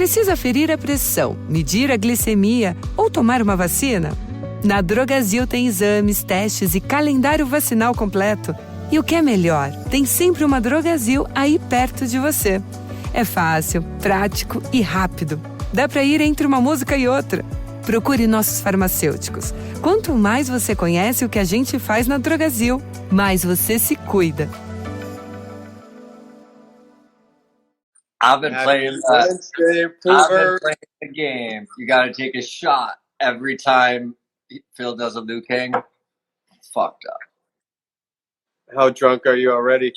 Precisa ferir a pressão, medir a glicemia ou tomar uma vacina? Na Drogasil tem exames, testes e calendário vacinal completo. E o que é melhor, tem sempre uma Drogasil aí perto de você. É fácil, prático e rápido. Dá para ir entre uma música e outra. Procure nossos farmacêuticos. Quanto mais você conhece o que a gente faz na Drogasil, mais você se cuida. I've been playing the game. You gotta take a shot every time Phil does a Liu Kang. It's fucked up. How drunk are you already?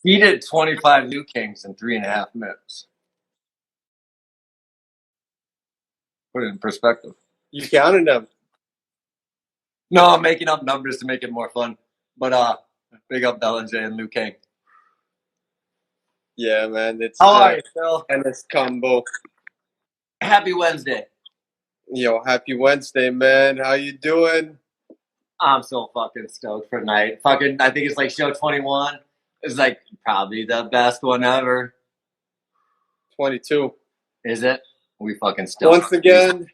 He did 25 Liu Kangs in 3.5 minutes. Put it in perspective. You counted them? No, I'm making up numbers to make it more fun. But big up Bélanger and Liu Kang. Yeah, man. It's how are you, Phil? And it's combo. Happy Wednesday. Yo, happy Wednesday, man. How you doing? I'm so fucking stoked for tonight. I think it's like show 21. It's like probably the best one ever. 22. Is it? We fucking stoked. Once again,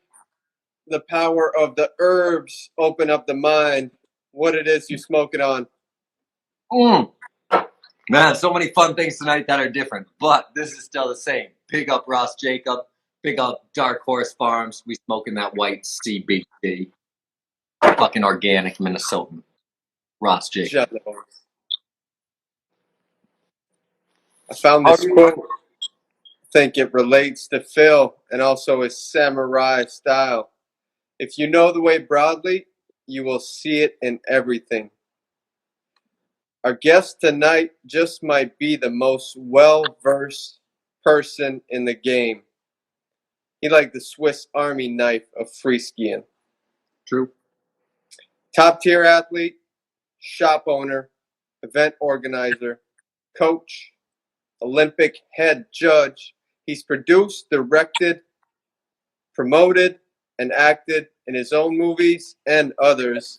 the power of the herbs open up the mind. What it is you smoke it on. Man, so many fun things tonight that are different, but this is still the same. Big up Ross Jacob. Big up Dark Horse Farms. We smoking that white CBD. Fucking organic Minnesotan. Ross Jacob. I found this quote. I think it relates to Phil and also his samurai style. If you know the way broadly, you will see it in everything. Our guest tonight just might be the most well-versed person in the game. He like the Swiss Army knife of freeskiing. True. Top-tier athlete, shop owner, event organizer, coach, Olympic head judge. He's produced, directed, promoted, and acted in his own movies and others.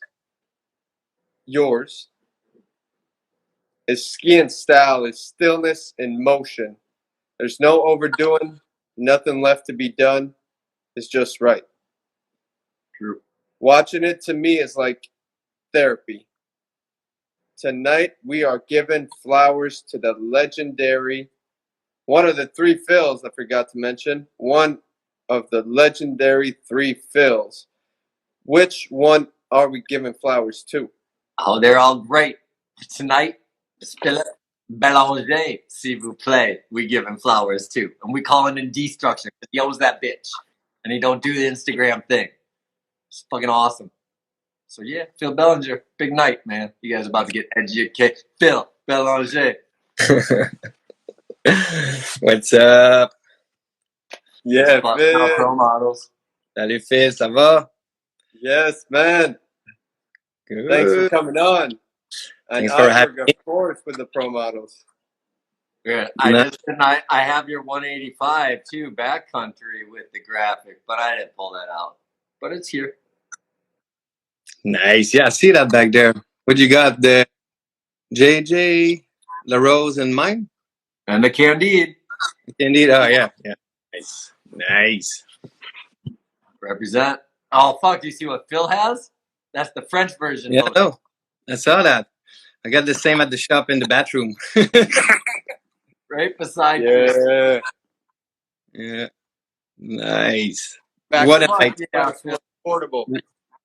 Yours. His skiing style is stillness in motion. There's no overdoing, nothing left to be done. It's just right. True. Watching it to me is like therapy. Tonight we are giving flowers to the legendary, one of the 3 Phils I forgot to mention, one of the legendary 3 Phils. Which one are we giving flowers to? Oh, they're all great. Tonight, Philippe Bélanger, s'il vous plaît. We give him flowers too. And we call him in destruction because he owes that bitch. And he don't do the Instagram thing. It's fucking awesome. So yeah, Phil Bélanger, big night, man. You guys are about to get educated. Phil Bélanger. What's up? Yeah, Phil. Pro models. Salut Phil, ça va? Yes, man. Good. Thanks for coming on. And Thanks for having me. Of course, with the pro models. Yeah, I have your 185 too, backcountry with the graphic, but I didn't pull that out. But it's here. Nice. Yeah, I see that back there. What you got? The JJ, La Rose, and mine? And the Candide. Candide. Oh, yeah. Yeah. Nice. Represent. Oh, fuck. Do you see what Phil has? That's the French version. Yeah, no. I saw that. I got the same at the shop in the bathroom. Right beside you. Yeah. Nice. What a night. Yeah, portable.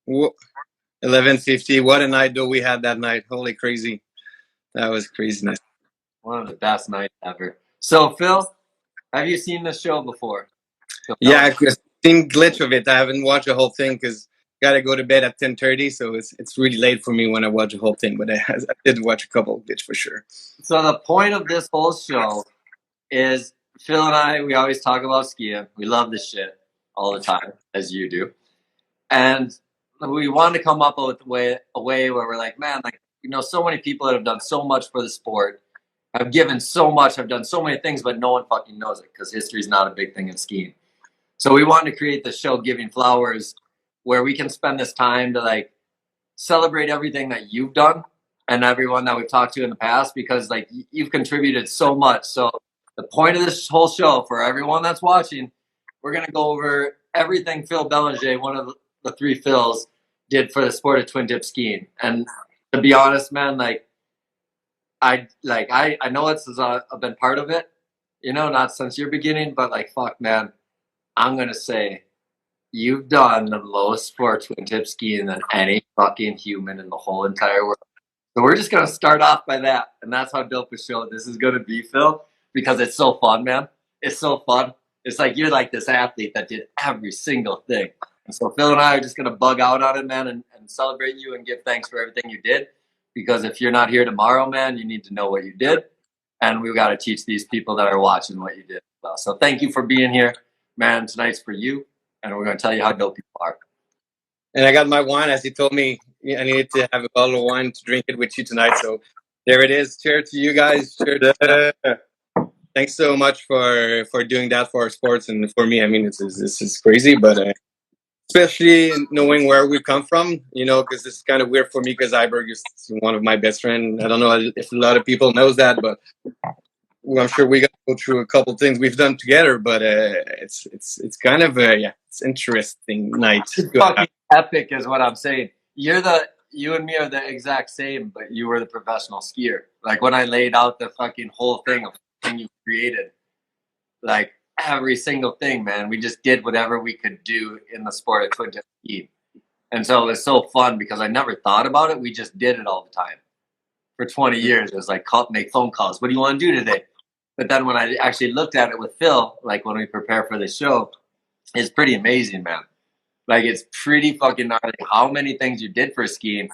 11:50. What a night though we had that night. Holy crazy. That was craziness. One of the best nights ever. So, Phil, have you seen this show before? Yeah, I've seen glitch of it. I haven't watched the whole thing because gotta go to bed at 10:30, so it's really late for me when I watch the whole thing. But I did watch a couple of bits for sure. So the point of this whole show is Phil and I. We always talk about skiing. We love this shit all the time, as you do, and we wanted to come up with a way where we're like, man, like so many people that have done so much for the sport, have given so much, have done so many things, but no one fucking knows it because history is not a big thing in skiing. So we wanted to create the show, Giving Flowers, where we can spend this time to like celebrate everything that you've done and everyone that we've talked to in the past, because like you've contributed so much. So the point of this whole show for everyone that's watching, we're going to go over everything Phil Bélanger, one of the three Phils, did for the sport of twin tip skiing. And to be honest, man, like I know I've been part of it, you know, not since your beginning, but like, fuck, man, I'm going to say you've done the most for twin tip skiing than any fucking human in the whole entire world. So we're just going to start off by that. And that's how dope a show this is going to be, Phil, because it's so fun, man. It's so fun. It's like you're like this athlete that did every single thing. And so Phil and I are just going to bug out on it, man, and celebrate you and give thanks for everything you did. Because if you're not here tomorrow, man, you need to know what you did. And we've got to teach these people that are watching what you did. So thank you for being here, man. Tonight's for you. And we're going to tell you how dope you are. And I got my wine, as he told me I needed to have a bottle of wine to drink it with you tonight. So there it is. Cheers to you guys. Cheers. Thanks so much for doing that for our sports and for me. I mean, this is crazy, but especially knowing where we come from, you know, because this is kind of weird for me because Iberg is one of my best friends. I don't know if a lot of people knows that, but I'm sure we got to go through a couple things we've done together. But it's kind of it's interesting night. It's fucking epic, is what I'm saying. You and me are the exact same, but you were the professional skier. Like when I laid out the fucking whole thing of thing you created, like every single thing, man, we just did whatever we could do in the sport of twin tip skiing. And so it was so fun because I never thought about it. We just did it all the time. For 20 years, it was like make phone calls. What do you want to do today? But then when I actually looked at it with Phil, like when we prepare for the show, it's pretty amazing, man. Like it's pretty fucking gnarly how many things you did for skiing.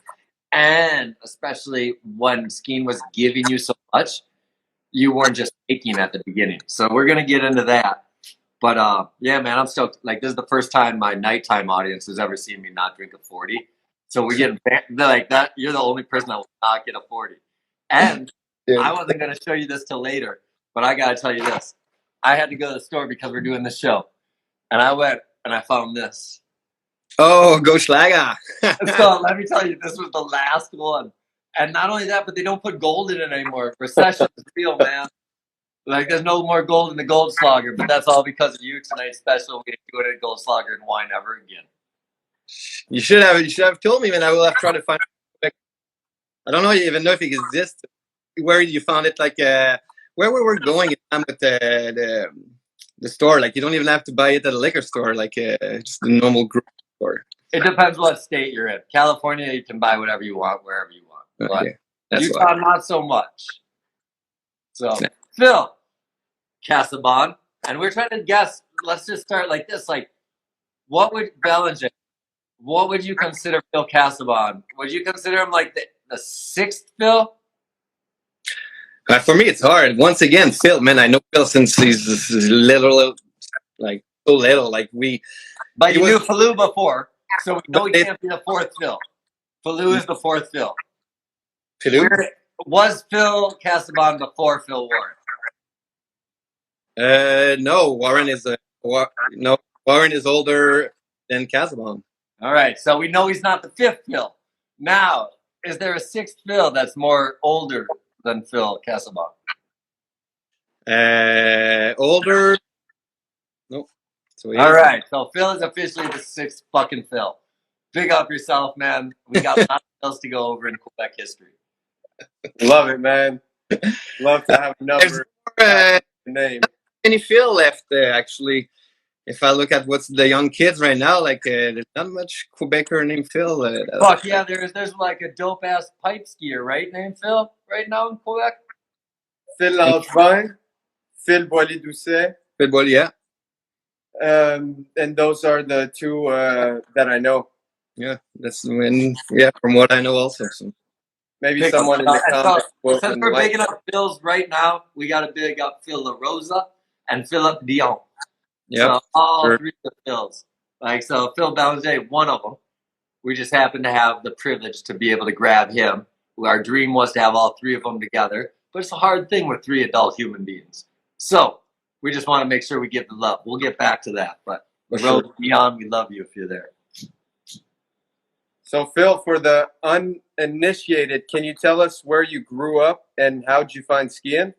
And especially when skiing was giving you so much, you weren't just taking at the beginning. So we're going to get into that. But yeah, man, I'm stoked. Like this is the first time my nighttime audience has ever seen me not drink a 40. So we're getting like that. You're the only person that will not get a 40. And I wasn't going to show you this till later, but I got to tell you this. I had to go to the store because we're doing this show. And I went and I found this. Oh, go Schlager. So let me tell you, this was the last one. And not only that, but they don't put gold in it anymore. Recession is real, man. Like there's no more gold in the Goldschlager, but that's all because of you. Tonight's special. We do it at Goldschlager and wine ever again. You should have told me, man. I will have tried to find it. I don't even know if it exists. Where you found it, like where we were going with the store. Like you don't even have to buy it at a liquor store, like just a normal group store. It depends what state you're in. California, you can buy whatever you want, wherever you want. But That's Utah, not so much. So, Phil Casabon, and we're trying to guess. Let's just start like this. Like, what would you consider Phil Casabon? Would you consider him like the sixth Phil? For me, it's hard. Once again, Phil, man, I know Phil since he's little, like so little. Like But you knew Philou before, so we know he can't be the fourth Phil. Philou is the fourth Phil. Philou? Was Phil Casabon before Phil Warren? No, Warren is older than Casabon. All right, so we know he's not the fifth Phil. Now, is there a sixth Phil that's more older than Phil Casabon? Older? No. So all right, so Phil is officially the sixth fucking Phil. Big up yourself, man. We got lots else to go over in Quebec history. Love it, man. Love to have a number. Name. Any Phil left actually? If I look at what's the young kids right now, like there's not much Quebecer named Phil. Fuck yeah, there's like a dope ass pipe skier, right, named Phil, right now in Quebec. Phil Langevin, Phil Boilly-Doucet. Phil Boilly, yeah. And those are the two that I know. Yeah, from what I know also. So. Maybe someone in the comments. Since we're bigging up Phil's right now, we got to big up Phil La Rosa and Philippe Dion. Yeah, so all three of the Phils. Like so, Phil Bélanger, one of them. We just happened to have the privilege to be able to grab him. Our dream was to have all three of them together, but it's a hard thing with three adult human beings. So we just want to make sure we give the love. We'll get back to that, but Dion, we love you if you're there. So Phil, for the uninitiated, can you tell us where you grew up and how'd you find skiing?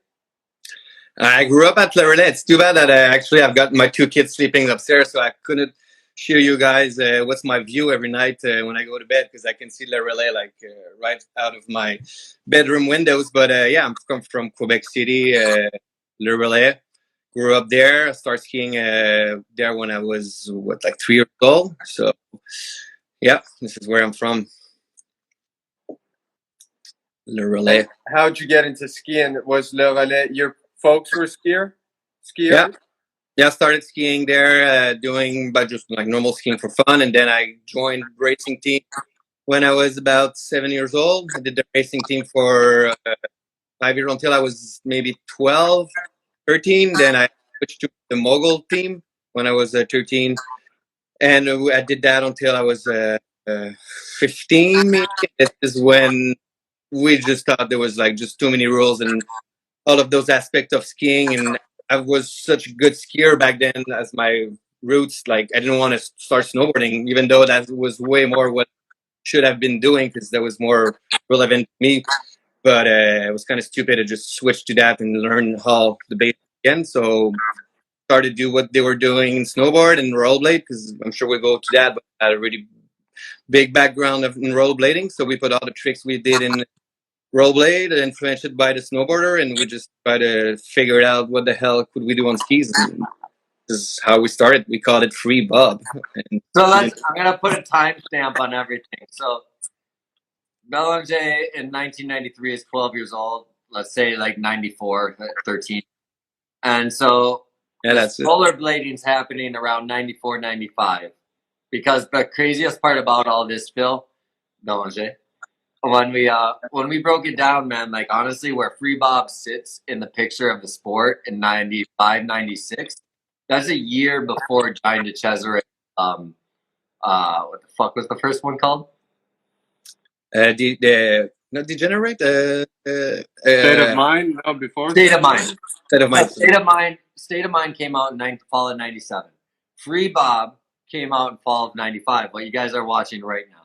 I grew up at Florida. It's too bad that I've got my 2 kids sleeping upstairs, so I couldn't show you guys what's my view every night when I go to bed, because I can see Le Relais like right out of my bedroom windows. But yeah, I'm from Quebec City, Le Relais. Grew up there. I started skiing there when I was like 3 years old. So yeah, this is where I'm from. Le Relais. How'd you get into skiing? Was Le Relais, your folks were skiers? Yeah. Yeah, I started skiing there, doing but just like normal skiing for fun, and then I joined racing team when I was about 7 years old. I did the racing team for 5 years until I was maybe 12, 13. Then I switched to the mogul team when I was 13, and I did that until I was 15. Maybe. This is when we just thought there was like just too many rules and all of those aspects of skiing, and I was such a good skier back then as my roots. Like I didn't want to start snowboarding, even though that was way more what I should have been doing, because that was more relevant to me. But it was kind of stupid to just switch to that and learn how the basics again. So started to do what they were doing in snowboard and rollerblade, because I'm sure we'll go to that, but I had a really big background in rollerblading. So we put all the tricks we did in rollerblade and influenced by the snowboarder, and we just try to figure out what the hell could we do on skis. And this is how we started. We called it Free Bob. And So I'm gonna put a timestamp on everything. So Bélanger in 1993 is 12 years old. Let's say like 94, 13. And so yeah, that's it. rollerblading's happening around 94, 95. Because the craziest part about all this, Phil, Bélanger, when we broke it down, man, like honestly, where Free Bob sits in the picture of the sport in 95, 96, that's a year before Giant de Cesare. What the fuck was the first one called? Not Degenerate. State of Mind. No, before State of Mind. State of Mind. State of Mind came out in fall of 97. Free Bob came out in fall of 95. What you guys are watching right now.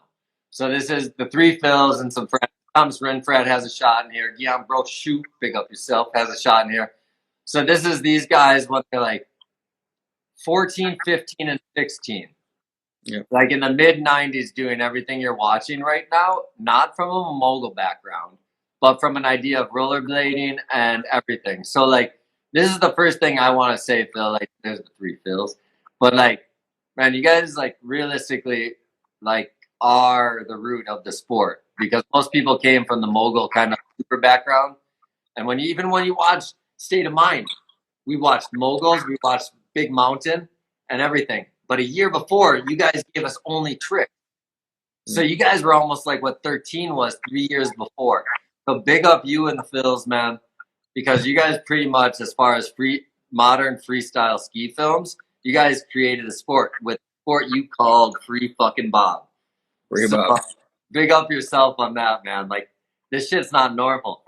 So this is the 3 Phils and some friends. Thomas Renfred has a shot in here. Guillaume Brochu, big up yourself, has a shot in here. So this is these guys when they're like 14, 15, and 16. Yeah. Like in the mid-90s doing everything you're watching right now, not from a mogul background, but from an idea of rollerblading and everything. So like this is the first thing I want to say, Phil. Like there's the 3 Phils. But like, man, you guys like realistically like are the root of the sport, because most people came from the mogul kind of super background. And when you watch State of Mind, we watched moguls, we watched Big Mountain and everything. But a year before, you guys gave us only tricks. So you guys were almost like what 13 was 3 years before. So big up you and the Phils, man, because you guys pretty much, as far as modern freestyle ski films, you guys created a sport with a sport you called Free fucking Bob. So, big up yourself on that, man. Like this shit's not normal.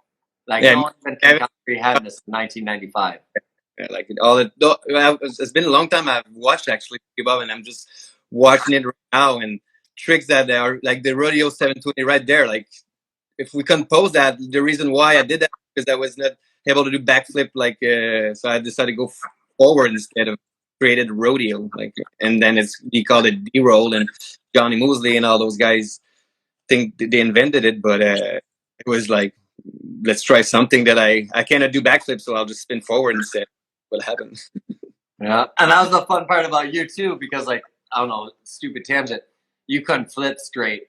Like no one even can comprehend this in 1995. Yeah, like it's been a long time I've watched actually Bob, and I'm just watching it right now, and tricks that are like the rodeo 720 right there. Like if we compose that, the reason why I did that because I was not able to do backflip, like so I decided to go forward instead of created rodeo, like, and then we called it D-roll, and Johnny Moosley and all those guys think they invented it, but it was like, let's try something that I cannot do backflip, so I'll just spin forward and see what happens. Yeah, and that was the fun part about you too, because like, I don't know, stupid tangent, you couldn't flip straight.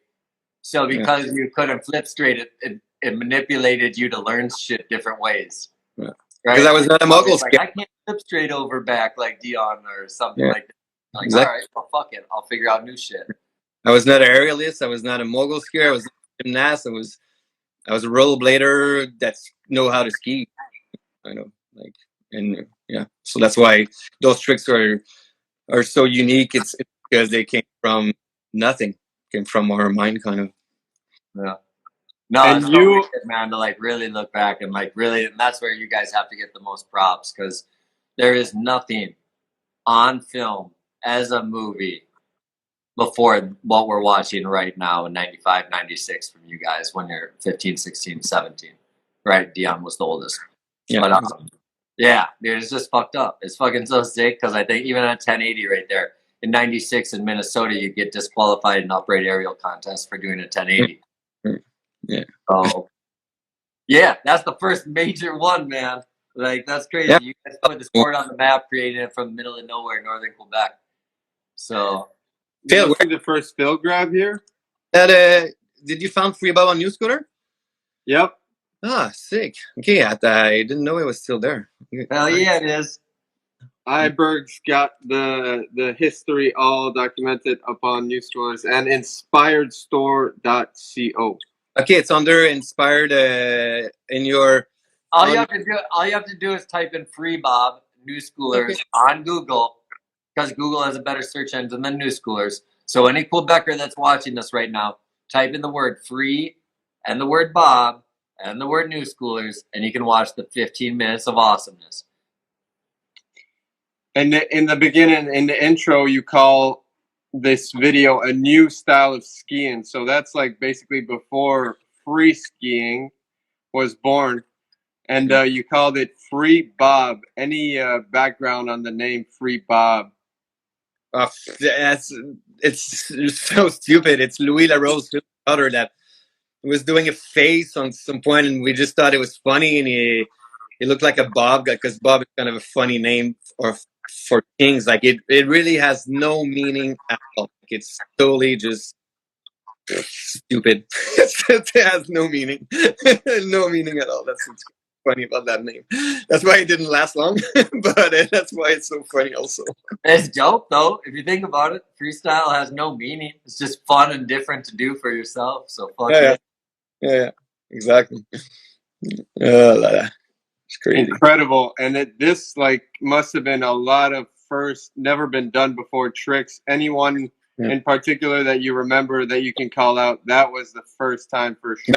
So because you couldn't flip straight, it manipulated you to learn shit different ways. Yeah. Right? Because I was not a mogul skier. Like, I can't flip straight over back like Dion or something like that. Like, exactly. All right, well, fuck it. I'll figure out new shit. I was not an aerialist. I was not a mogul skier. I was a gymnast. I was a rollerblader that know how to ski. I know, like, and yeah. So that's why those tricks are so unique. It's because they came from nothing. Came from our mind, kind of. Yeah. No, and it's you, so man, to like really look back and like really, and that's where you guys have to get the most props, because there is nothing on film as a movie before what we're watching right now in 95, 96 from you guys when you're 15, 16, 17. Right? Dion was the oldest. Yeah. But Yeah, dude, it's just fucked up. It's fucking so sick because I think even at 1080 right there in '96 in Minnesota, you get disqualified in upright aerial contest for doing a 1080. Yeah. So yeah, that's the first major one, man. Like that's crazy. Yeah. You guys put the sport on the map, creating it from the middle of nowhere, northern Quebec. So Did Phil, you see the first Phil grab here? did you found Free Bob on New Scooter? Yep. Ah, sick. Okay, I didn't know it was still there. hell yeah, it is. Iberg's got the history all documented upon New Stores and inspiredstore.co. Okay, it's under Inspired in your. All you have to do is type in Free Bob New Schoolers on Google, because Google has a better search engine than New Schoolers. So any Quebecer that's watching this right now, type in the word free and the word Bob and the word New Schoolers, and you can watch the 15 minutes of awesomeness. And in the beginning, in the intro, you call this video a new style of skiing. So that's like basically before free skiing was born. And you called it Free Bob. Any background on the name Free Bob? It's so stupid. It's Louis Larose's daughter that was doing a face on some point, and we just thought it was funny, and he looked like a Bob guy, because Bob is kind of a funny name for kings. Like it really has no meaning at all. Like it's totally just stupid. It has no meaning. No meaning at all. That's what's funny about that name. That's why it didn't last long, but that's why it's so funny also. It's dope though. If you think about it, freestyle has no meaning. It's just fun and different to do for yourself. So fuck it. Yeah, exactly. It's crazy. Incredible. And this like must have been a lot of first, never been done before tricks. Anyone in particular that you remember that you can call out? That was the first time for sure.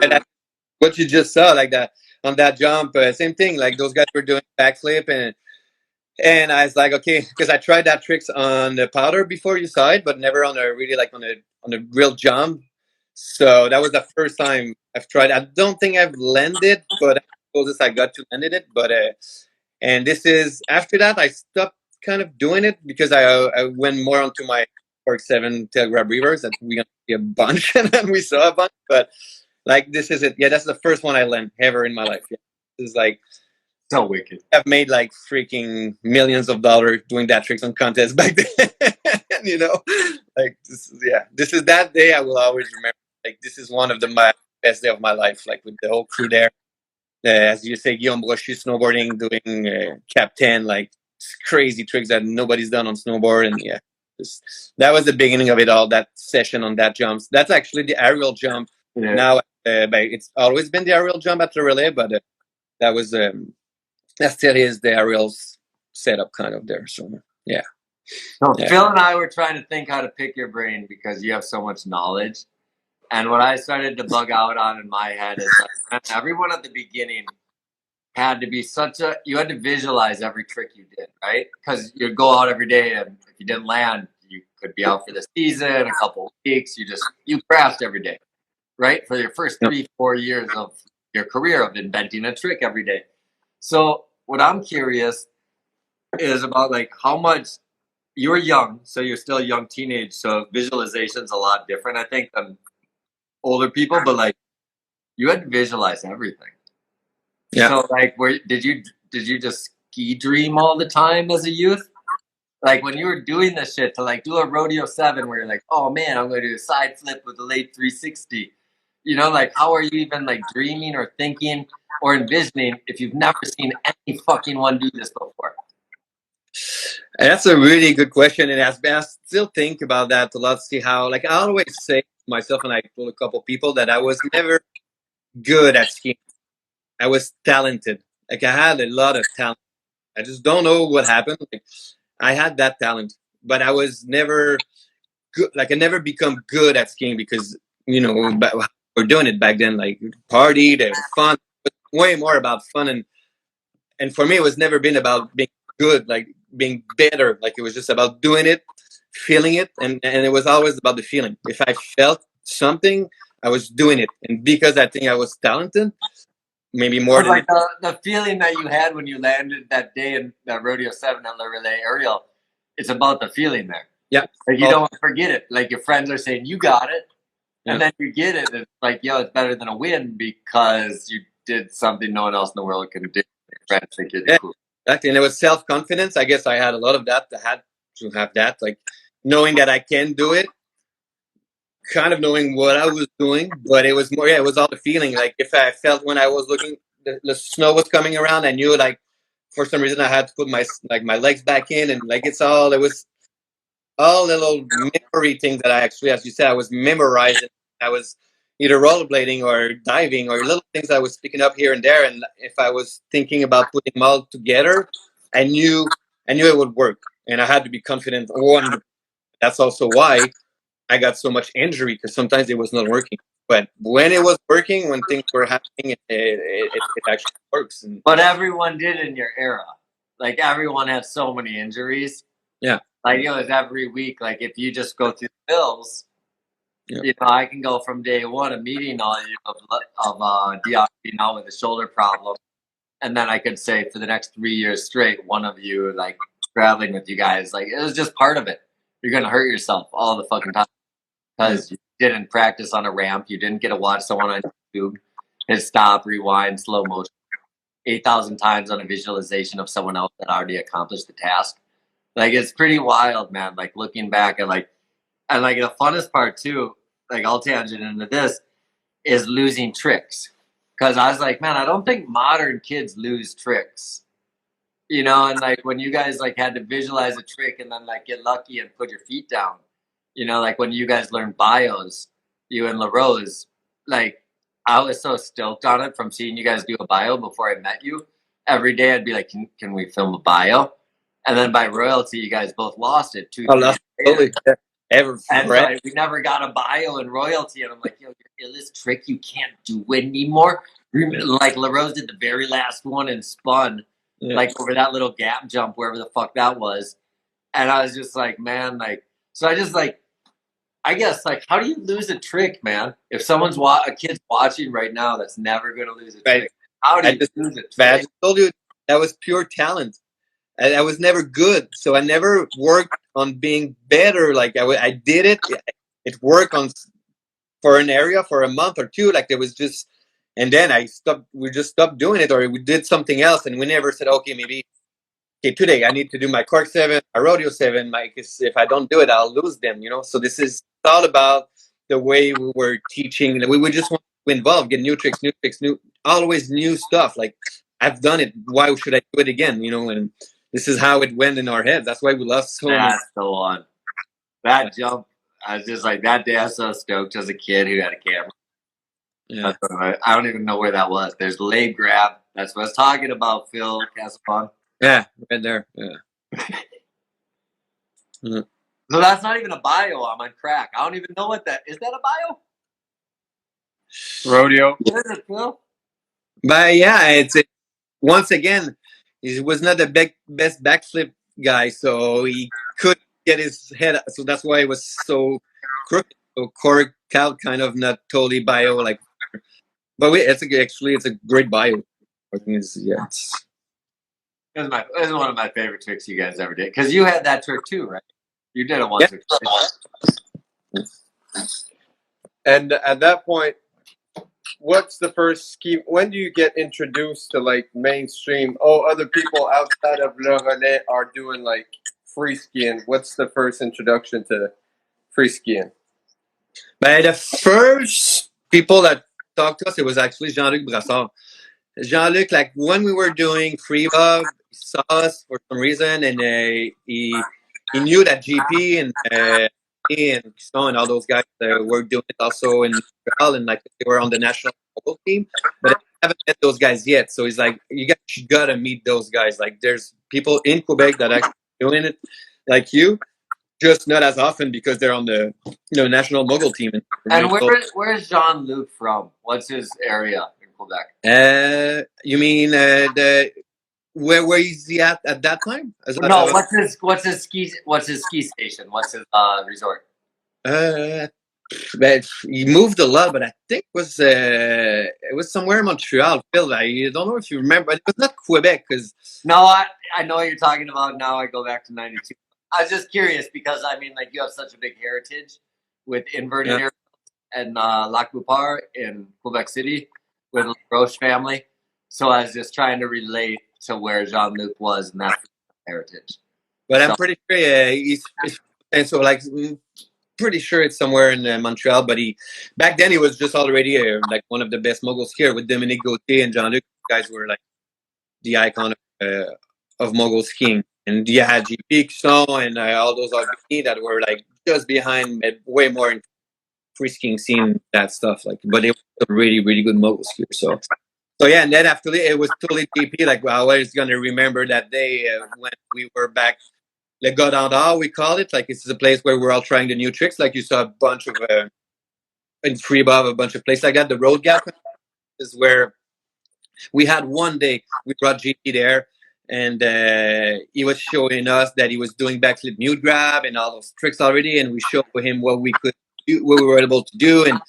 What you just saw, like that on that jump, same thing. Like those guys were doing backflip, and I was like, okay, because I tried that tricks on the powder before you saw it, but never on a really like on a real jump. So that was the first time I've tried. I don't think I've landed, but closest I got to landed it. But and this is after that I stopped kind of doing it because I went more onto my Cork 7 tail grab reavers that we gonna see a bunch, and then we saw a bunch. But like this is it. Yeah, that's the first one I landed ever in my life. Yeah. This is like so wicked. I've made like freaking millions of dollars doing that tricks on contests back then. You know, like this is that day I will always remember. Like this is one of the best day of my life. Like with the whole crew there, as you say, Guillaume Brochy snowboarding, doing Cap 10, like crazy tricks that nobody's done on snowboard, and yeah, that was the beginning of it all. That session on that jumps. That's actually the aerial jump. Yeah. Now it's always been the aerial jump at the relay, but that was that still is the aerial setup kind of there. So yeah. So Phil and I were trying to think how to pick your brain because you have so much knowledge. And what I started to bug out on in my head is that everyone at the beginning had to be you had to visualize every trick you did, right? Because you'd go out every day, and if you didn't land, you could be out for the season, a couple of weeks. You crashed every day, right? For your first 3-4 years of your career of inventing a trick every day. So what I'm curious is about like how much you're young, so you're still a young teenage, so visualization's a lot different, I think, than older people, but like you had to visualize everything. Yeah. So like did you just ski dream all the time as a youth? Like when you were doing this shit to like do a rodeo 7 where you're like, oh man, I'm gonna do a side flip with a late 360. You know, like how are you even like dreaming or thinking or envisioning if you've never seen any fucking one do this before? That's a really good question, and I still think about that a lot. See how, like, I always say to myself, and I told a couple people that I was never good at skiing. I was talented. Like I had a lot of talent. I just don't know what happened. Like I had that talent, but I was never good. Like I never become good at skiing because we're doing it back then. Like party, there was fun. It was way more about fun, and for me, it was never been about being good. Like being better. Like it was just about doing it, feeling it, and it was always about the feeling. If I felt something, I was doing it, and because I think I was talented, maybe more than like the feeling that you had when you landed that day in that Rodeo 7 at Le Relais Aerial, it's about the feeling there. Yeah. Like you don't forget it. Like your friends are saying, you got it. And Yeah. then you get it. And it's like, yo, it's better than a win because you did something no one else in the world can do. Your friends think you're cool. Exactly. And it was self-confidence. I guess I had a lot of that. I had to have that, like knowing that I can do it, kind of knowing what I was doing, but it was more, it was all the feeling. Like if I felt when I was looking, the snow was coming around, I knew like for some reason I had to put my legs back in, and like it was all little memory things that I actually, as you said, I was memorizing. I was either rollerblading or diving or little things I was picking up here and there. And if I was thinking about putting them all together, I knew it would work, and I had to be confident. That's also why I got so much injury, because sometimes it was not working. But when it was working, when things were happening, it actually works. But everyone did in your era. Like everyone had so many injuries. Yeah. Like it was every week. Like if you just go through the bills, you know, I can go from day one of meeting all you of Dion being out with a shoulder problem, and then I could say for the next 3 years straight, one of you like traveling with you guys, like it was just part of it. You're gonna hurt yourself all the fucking time because you didn't practice on a ramp, you didn't get to watch someone on YouTube hit stop, rewind, slow motion 8,000 times on a visualization of someone else that already accomplished the task. Like it's pretty wild, man. Like looking back at like, and like the funnest part too, like I'll tangent into this, is losing tricks. Cause I was like, man, I don't think modern kids lose tricks. You know, and like when you guys like had to visualize a trick and then like get lucky and put your feet down. You know, like when you guys learned bios, you and LaRose, like I was so stoked on it from seeing you guys do a bio before I met you. Every day I'd be like, can we film a bio? And then by royalty, you guys both lost it 2 years later. Ever. And so we never got a bio in royalty. And I'm like, yo, this trick you can't do anymore. Like LaRose did the very last one and spun like over that little gap jump, wherever the fuck that was. And I was just like, man, like, so I just like, I guess like, how do you lose a trick, man? If someone's a kid's watching right now that's never going to lose a trick, how do you lose a trick? I just told you that was pure talent. I was never good, so I never worked on being better. Like I did it. It worked on for an area for a month or two. Like there was just, and then I stopped. We just stopped doing it, or we did something else, and we never said, okay, maybe today I need to do my Cork 7, my Rodeo 7. Because if I don't do it, I'll lose them. You know. So this is all about the way we were teaching. We would just want to involve, get new tricks, always new stuff. Like I've done it. Why should I do it again? You know, and this is how it went in our heads. That's why we lost so much. That's the one. That jump, I was just like, that day I was so stoked as a kid who had a camera. Yeah. I don't even know where that was. There's the leg grab. That's what I was talking about, Phil Casabon. Yeah, right there. Yeah. So that's not even a bio. I'm on crack. I don't even know what that is. That a bio? Rodeo. What is it, Phil? But yeah, it's once again, he was not the best backflip guy, so he couldn't get his head. So that's why it was so crooked. So Cork out, kind of not totally bio like. But it's a great bio. It's This is one of my favorite tricks you guys ever did. Because you had that trick too, right? You did it once. Yeah. And at that point, what's the first ski? When do you get introduced to like mainstream? Oh, other people outside of Le Relais are doing like free skiing. What's the first introduction to free skiing? But the first people that talked to us, it was actually Jean-Luc Brassard. Jean-Luc, like when we were doing freebug, he saw us for some reason, and he knew that GP and Kisson and all those guys were doing it also in Montreal, and like they were on the national football team, but I haven't met those guys yet. So he's like, you gotta meet those guys. Like there's people in Quebec that are actually doing it, like you, just not as often because they're on the national mogul team. And where's Jean-Luc from? What's his area in Quebec? You mean where is he at that time? What's his ski station? What's his resort? But he moved a lot, but I think it was somewhere in Montreal. Phil, I don't know if you remember, but it was not Quebec because No, I know what you're talking about now. I go back to 92. I was just curious because, I mean, like, you have such a big heritage with inverted air and Lac Boupard in Quebec City with the Roche family. So I was just trying to relate to where Jean-Luc was in that heritage. but So, I'm pretty sure he's and so like pretty sure it's somewhere in Montreal. But he back then he was just already like one of the best moguls here with Dominique Gauthier and Jean-Luc. Guys were like the icon of mogul skiing, and you had GP Cusson and all those other that were like just behind, way more in free skiing scene, that stuff. Like, but they were really really good mogul skiers. So yeah, and then after it was totally GP. Like, well, I was gonna remember that day when we were back. Le Godard, we call it. Like, it's a place where we're all trying the new tricks. Like, you saw a bunch of in Freebob, a bunch of places like that. The Road Gap is where we had one day we brought GP there, and he was showing us that he was doing backflip mute grab and all those tricks already, and we showed him what we could do, what we were able to do, and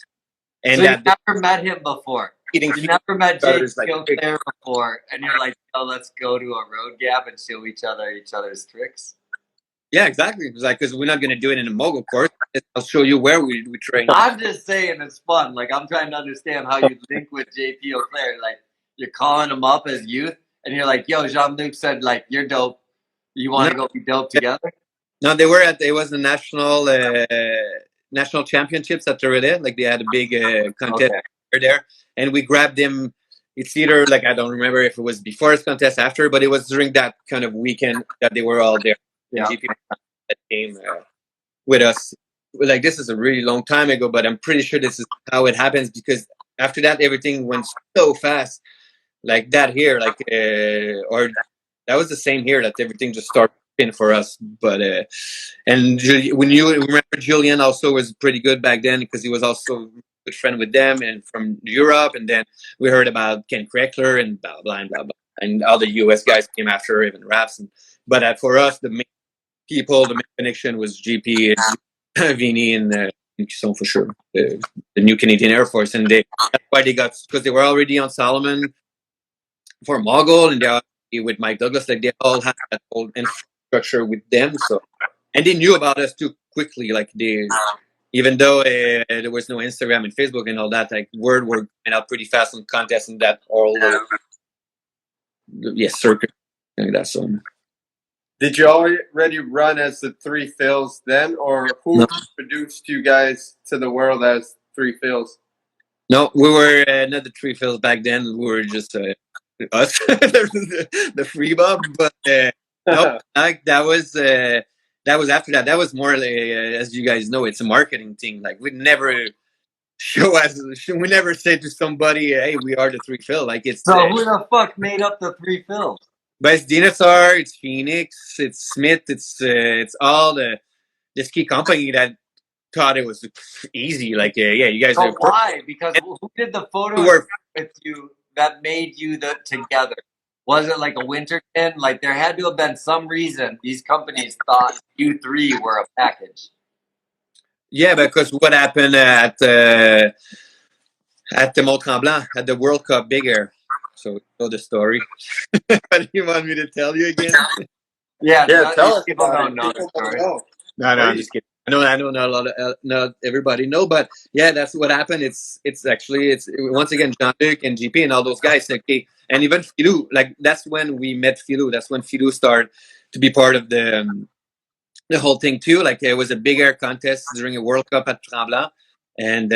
so that you never met him before. You never met Jake like, there before, and you're like, "Oh, let's go to a road gap and show each other's tricks." Yeah, exactly. It's like, because we're not going to do it in a mogul course. I'll show you where we train. I'm just saying it's fun. Like, I'm trying to understand how you link with JP Auclair. Like, you're calling him up as youth, and you're like, "Yo, Jean-Luc said like you're dope. You want to go be dope together?" No, they were at. It was the national championships at the relay. Like, they had a big contest there, and we grabbed him. It's either like, I don't remember if it was before his contest, after, but it was during that kind of weekend that they were all there. Yeah. GP that came with us. Like, this is a really long time ago, but I'm pretty sure this is how it happens, because after that everything went so fast. Like that here, like or that was the same here, that everything just started for us. But and when you remember, Julian also was pretty good back then, because he was also a good friend with them and from Europe. And then we heard about Ken Kreckler and blah blah and blah blah, and all the US guys came after, even Raps. But for us, the main people, the main connection was GP and Vini and Cusson, for sure, the new Canadian Air Force. And that's why they got, because they were already on Solomon for Mogul, and they with Mike Douglas, like, they all had that whole infrastructure with them. So, and they knew about us too quickly. Like, they, even though there was no Instagram and Facebook and all that, like, word were going out pretty fast on contests and that all circuit like that. So, did you already run as the Three Phils then, or who introduced you guys to the world as Three Phils? No, we were not the Three Phils back then. We were just us, the free bob. But no, like, that was after that. That was more like, as you guys know, it's a marketing thing. Like, we never we never say to somebody, "Hey, we are the Three Phil." Like, it's so who the fuck made up the Three Phils? But it's Dinosaur, it's Phoenix, it's Smith, it's all the ski company that thought it was easy. Like, yeah, you guys. So why? Because who did the photos with you that made you together? Was it like a Winterton? Like, there had to have been some reason these companies thought you three were a package. Yeah, because what happened at the Mont-Tremblant at the World Cup Big Air. So, you know the story. What do you want me to tell you again? Yeah, tell us. People don't know the story. No, I'm just kidding. I know not a lot of not everybody know, but yeah, that's what happened. It's actually once again Jean-Luc and GP and all those guys. Okay, and even Philou. Like, that's when we met Philou. That's when Philou started to be part of the whole thing too. Like, it was a big air contest during a World Cup at Tremblant, and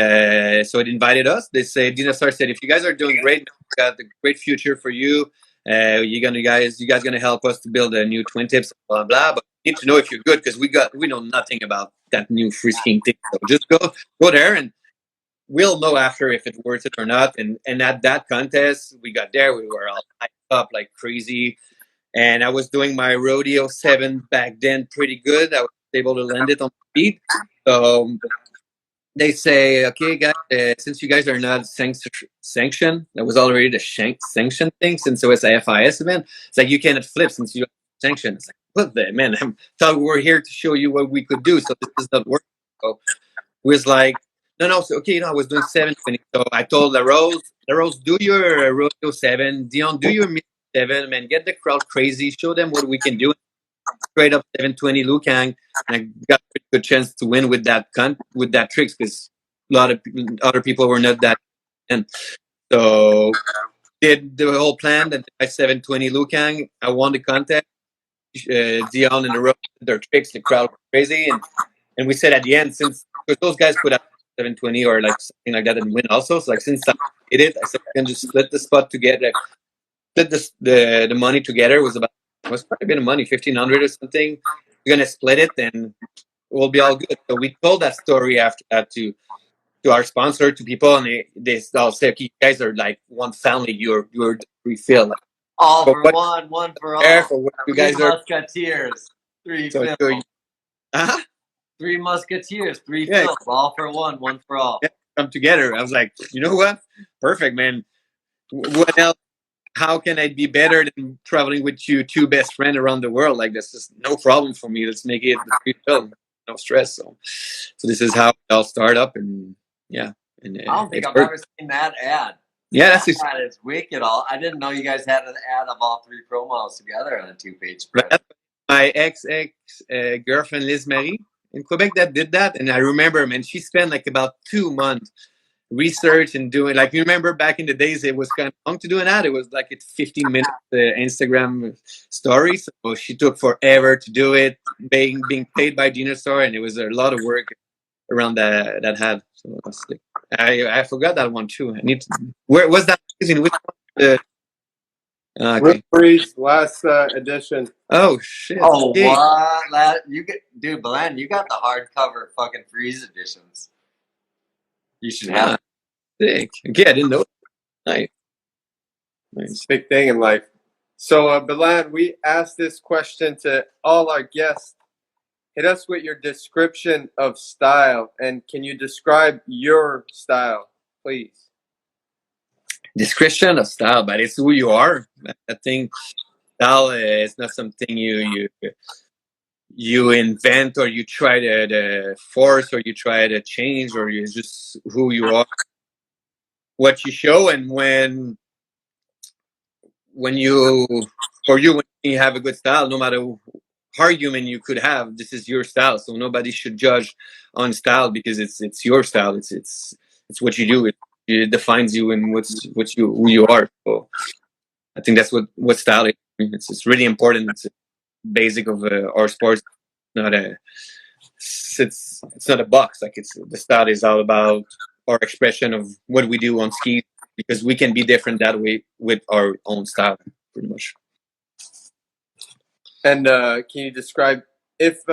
so it invited us. They say, Dinosaur said, if you guys are doing great, we got a great future for you. You guys gonna help us to build a new twin tips, blah blah. But we need to know if you're good, because we know nothing about that new free skiing thing. So just go there, and we'll know after if it's worth it or not. And at that contest, we got there. We were all hyped up like crazy, and I was doing my rodeo 7 back then pretty good. I was able to land it on speed. So they say, okay, guys, since you guys are not sanctioned, that was already the sanction thing, since it was a FIS event. It's like, you cannot flip since you're sanctioned. It's like, what the man? I thought we were here to show you what we could do, so this is not working. So it was like, No. So okay, I was doing 720. So I told the Rose, do your rodeo 7. Dion, do your 7. Man, get the crowd crazy. Show them what we can do. Straight up 720 Lukang, and I got a pretty good chance to win with that tricks because a lot of other people were not that. And so did the whole plan that I 720 Lukang. I won the contest. Dion and the Rose did their tricks. The crowd was crazy, and we said at the end, since because those guys put up 720 or like something like that and win also. So like since I did it, I said we can just split the spot together, split the money together. It was quite a bit of money, 1,500 or something. We're gonna split it and we'll be all good. So we told that story after that to our sponsor, to people, and they all say, okay, you guys are like one family. You're refill. Like, all for one for all. For what you Three guys are musketeers, three so fills. Uh-huh. Three musketeers, three fills, all for one for all. Yeah, come together. I was like, you know what? Perfect, man. What else? How can I be better than traveling with you, two best friends around the world? Like, that's just no problem for me. Let's make it the free film, no stress. So this is how it all start up, and yeah. And I don't think I've ever seen that ad. Yeah, that ad is wicked. I didn't know you guys had an ad of all three pro models together on a 2-page spread. My ex girlfriend Liz Marie in Quebec that did that, and I remember, man, she spent like about 2 months research and doing, like, you remember back in the days it was kind of long to do an ad. It was like a 15-minute Instagram story, so she took forever to do it, being paid by Dinosaur, and it was a lot of work around that ad. So I forgot that one too. I need to, where was that in which one? Okay. Freeze, last edition. Oh shit! Oh what? You get, dude, Belen, you got the hardcover fucking Freeze editions. You should have it. Sick. Okay, I didn't know. Nice. It's a big thing in life. So, Belen, we asked this question to all our guests. Hit us with your description of style, and can you describe your style, please? Description of style, but it's who you are. I think style is not something you invent or you try to force or you try to change, or you just who you are, what you show. And when you have a good style, no matter how human you could have, this is your style. So nobody should judge on style because it's your style. It's what you do. It defines you and who you are. So I think that's what style is. It's really important. It's a basic of our sports. It's not a box. Like, the style is all about our expression of what we do on skis, because we can be different that way with our own style, pretty much. And can you describe if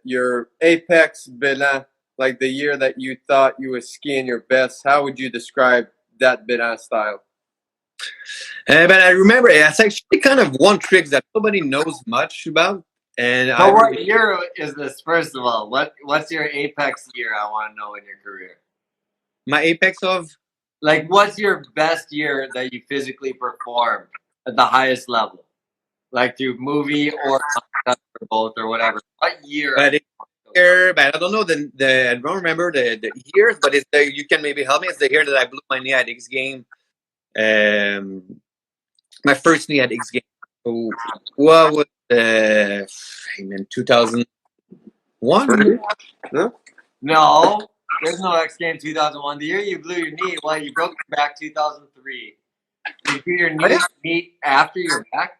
your apex bilan, like the year that you thought you were skiing your best, how would you describe that bilan style? But I remember it's actually kind of one trick that nobody knows much about. And what year is this? First of all, what's your apex year? I want to know in your career. My apex of, like, what's your best year that you physically performed at the highest level, like through movie or both or whatever? What year? But I don't know I don't remember the years, but you can maybe help me. It's the year that I blew my knee at X Games. My first knee at X Games. So what was 2001? No, there's no X Games 2001. The year you blew your knee, you broke your back 2003. You blew your knee after your back?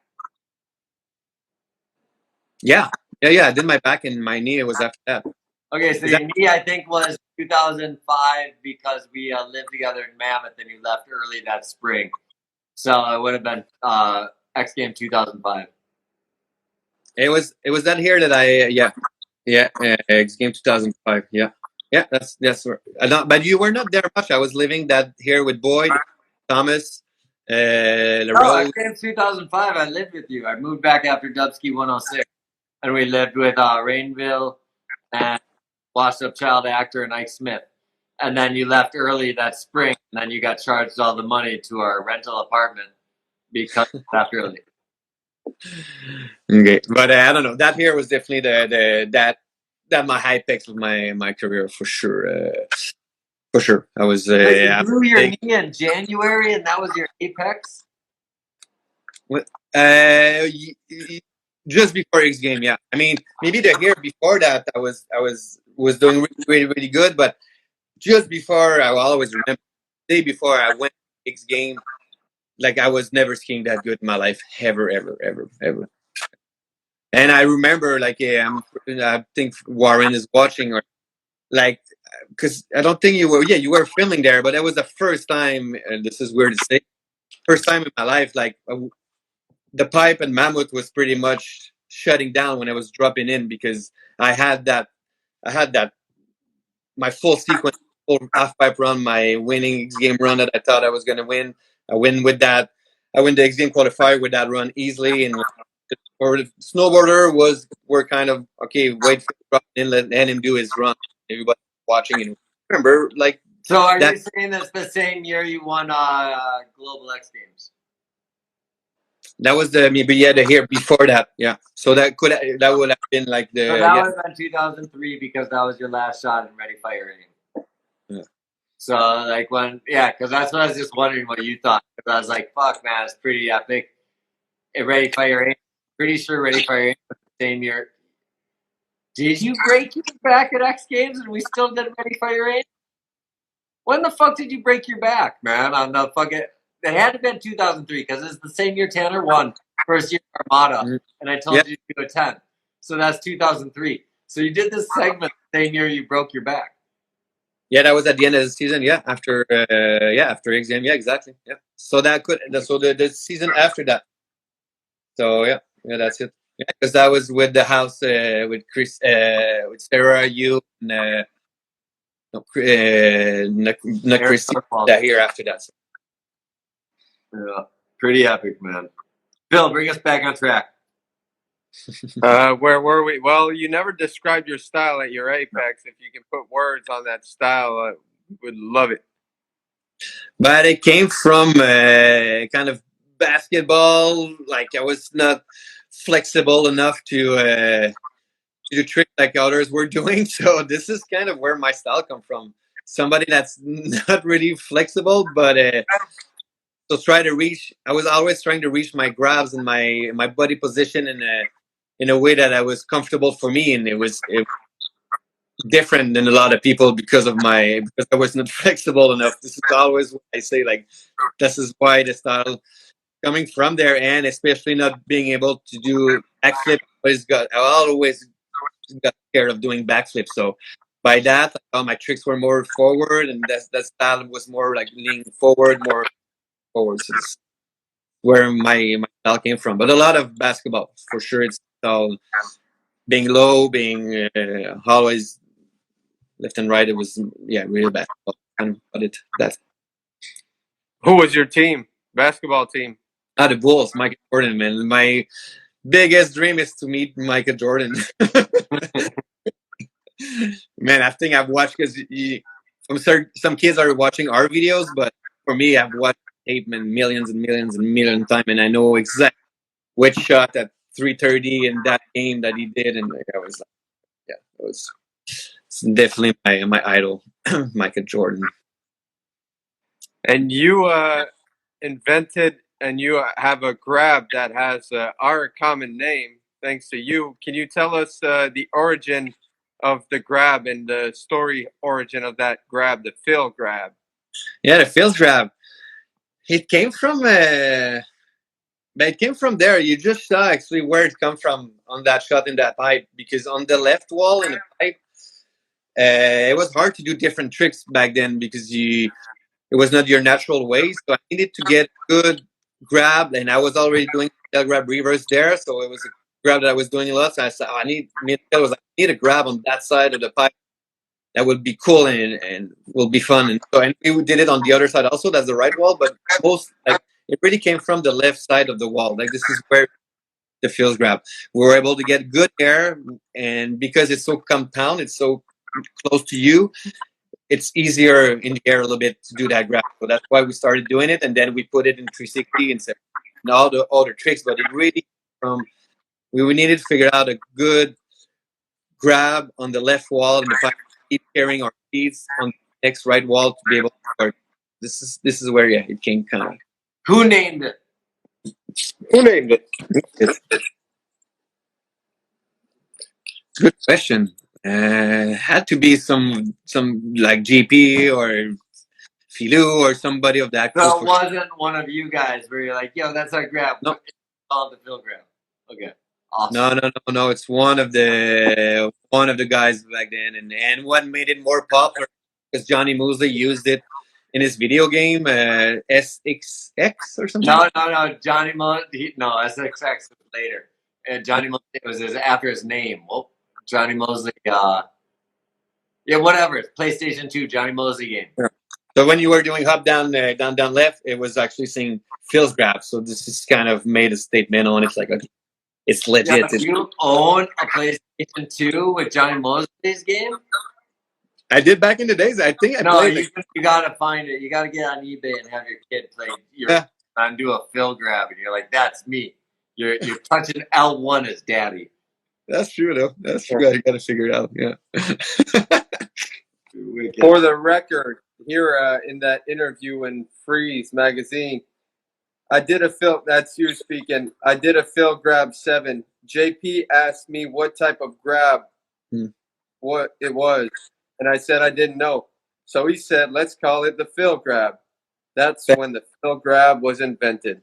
Yeah. I did my back and my knee. It was after that. Okay, so your knee, I think, was 2005 because we lived together in Mammoth and you left early that spring. So it would have been X Games 2005. It was that year that X Games 2005. Yeah, that's right. But you were not there much. I was living that here with Boyd, Thomas, X Games 2005. I lived with you. I moved back after Dubski 106, and we lived with Rainville and Washed Up Child Actor and Ike Smith. And then you left early that spring, and then you got charged all the money to our rental apartment because you left early. Okay, but I don't know. That year was definitely that my high peaks of my career for sure. For sure, I was. You blew your knee in January, and that was your apex. Just before X game, yeah. I mean, maybe the year before that, I was doing really, really, really good, but just before, I will always remember the day before I went to X game, like I was never skiing that good in my life, ever, ever, ever, ever. And I remember, like, I think Warren is watching, or like, because I don't think you were. Yeah, you were filming there, but that was the first time, and this is weird to say, first time in my life, like. The pipe and Mammoth was pretty much shutting down when I was dropping in, because I had that my full sequence, full half pipe run, my winning X game run that I thought I was going to win. I win with that. I win the X game qualifier with that run easily. And for the snowboarder we're kind of okay. Wait for the drop in, let him do his run. Everybody watching and remember, like. So are you saying that's the same year you won Global X Games? That was the year before that, yeah. So that would have been like the. So that was in 2003 because that was your last shot in Ready Fire Aim. Yeah. So like because that's what I was just wondering what you thought. Because I was like, fuck, man, it's pretty epic. Ready Fire Aim, pretty sure Ready Fire Aim was the same year. Did you break your back at X Games and we still did Ready Fire Aim? When the fuck did you break your back, man? On the fucking. It had to have been 2003 because it's the same year Tanner won first year Armada, and I told you to do a 10. So that's 2003. So you did this segment the same year you broke your back. Yeah, that was at the end of the season. Yeah, after X game. Yeah, exactly. Yeah. So the season after that. So yeah, that's it. Yeah, because that was with the house with Chris, with Sarah, you, and not Chris. That year after that. So. Yeah, pretty epic, man. Phil, bring us back on track. Where were we? Well, you never described your style at your apex. If you can put words on that style, we would love it. But it came from kind of basketball. Like I was not flexible enough to do tricks like others were doing. So this is kind of where my style come from. Somebody that's not really flexible, but so try to reach. I was always trying to reach my grabs and my body position in a way that I was comfortable for me, and it was different than a lot of people because I was not flexible enough. This is always what I say. Like this is why the style coming from there, and especially not being able to do backflip. I always got scared of doing backflips. So by that, I thought my tricks were more forward, and that style was more like leaning forward, more forward. So this is where my style came from. But a lot of basketball, for sure. It's all being low, being always left and right. It was real basketball. Who was your team? Basketball team? The Bulls, Michael Jordan, man. My biggest dream is to meet Michael Jordan. Man, I think I've watched because some kids are watching our videos, but for me, I've watched tape millions and millions and millions of times, and I know exactly which shot at 3:30 in that game that he did, and I was like, it was definitely my idol, Michael Jordan. And you invented, and you have a grab that has our common name, thanks to you. Can you tell us the origin of the grab and the story origin of that grab, the Phil grab? Yeah, the Phil grab. It came from there. You just saw actually where it come from on that shot in that pipe, because on the left wall in the pipe, it was hard to do different tricks back then because it was not your natural way. So I needed to get good grab, and I was already doing tail grab reverse there, so it was a grab that I was doing a lot. So I said, I need a grab on that side of the pipe that would be cool and will be fun. And we did it on the other side also. That's the right wall, but it really came from the left side of the wall. Like this is where the Phil's grab. We were able to get good air, and because it's so compound, it's so close to you, it's easier in the air a little bit to do that grab. So that's why we started doing it, and then we put it in 360 and all the other tricks. But it really we needed to figure out a good grab on the left wall and the fact keep carrying our feet on the next right wall to be able to start. This is where it came kind of. Who named it? Who named it? Good question. Had to be some like GP or Filou or somebody of that. So it wasn't one of you guys where you're like, yo, that's our grab. No. It's called the Phil grab. Okay. Awesome. No. It's one of the guys back then, and what made it more popular because Johnny Mosley used it in his video game SXX or something. No. Johnny Mosley. No, SXX was later. And Johnny Mosley was after his name. Well, Johnny Mosley. Yeah, whatever. PlayStation 2, Johnny Mosley game. Yeah. So when you were doing hop down left, it was actually saying Phil's grab. So this is kind of made a statement on it. It's like, okay, it's legit. Yeah, you own a PlayStation 2 with Johnny Mosley's game? I did back in the days. I think I played it. You gotta find it. You gotta get on eBay and have your kid play and do a Phil grab, and you're like, "That's me." You're touching L1 as daddy. That's true, though. That's true. I gotta figure it out. Yeah. For the record, here in that interview in Freeze magazine, I did a Phil. That's you speaking. I did a Phil grab 7. JP asked me what type of grab, what it was, and I said I didn't know. So he said, "Let's call it the Phil grab." That's when the Phil grab was invented.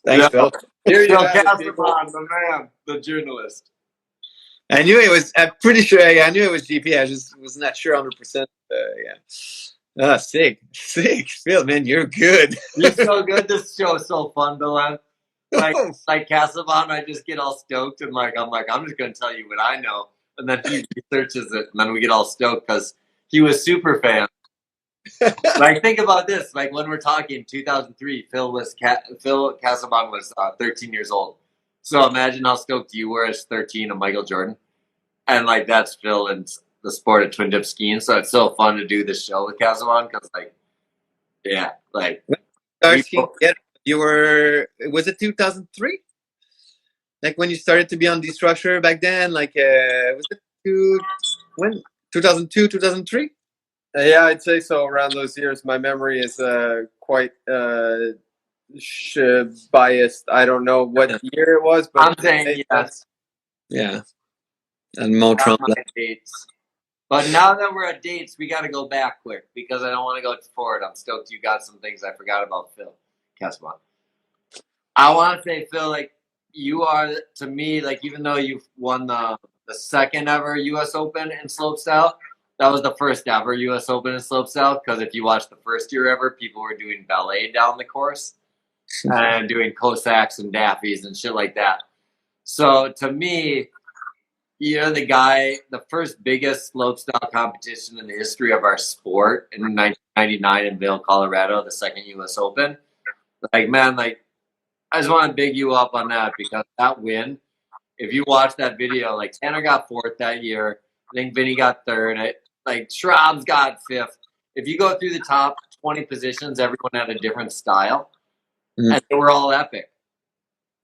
Thanks, Phil. Here you have Casabon, the man, the journalist. I knew it was. I'm pretty sure. I knew it was GP. I just was not sure 100%. Yeah. Sick, Phil. Man, you're good. You're so good. This show is so fun, Bill. Like Casabon, I just get all stoked and I'm just gonna tell you what I know, and then he researches it, and then we get all stoked because he was super fan. Like, think about this. Like, when we're talking 2003, Phil Casabon was 13 years old. So imagine how stoked you were as 13 of Michael Jordan. And, like, that's Phil and the sport of twin dip skiing. So it's so fun to do this show with Casabon because, like, yeah, like. You were, was it 2003? Like, when you started to be on D-Structure back then? Like, was it 2002, 2003? Yeah, I'd say so. Around those years, my memory is quite biased. I don't know what year it was, but I'm saying yes. Yeah, and Motron dates. But now that we're at dates, we got to go back quick because I don't want to go forward. I'm stoked you got some things I forgot about Phil Casabon. I want to say, Phil, like, you are to me, like, even though you've won the second ever U.S. Open in slopestyle. That was the first ever U.S. Open in slopestyle because if you watch the first year ever, people were doing ballet down the course and doing Cossacks and Daffies and shit like that. So to me, you're the guy, the first biggest slopestyle competition in the history of our sport in 1999 in Vail, Colorado, the second U.S. Open. Like, man, like, I just want to big you up on that because that win, if you watch that video, like, Tanner got 4th that year. I think Vinny got 3rd. Like, Schraub's got 5th. If you go through the top 20 positions, everyone had a different style. And they were all epic.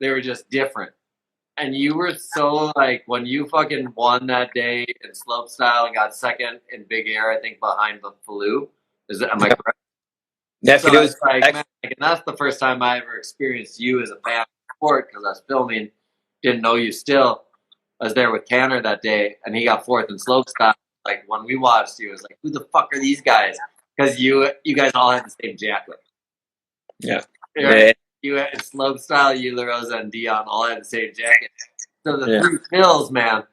They were just different. And you were so, like, when you fucking won that day in slopestyle and got 2nd in big air, I think, behind the Falou. Am I correct? Yes, so it was. Like, man, and that's the first time I ever experienced you as a fan of sport because I was filming, didn't know you still. I was there with Tanner that day, and he got 4th in slopestyle. Like, when we watched you, it was like, who the fuck are these guys? Because you guys all had the same jacket. Yeah. You had slopestyle, you, LaRosa, and Dion all had the same jacket. So the 3 Phils, man,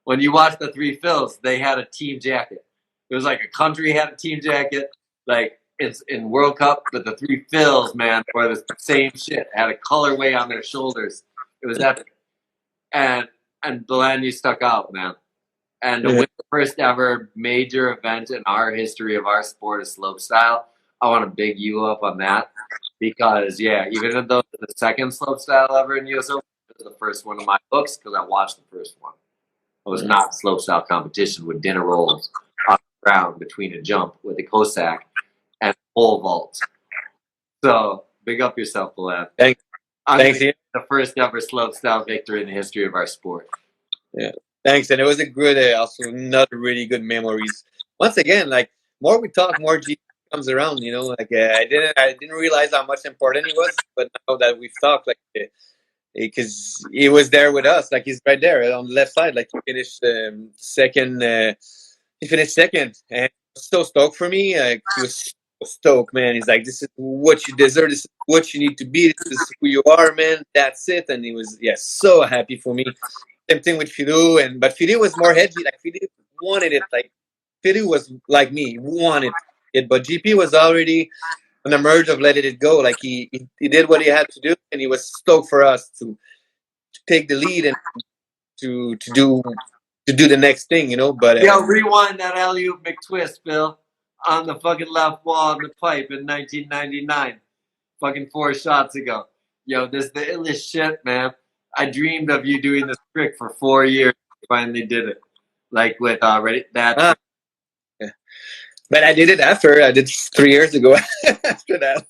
when you watch the 3 Phils, they had a team jacket. It was like a country had a team jacket, like it's in World Cup, but the 3 Phils, man, were the same shit. Had a colorway on their shoulders. It was epic. And Belen, you stuck out, man. And to win the first ever major event in our history of our sport of slopestyle, I want to big you up on that because, even though the second slopestyle ever in US Open was the first one in my books because I watched the first one. It was not slopestyle competition with dinner rolls on the ground between a jump with a Cossack and pole vault. So big up yourself, Belen. Thanks. The first ever slopestyle victory in the history of our sport. Yeah. Thanks, and it was a good, also another really good memories. Once again, like more we talk, more G comes around. You know, like I didn't realize how much important he was, but now that we've talked, like because he was there with us, like he's right there on the left side, like he finished second. He finished second, and so stoked for me. He was so stoked, man. He's like, "This is what you deserve. This is what you need to be. This is who you are, man. That's it." And he was, yeah, so happy for me. Same thing with Philippe, but Philippe was more edgy. Like Philippe wanted it. Like Philippe was like me, wanted it. But GP was already on the merge of letting it go. Like he did what he had to do, and he was stoked for us to take the lead and to do the next thing, you know. But yo, rewind that alley-oop McTwist, Phil, on the fucking left wall of the pipe in 1999, fucking 4 shots ago. Yo, this is the illest shit, man. I dreamed of you doing this trick for 4 years. You finally did it, like with that. Yeah. But I did it after. I did 3 years ago. After that,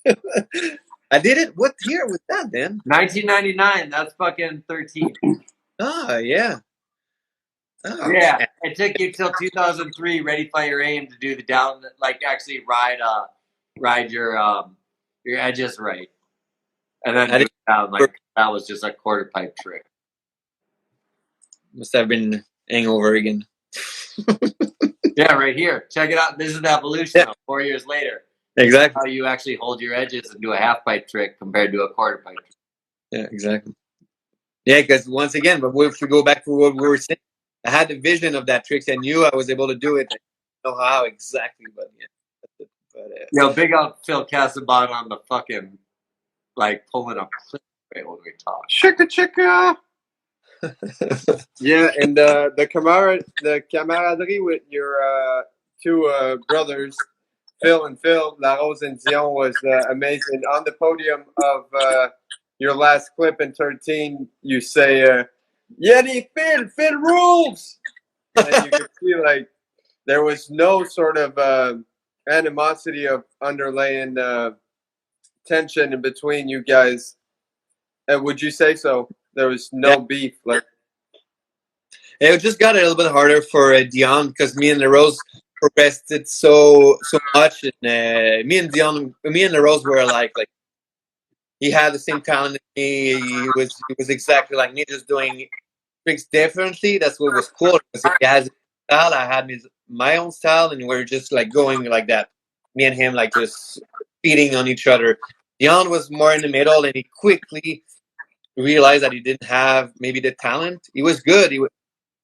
I did it. What year was that, then? 1999. That's fucking 13. Oh yeah. Oh, yeah, it took you till 2003, Ready Fire Aim, to do the down, like actually ride your edges right, and then do it down. Like that was just a quarter pipe trick. Must have been hangover again. Yeah, right here. Check it out. This is the evolution. Yeah. 4 years later. Exactly. How you actually hold your edges and do a half pipe trick compared to a quarter pipe trick. Yeah, exactly. Yeah, because once again, but if we go back to what we were saying, I had the vision of that trick. I knew I was able to do it. I don't know how exactly, but yeah. Yo, big up Phil Casabon on the fucking, like, pulling up right when we talk. Chicka. Yeah, and the camaraderie with your two brothers, Phil and Phil, La Rose and Dion, was amazing. On the podium of your last clip in 13, you say, Yeti, Phil rules! And you could see, like, there was no sort of animosity of underlying tension in between you guys. Would you say so? There was no beef. Like, it just got a little bit harder for Dion because me and the Rose progressed it so much, and me and the Rose were like he had the same talent as me. He was exactly like me, just doing tricks differently. That's what was cool because he has his style, I had my own style, and we're just like going like that. Me and him like just feeding on each other. Dion was more in the middle, and he quickly realized that he didn't have maybe the talent. He was good. He was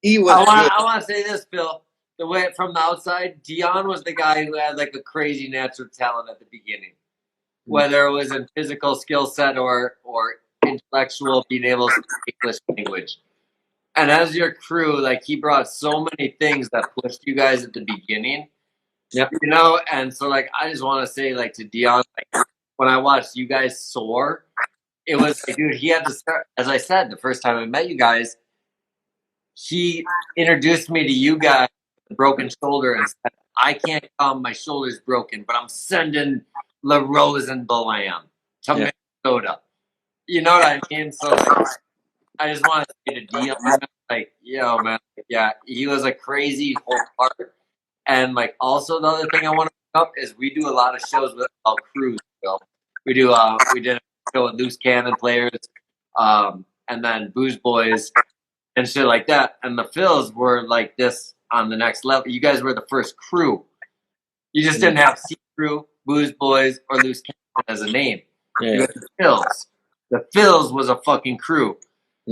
good. I want to say this, Phil. The way from the outside, Dion was the guy who had like a crazy natural talent at the beginning, whether it was in physical skill set or intellectual, being able to speak English language. And as your crew, like he brought so many things that pushed you guys at the beginning. Yeah, you know. And so, like, I just want to say, like, to Dion, like, when I watched you guys soar, it was like, dude, he had to start. As I said, the first time I met you guys, he introduced me to you guys with a broken shoulder and said, I can't come, my shoulder's broken, but I'm sending La Rose and Belam to Minnesota. You know what I mean? So like, I just want to say to Dion, like, yo, man, yeah, he was a crazy whole part. And like, also the other thing I want to bring up is we do a lot of shows with our crews. So we did a show with Loose Cannon Players, and then Booze Boys and shit like that. And the Phils were like this on the next level. You guys were the first crew. You just didn't have C Crew, Booze Boys, or Loose Cannon as a name. Yeah. You had the Phils. The Phils was a fucking crew.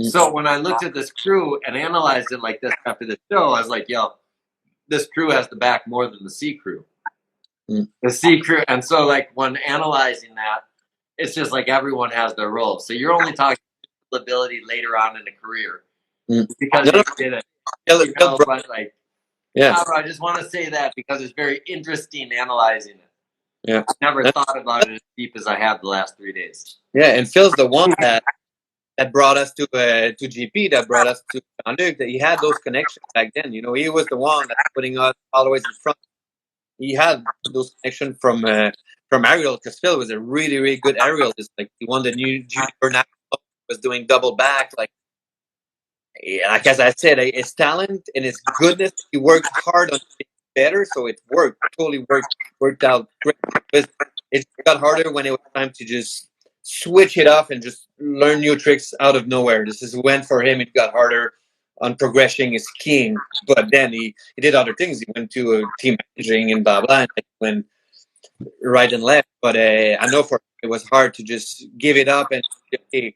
So when I looked at this crew and analyzed it like this after the show, I was like, yo, this crew has the back more than the C Crew. The C Crew. And so like when analyzing that, it's just like everyone has their role. So you're only talking ability later on in the career because you did it. You know, but like, I just want to say that because it's very interesting analyzing it. Yeah, I never thought about it as deep as I have the last 3 days. Yeah, and Phil's the one that brought us to GP, that brought us to Jean-Luc, that he had those connections back then. You know, he was the one that's putting us always in front. He had those connections from aerial, because Phil was a really, really good aerialist. Like, he won the new junior national, was doing double back. Like, yeah, like as I said, his talent and his goodness. He worked hard on it better, so it worked. Totally worked out great. But it got harder when it was time to just switch it off and just learn new tricks out of nowhere. This is when for him it got harder on progressing his skiing. But then he did other things. He went to a team managing and blah blah, and he went right and left. But I know for him it was hard to just give it up and okay,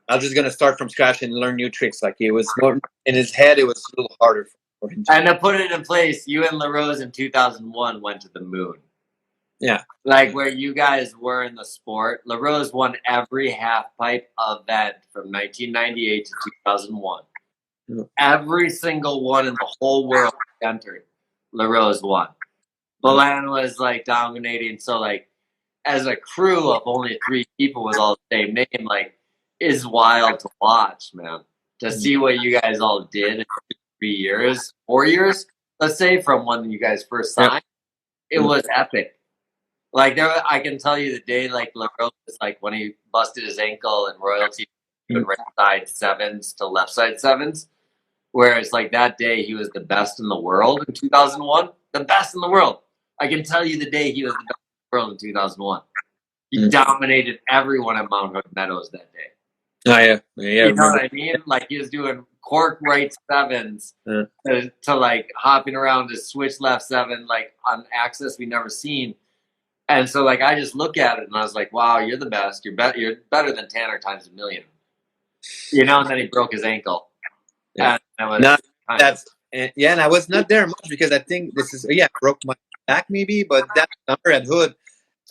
I'm just gonna start from scratch and learn new tricks. Like it was more in his head, it was a little harder for him. And to put it in place, you and LaRose in 2001 went to the moon. Yeah, Like where you guys were in the sport. LaRose won every half pipe event from 1998 to 2001. Yeah. Every single one in the whole world entered. LaRose won. Bélanger was like dominating. So like as a crew of only 3 people with all the same name, like is wild to watch, man. To see what you guys all did in 3 years, 4 years, let's say, from when you guys first signed, it was epic. Like there, I can tell you the day like LaRose was like when he busted his ankle and royalty doing right side sevens to left side sevens. Whereas like that day he was the best in the world in 2001. The best in the world. I can tell you the day he was the best in the world in 2001. He dominated everyone at Mount Hood Meadows that day. oh yeah, yeah. You know what I mean? Like he was doing cork right sevens to like hopping around to switch left seven like on access we never seen. And so like I just look at it and I was like, wow, you're the best. You're better than Tanner times a million. You know, and then he broke his ankle. Yeah. And No, that's yeah, and I was not there much because I think this is I broke my back maybe, but that summer at Hood,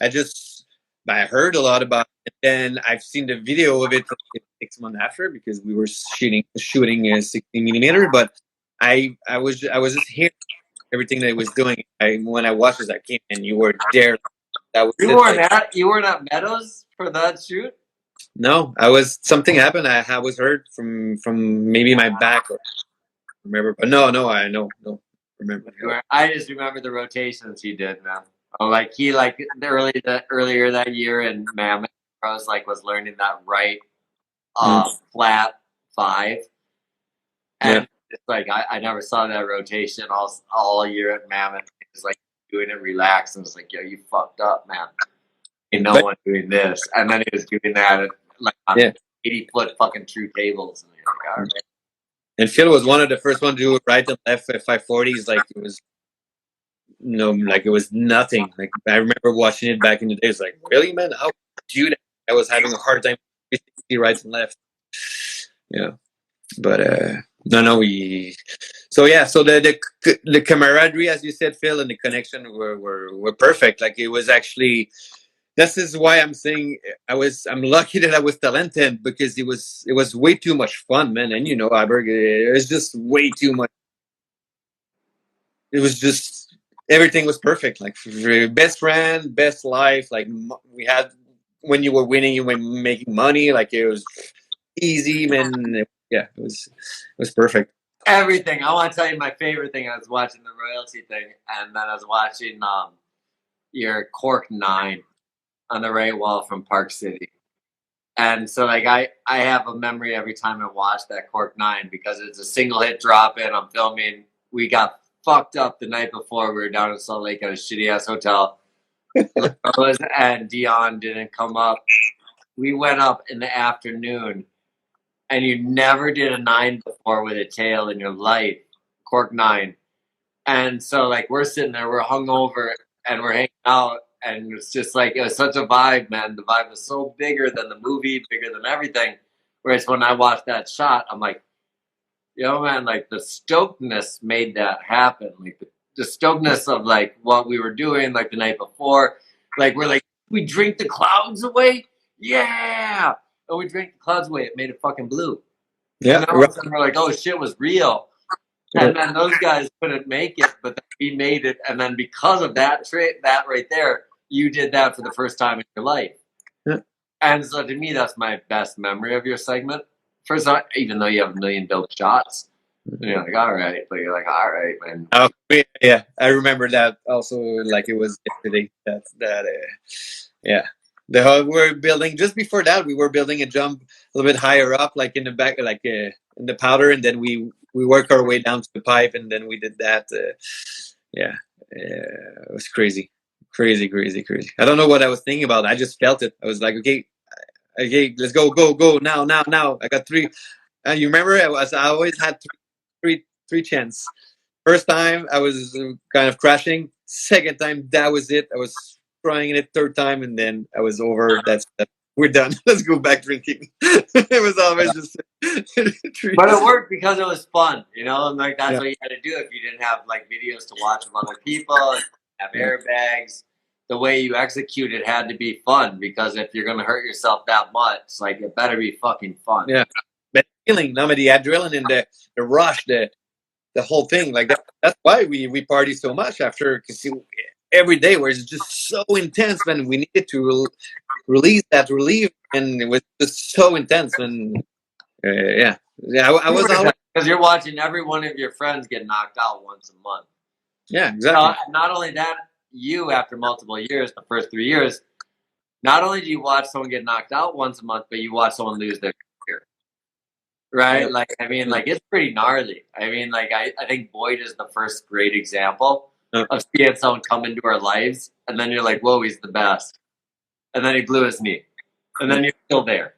I heard a lot about it, and then I've seen the video of it 6 months after because we were shooting a 16 millimeter. But I was just hearing everything that he was doing. When I watched this, I came and you were there. That was you weren't at Meadows for that shoot? No, something happened. I was hurt from maybe my back or remember, but no, I no remember. I just remember the rotations he did, man. Oh, like he earlier that year in Mammoth, I was learning that right flat 5, and it's like I never saw that rotation all year at Mammoth. It's like doing it relaxed, and it's like, yo, you fucked up, man. Ain't no one doing this, and then he was doing that like on 80-foot fucking true tables, and you're like, all right. And Phil was one of the first ones to do right and left at 540s. Like it was, like it was nothing. Like I remember watching it back in the day. It's like, really, man? How do that? I was having a hard time right and left. Yeah, but no. So the camaraderie, as you said, Phil, and the connection were perfect. Like it was actually. This is why I'm saying I'm lucky that I was talented because it was way too much fun, man. And Iberg, it was just way too much. It was just everything was perfect. Like best friend, best life. Like we had when you were winning, you were making money. Like it was easy, man. Yeah, it was perfect. Everything. I want to tell you my favorite thing. I was watching the royalty thing, and then I was watching your Cork 9. On the right wall from Park City. And so like I have a memory every time I watch that Cork 9 because it's a single hit drop in. I'm filming. We got fucked up the night before. We were down in Salt Lake at a shitty ass hotel. And Dion didn't come up. We went up in the afternoon and you never did a 9 before with a tail in your life. Cork 9. And so like we're sitting there, we're hungover and we're hanging out. And it's just like, it was such a vibe, man. The vibe was so bigger than the movie, bigger than everything. Whereas when I watched that shot, I'm like, man, like the stokedness made that happen. Like the stokedness of like what we were doing like the night before. Like we're like, we drink the clouds away? Yeah. And we drink the clouds away. It made it fucking blue. Yeah. And we're like, oh shit, it was real. And then those guys couldn't make it, but then we made it. And then because of that right there, you did that for the first time in your life. Yeah. And so to me, that's my best memory of your segment. First of all, even though you have a million dope shots, and you're like, all right. But you're like, all right, man. Oh, yeah. I remember that also like it was yesterday. Yeah. we're building, just before that, we were building a jump a little bit higher up, like in the back, like in the powder, and then we work our way down to the pipe, and then we did that. It was crazy. I don't know what I was thinking about. I just felt it. I was like, okay, let's go now. I got three. And you remember, I always had three chances. First time I was kind of crashing. Second time, that was it. I was trying it. Third time, and then I was over. That's we're done. Let's go back drinking. It was always just. But it worked because it was fun, you know, and like that's what you had to do if you didn't have like videos to watch from other people, have airbags. The way you execute it had to be fun, because if you're gonna hurt yourself that much, like it better be fucking fun. Yeah, but feeling, the adrenaline, the rush, the whole thing, like that. That's why we party so much after, because every day was just so intense, man. We needed to release that relief, and it was just so intense. And I was because you're watching every one of your friends get knocked out once a month. Yeah, exactly. Not only that, you, after multiple years, the first 3 years, not only do you watch someone get knocked out once a month, but you watch someone lose their career. Right? Yeah. Like, I mean, like, it's pretty gnarly. I mean, like, I think Boyd is the first great example of seeing someone come into our lives, and then you're like, whoa, he's the best. And then he blew his knee. And then you're still there.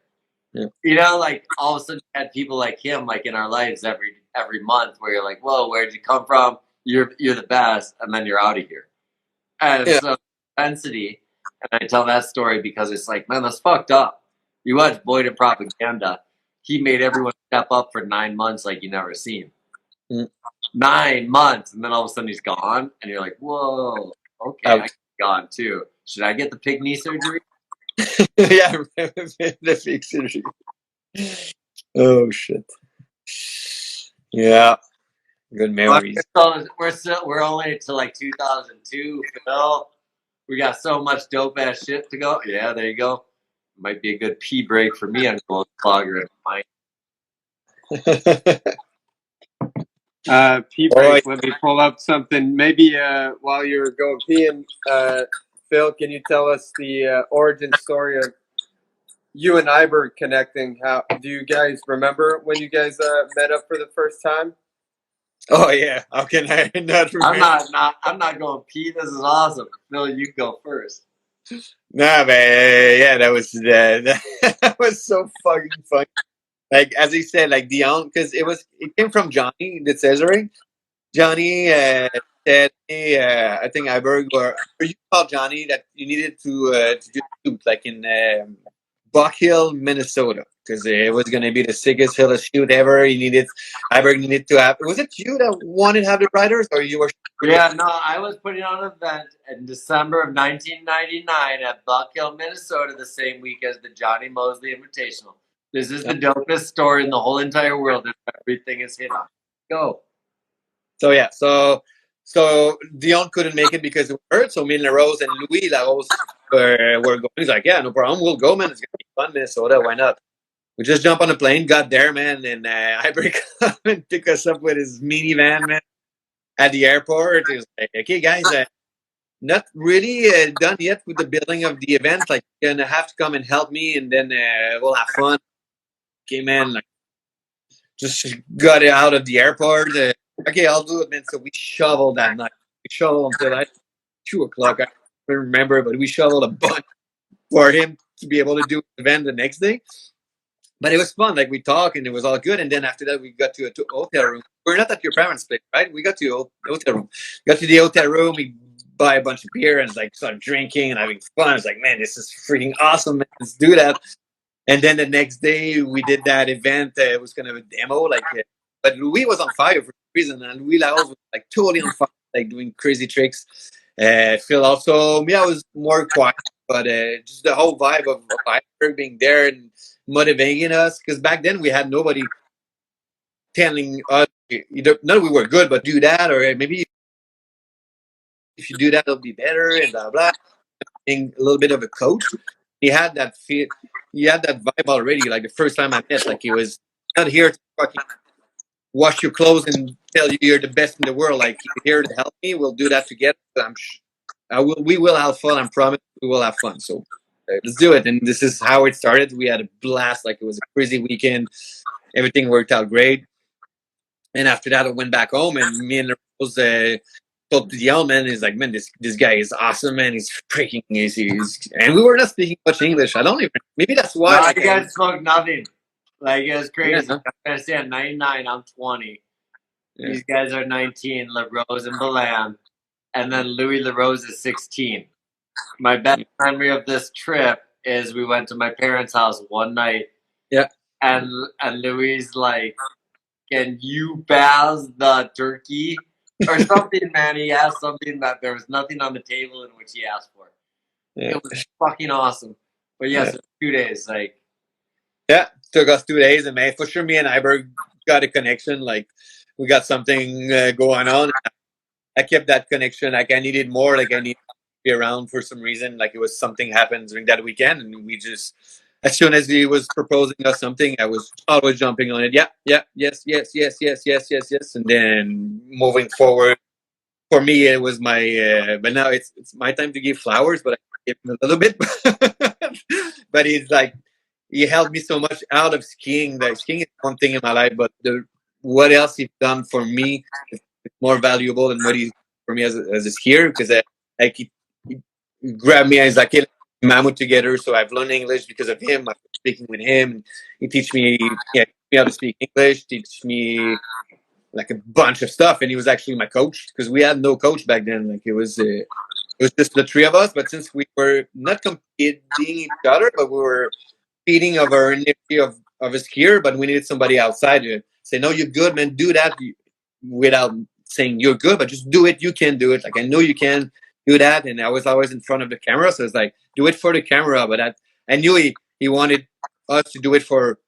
Yeah. You know, like, all of a sudden you had people like him, like, in our lives every month, where you're like, whoa, where'd you come from? You're the best, and then you're out of here. And so intensity, and I tell that story because it's like, man, that's fucked up. You watch Boyd in Propaganda, he made everyone step up for 9 months like you never seen. 9 months, and then all of a sudden he's gone, and you're like, whoa, okay, I'm gone too. Should I get the pig knee surgery? Yeah, the pig surgery. Oh shit. Yeah. Good memories. So we're only to like 2002, Phil. We got so much dope ass shit to go. Yeah, there you go. Might be a good pee break for me on Gold Clogger. Pee break. Let me pull up something. Maybe while you're going peeing, Phil, can you tell us the origin story of you and Iberg connecting? How do you guys remember when you guys met up for the first time? Oh yeah, how can I not remember? I'm not going pee. This is awesome. Phil, you go first. Nah, man, yeah, that was so fucking funny. Like, as he said, like Dion, because it came from Johnny the Cesare. Johnny said, hey, I think Iberg or you called Johnny that you needed to do like in Buck Hill, Minnesota, because it was going to be the sickest hill of shoot ever. Iberg needed to have. Was it you that wanted to have the riders, or you were? Yeah, no, I was putting on an event in December of 1999 at Buck Hill, Minnesota, the same week as the Johnny Mosley Invitational. This is the dopest story in the whole entire world. Everything is hit on. Go. So yeah, so Dion couldn't make it because it hurt. So me and LaRose and Louis Larose were going. He's like, yeah, no problem. We'll go, man. It's gonna be fun, Minnesota. Why not? We just jump on a plane, got there, man, and Iberg come and pick us up with his minivan, man, at the airport. He was like, okay, guys, not really done yet with the building of the event. Like, you're gonna have to come and help me, and then we'll have fun. Okay, man. Like, just got it out of the airport. Okay, I'll do it, man. So we shoveled that night. We shoveled until like 2 o'clock. I don't remember, but we shoveled a bunch for him to be able to do the event the next day. But it was fun. Like, we talked, and it was all good. And then after that, we got to a hotel room. We're not at your parents' place, right? We got to the hotel room. Got to the hotel room. We buy a bunch of beer and like started drinking and having fun. I was like, man, this is freaking awesome, man. Let's do that. And then the next day, we did that event. It was kind of a demo, like, but Louis was on fire for some reason, and Louis Laos was like totally on fire, like doing crazy tricks. Phil also, me, I was more quiet, but just the whole vibe of Iberg being there and motivating us, because back then we had nobody telling us either no, we were good, but do that, or maybe if you do that, it'll be better, and blah blah. Being a little bit of a coach. He had that feel. He had that vibe already. Like the first time I met, like he was not here to fucking wash your clothes and tell you you're the best in the world. Like, he's here to help me. We'll do that together. We will have fun. I promise we will have fun. So let's do it. And this is how it started. We had a blast. Like, it was a crazy weekend. Everything worked out great. And after that, I went back home, and me and Rose talked to the young man. He's like, man, this guy is awesome, man. He's freaking easy. And we were not speaking much English. I don't even, maybe that's why. No, you guys spoke nothing. Like, it was crazy. Yeah. I'm going to say at 99, I'm 20. Yeah. These guys are 19, LaRose and Balan. And then Louis LaRose is 16. My best memory of this trip is we went to my parents' house one night. Yeah. And Louis like, can you baz the turkey? Or something, man. He asked something that there was nothing on the table in which he asked for. Yeah. It was fucking awesome. But yes, 2 days. Like, yeah, took us 2 days, and man, for sure, me and Iberg got a connection. Like, we got something going on. I kept that connection. Like, I needed more. Like, I needed to be around for some reason. Like, it was something happened during that weekend, and we just, as soon as he was proposing us something, I was always jumping on it. Yeah, yes. And then moving forward, for me, it was my. But now it's my time to give flowers, but I give him a little bit. But he's like, he helped me so much out of skiing. That skiing is one thing in my life, but what else he's done for me is more valuable than what he's done for me as a skier. Because he grabbed me and he's like, hey, Mammoth together. So I've learned English because of him. I'm speaking with him. He teach me how to speak English, teach me like a bunch of stuff. And he was actually my coach, because we had no coach back then. Like, it was just the three of us. But since we were not competing each other, but we were feeding of our energy of a skier, but we needed somebody outside to say, no, you're good, man. Do that, without saying you're good, but just do it. You can do it. Like, I know you can do that. And I was always in front of the camera, so it's like, do it for the camera. But I knew he wanted us to do it for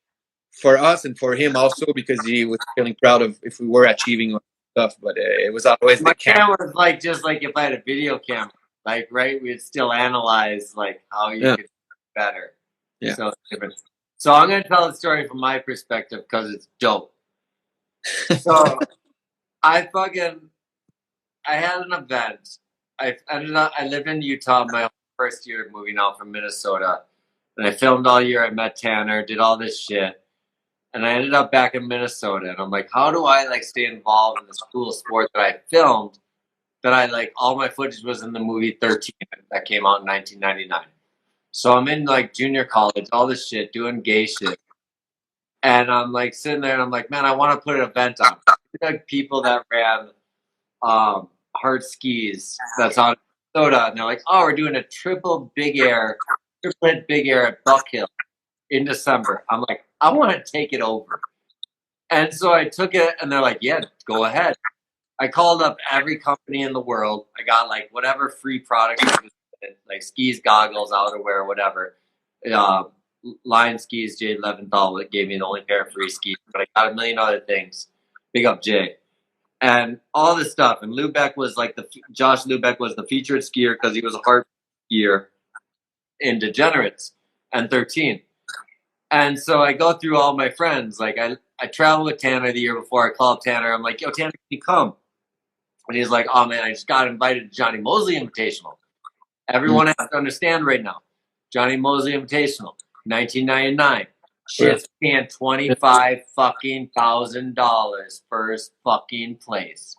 us and for him also, because he was feeling proud of if we were achieving stuff. But it was always my the camera. camera was like, just like if I had a video camera, like, right, we'd still analyze like how you could do better. Yeah. So it's different. So I'm going to tell the story from my perspective because it's dope. So I had an event. I lived in Utah my first year moving out from Minnesota. And I filmed all year. I met Tanner, did all this shit. And I ended up back in Minnesota. And I'm like, how do I like stay involved in this cool sport that I filmed, that I like, all my footage was in the movie 13 that came out in 1999. So I'm in like junior college, all this shit, doing gay shit. And I'm like sitting there and I'm like, man, I want to put an event on. Like people that ran hard skis that's on Minnesota. And they're like, oh, we're doing a triplet big air at Buck Hill in December. I'm like, I want to take it over. And so I took it and they're like, yeah, go ahead. I called up every company in the world. I got like whatever free products, like skis, goggles, outerwear, whatever. Lion skis, Jay Leventhal gave me the only pair of free skis, but I got a million other things. Big up Jay. And all this stuff. And Lubeck was like Josh Lubeck was the featured skier because he was a hard skier in Degenerates and 13. And so I go through all my friends. Like I traveled with Tanner the year before. I call up Tanner. I'm like, yo, Tanner, can you come? And he's like, oh, man, I just got invited to Johnny Mosley Invitational. Everyone has to understand right now. Johnny Mosley Invitational, 1999. Shit's paying $25,000 first fucking place.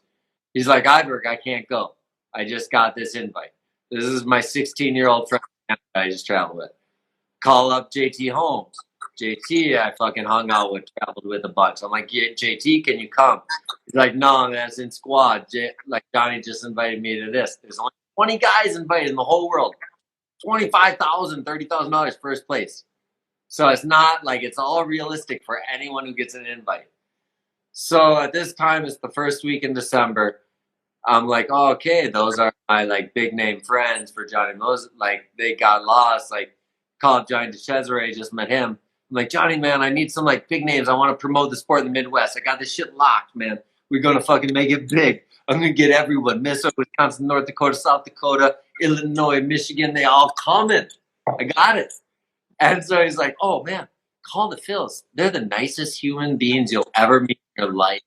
He's like, Iberg, I can't go. I just got this invite. This is my 16-year-old friend I just traveled with. Call up JT Holmes. JT, I fucking hung out with, traveled with a bunch. I'm like, yeah, JT, can you come? He's like, no, man, it's in squad. Like, Johnny just invited me to this. There's only 20 guys invited in the whole world. $25,000, $30,000 first place. So it's not like it's all realistic for anyone who gets an invite. So at this time, it's the first week in December. I'm like, oh, okay, those are my like big name friends for Johnny Moses. Like, they got lost. Like, call up Johnny DeCesare, just met him. I'm like, Johnny, man, I need some like big names. I want to promote the sport in the Midwest. I got this shit locked, man. We're gonna fucking make it big. I'm gonna get everyone. Minnesota, Wisconsin, North Dakota, South Dakota, Illinois, Michigan, they all coming. I got it. And so he's like, oh man, call the Phils. They're the nicest human beings you'll ever meet in your life.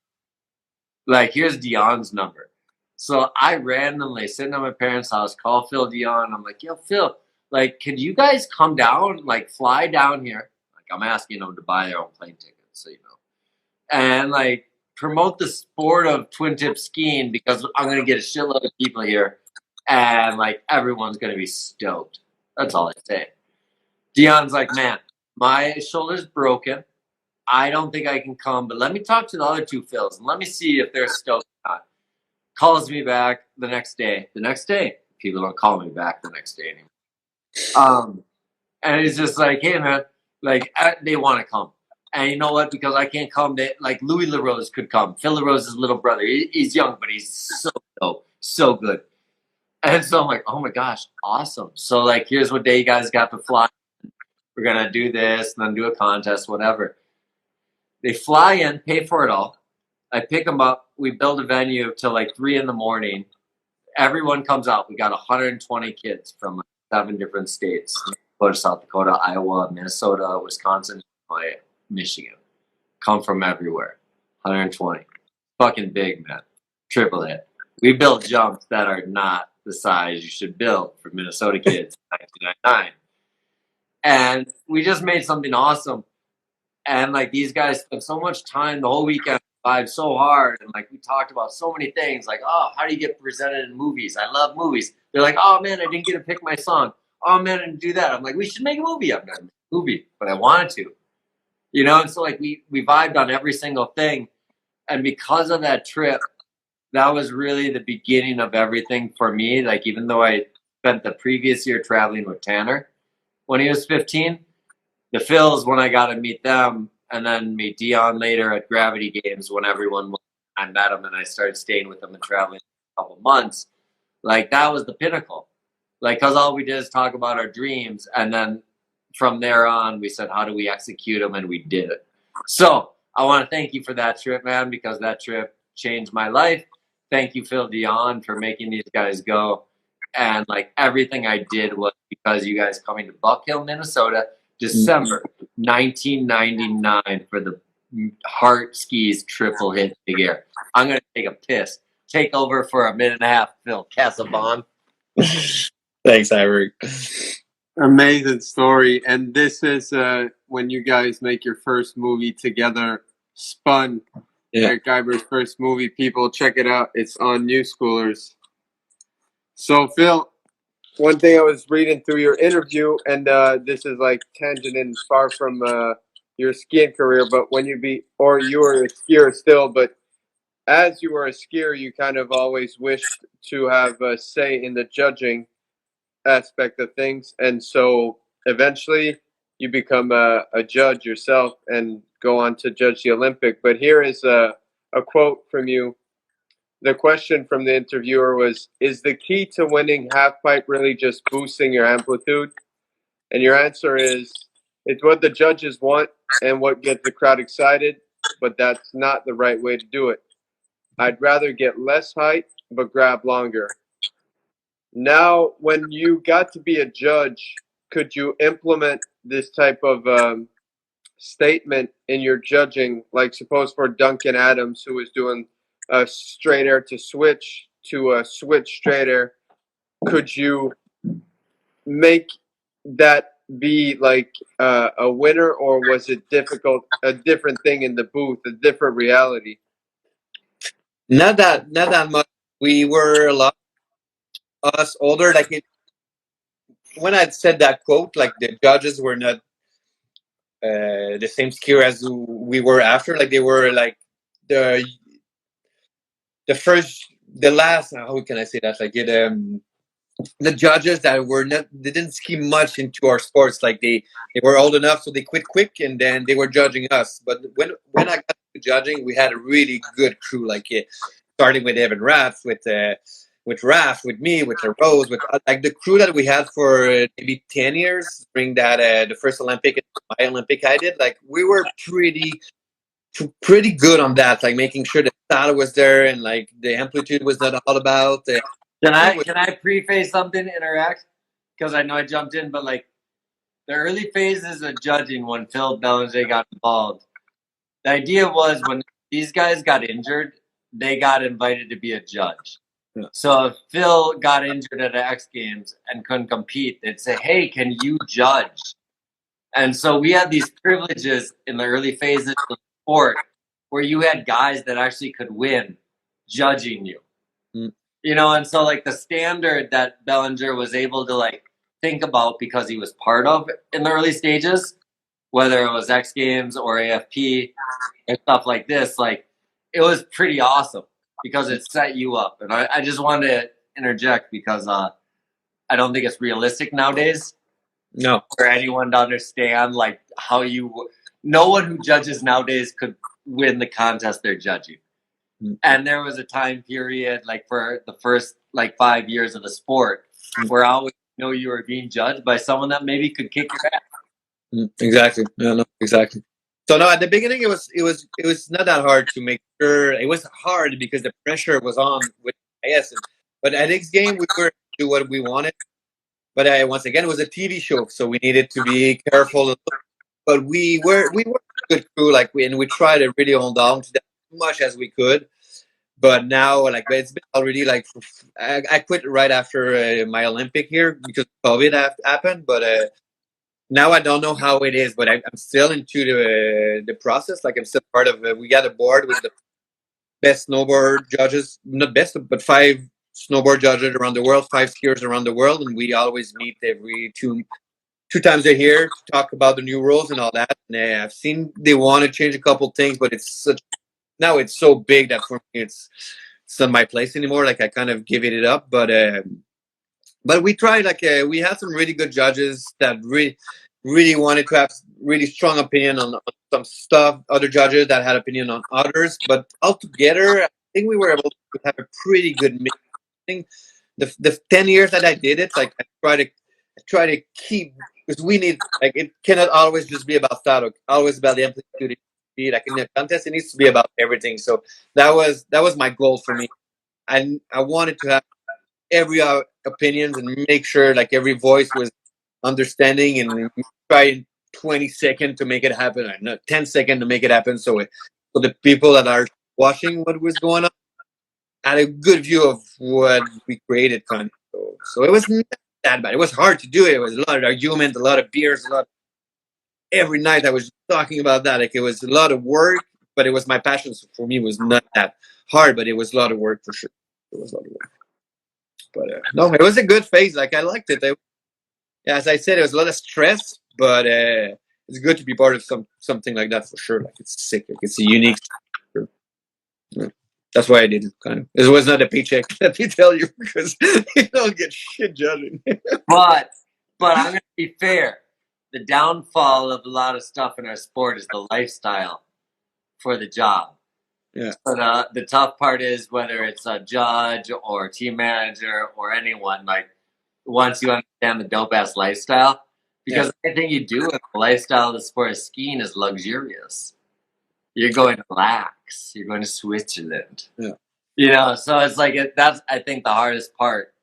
Like, here's Dion's number. So I randomly, sitting at my parents' house, call Phil Dion. I'm like, yo, Phil, like, could you guys come down, like, fly down here? Like, I'm asking them to buy their own plane tickets, so you know, and like promote the sport of twin tip skiing because I'm gonna get a shitload of people here, and like everyone's gonna be stoked. That's all I say. Dion's like, man, my shoulder's broken. I don't think I can come, but let me talk to the other two Phils and let me see if they're stoked or not. Calls me back the next day. The next day, people don't call me back the next day anymore. And it's just like, hey man, like they want to come, and you know what? Because I can't come, they like Louis LaRose could come. Phil LaRose's little brother. He's young, but he's so dope, so good. And so I'm like, oh my gosh, awesome. So like, here's what day you guys got to fly. We're gonna do this and then do a contest, whatever. They fly in, pay for it all. I pick them up. We build a venue till like 3 a.m. Everyone comes out. We got 120 kids from like 7 different states: South Dakota, Iowa, Minnesota, Wisconsin, Michigan. Come from everywhere. 120. Fucking big, man. Triple hit. We built jumps that are not the size you should build for Minnesota kids in 1999. And we just made something awesome. And like these guys spent so much time the whole weekend, vibed so hard, and like we talked about so many things, like, oh, how do you get presented in movies? I love movies. They're like, oh man, I didn't get to pick my song. Oh man, I didn't do that. I'm like, we should make a movie. I've never made a movie, but I wanted to, you know. And so like we vibed on every single thing, and because of that trip, that was really the beginning of everything for me. Like even though I spent the previous year traveling with Tanner when he was 15. The Phils, when I got to meet them, and then meet Dion later at Gravity Games when I met him and I started staying with them and traveling for a couple months. Like that was the pinnacle. Like, cause all we did is talk about our dreams, and then from there on, we said, how do we execute them, and we did it. So I want to thank you for that trip, man, because that trip changed my life. Thank you, Phil Dion, for making these guys go. And like everything I did was because you guys coming to Buck Hill, Minnesota. December 1999 for the Heart Skis triple hit big air. I'm going to take a piss. Take over for a minute and a half, Phil Casabon. Thanks, Iberg. Amazing story. And this is when you guys make your first movie together, Spun. Yeah. Eric Iberg's first movie. People, check it out. It's on New Schoolers. So, Phil, one thing I was reading through your interview, and this is like tangent and far from your skiing career, but when you were a skier still, but as you were a skier, you kind of always wished to have a say in the judging aspect of things, and so eventually you become a judge yourself and go on to judge the Olympic. But here is a quote from you. The question from the interviewer was, is the key to winning halfpipe really just boosting your amplitude? And your answer is, it's what the judges want and what gets the crowd excited, but that's not the right way to do it. I'd rather get less height, but grab longer. Now, when you got to be a judge, could you implement this type of statement in your judging? Like suppose for Duncan Adams, who was doing a straight air to a switch straight air, could you make that be like a winner, or was it a different thing in the booth, a different reality? Not that much. We were a lot us older. Like when I said that quote, like the judges were not the same skier as we were after. Like they were like the last. How can I say that? Like the judges that they didn't ski much into our sports. Like they were old enough, so they quit quick, and then they were judging us. But when I got to judging, we had a really good crew. Like starting with Evan Raff, with Raph, with me, with the Rose, with like the crew that we had for maybe 10 years during that the first Olympic and my Olympic I did. Like we were pretty good on that, like making sure the style was there and like the amplitude was not all about. Can I preface something, interact? Because I know I jumped in, but like the early phases of judging when Philippe Bélanger got involved, the idea was when these guys got injured, they got invited to be a judge. So if Phil got injured at the X Games and couldn't compete, they'd say, "Hey, can you judge?" And so we had these privileges in the early phases of the sport where you had guys that actually could win judging you. You know, and so like the standard that Bélanger was able to like think about because he was part of in the early stages, whether it was X Games or AFP and stuff like this, like it was pretty awesome because it set you up. And I just wanted to interject because I don't think it's realistic nowadays. No, For anyone to understand like how no one who judges nowadays could win the contest they're judging. And there was a time period like for the first like 5 years of the sport where I always know you were being judged by someone that maybe could kick your ass. Exactly. No, exactly. So no, at the beginning it was not that hard to make sure. It was hard because the pressure was on with IS. But at X Game we were do what we wanted. But once again it was a TV show, so we needed to be careful. But we were a good crew, like we tried to really hold on to that as much as we could. But now, like it's been already like I quit right after my Olympic here because COVID happened. But now I don't know how it is, but I'm still into the process. Like I'm still part of. We got a board with the best snowboard judges, not best, but 5 snowboard judges around the world, 5 skiers around the world, and we always meet every two times a year to talk about the new rules and all that. And I've seen they want to change a couple things, but now it's so big that for me it's not my place anymore. Like I kind of give it up, but we tried. Like we had some really good judges that really wanted to have really strong opinion on some stuff. Other judges that had opinion on others, but altogether, I think we were able to have a pretty good mix. I think the 10 years that I did it, like I try to keep, because we need, like it cannot always just be about therapeutic, always about the amplitude. Like in the contest, it needs to be about everything. So that was my goal for me. I wanted to have every opinions and make sure like every voice was understanding and try in 20 seconds to make it happen, or no, 10 seconds to make it happen. So the people that are watching what was going on had a good view of what we created, kind of. So it was not that bad. It was hard to do it. It was a lot of argument, a lot of beers, every night I was talking about that. Like it was a lot of work, but it was my passion. So for me, it was not that hard, but it was a lot of work for sure. It was a lot of work. But no, it was a good phase. Like I liked it. As I said, it was a lot of stress, but it's good to be part of something like that for sure. Like it's sick. Like it's a unique. Yeah. That's why I did it. Kind of. It was not a paycheck. Let me tell you, because you don't get shit judging. But I'm gonna be fair. The downfall of a lot of stuff in our sport is the lifestyle for the job. Yeah. But the tough part is whether it's a judge or a team manager or anyone, like once you understand the dope ass lifestyle, because anything you do with the lifestyle of the sport of skiing is luxurious. You're going to relax. You're going to Switzerland. Yeah. You know, so it's like that's I think the hardest part.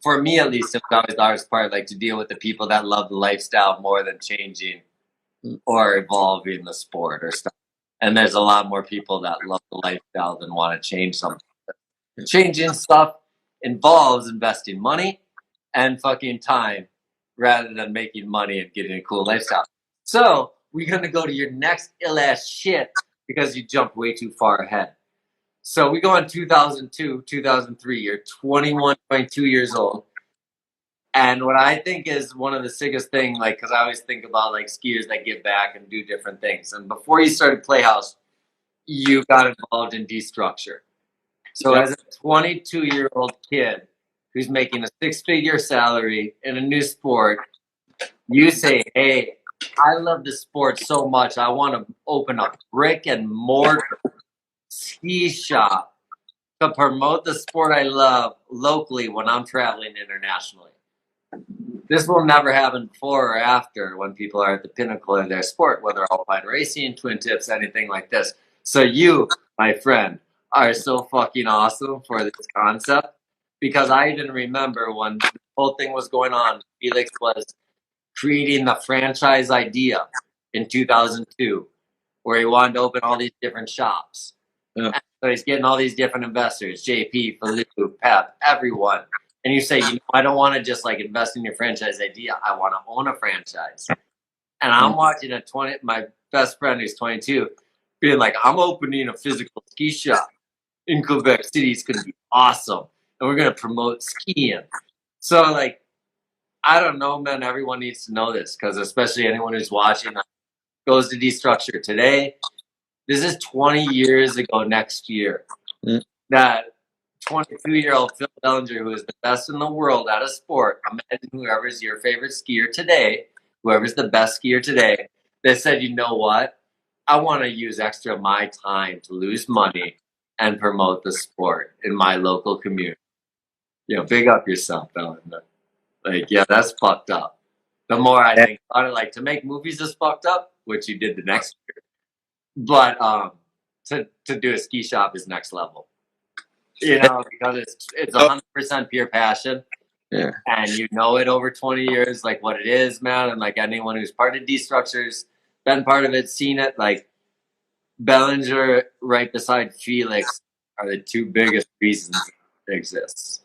For me, at least, it's always the hardest part, like to deal with the people that love the lifestyle more than changing or evolving the sport or stuff. And there's a lot more people that love the lifestyle than want to change something. Changing stuff involves investing money and fucking time rather than making money and getting a cool lifestyle. So we're going to go to your next ill-ass shit because you jumped way too far ahead. So we go on 2002, 2003. You're 21.2 years old. And what I think is one of the sickest things, like, because I always think about, like, skiers that give back and do different things. And before you started Playhouse, you got involved in D-Structure. So as a 22-year-old kid who's making a 6-figure salary in a new sport, you say, hey, I love this sport so much, I want to open a brick and mortar ski shop to promote the sport I love locally when I'm traveling internationally. This will never happen before or after when people are at the pinnacle of their sport, whether alpine racing, twin tips, anything like this. So you, my friend, are so fucking awesome for this concept, because I even remember when the whole thing was going on, Felix was creating the franchise idea in 2002, where he wanted to open all these different shops. Yeah. So he's getting all these different investors, JP, Philippe, Pep, everyone. And you say, I don't want to just like invest in your franchise idea. I want to own a franchise. And I'm watching my best friend who's 22 being like, I'm opening a physical ski shop in Quebec City. It's going to be awesome. And we're going to promote skiing. So like, I don't know, man. Everyone needs to know this because especially anyone who's watching goes to Destructure today. This is 20 years ago next year. That 22-year-old Phil Bélanger, who is the best in the world at a sport, imagine whoever's your favorite skier today, whoever's the best skier today, they said, you know what? I want to use extra of my time to lose money and promote the sport in my local community. Big up yourself, Bélanger. Like, yeah, that's fucked up. The more I think about it, like to make movies is fucked up, which you did the next year. But to do a ski shop is next level. Because it's 100% pure passion. Yeah. And you know it over 20 years, like what it is, man. And like anyone who's part of Destructures, been part of it, seen it, like Bélanger right beside Felix are the two biggest reasons it exists.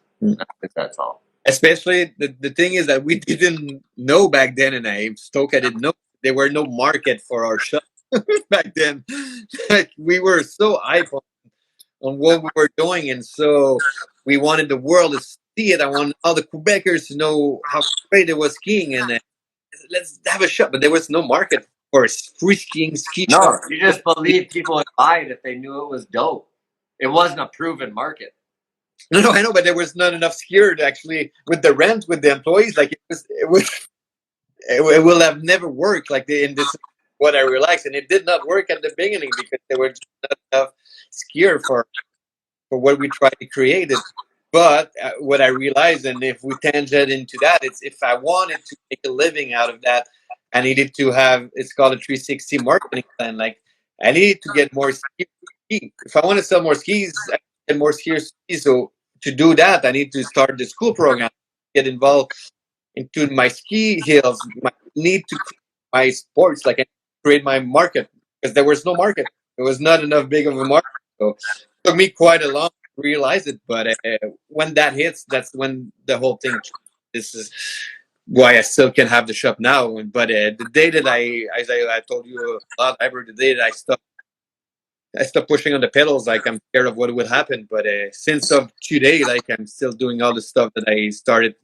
That's all. Especially the thing is that we didn't know back then, and I'm stoked I didn't know there were no market for our shop back then. Like we were so hyped on what we were doing, and so we wanted the world to see it. I wanted all the Quebecers to know how great it was skiing, and let's have a shop. But there was no market for a free skiing ski shop. No, you just believe people would buy it if they knew it was dope. It wasn't a proven market. No, I know, but there was not enough skier to actually with the rent, with the employees. Like it will have never worked. Like in this, what I realized, and it did not work at the beginning because there were just not enough skier for what we tried to create. But what I realized, and if we tangent into that, it's if I wanted to make a living out of that, I needed to have, it's called a 360 marketing plan. Like I needed to get more skis. If I want to sell more skis, I get more skiers. So to do that, I need to start the school program, get involved into my ski hills. I need to create my sports, like I create my market because there was no market. There was not enough big of a market. So it took me quite a long to realize it. But when that hits, that's when the whole thing. This is why I still can have the shop now. But the day that as I told you a lot, the day that I stopped pushing on the pedals, like I'm scared of what would happen. But since of today, like I'm still doing all the stuff that I started,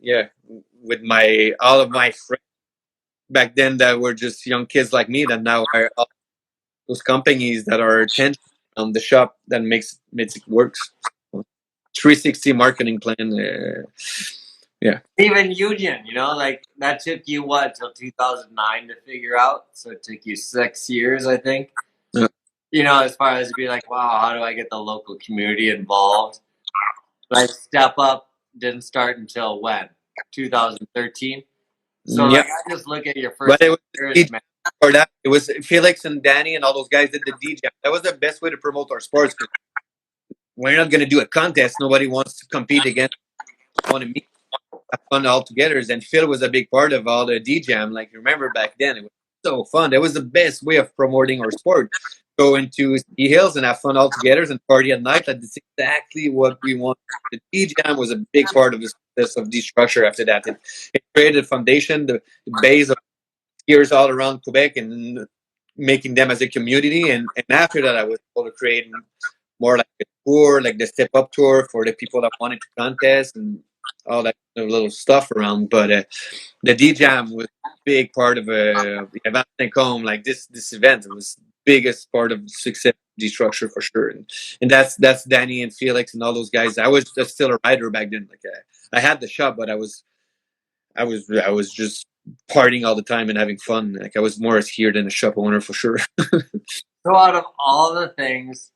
with all of my friends back then that were just young kids like me that now are all those companies that are attention on the shop that makes it works. 360 marketing plan. Even Union, like that took you till 2009 to figure out. So it took you 6 years, I think. As far as to be like, wow, how do I get the local community involved? Like Step Up didn't start until when? 2013. So like, I just look at your first years, man. For that, it was Felix and Danny and all those guys did the DJ. That was the best way to promote our sports. We're not going to do a contest. Nobody wants to compete against. Want to meet, have fun all together. And Phil was a big part of all the DJ. Like remember back then, it was so fun. That was the best way of promoting our sport. Go into ski hills and have fun all together and party at night. That's exactly what we want. The DJ was a big part of the success of Destructure. After that, it created a foundation, the base of skiers all around Quebec and making them as a community. And after that, I was able to create more like a tour, like the Step Up tour for the people that wanted to contest and all that little stuff around. But the D-Jam was a big part of the event. Like this event, it was biggest part of success of Destructure for sure. And that's Danny and Felix and all those guys. I was still a rider back then. Like I had the shop, but I was just partying all the time and having fun. Like I was more a skier than a shop owner for sure. So out of all the things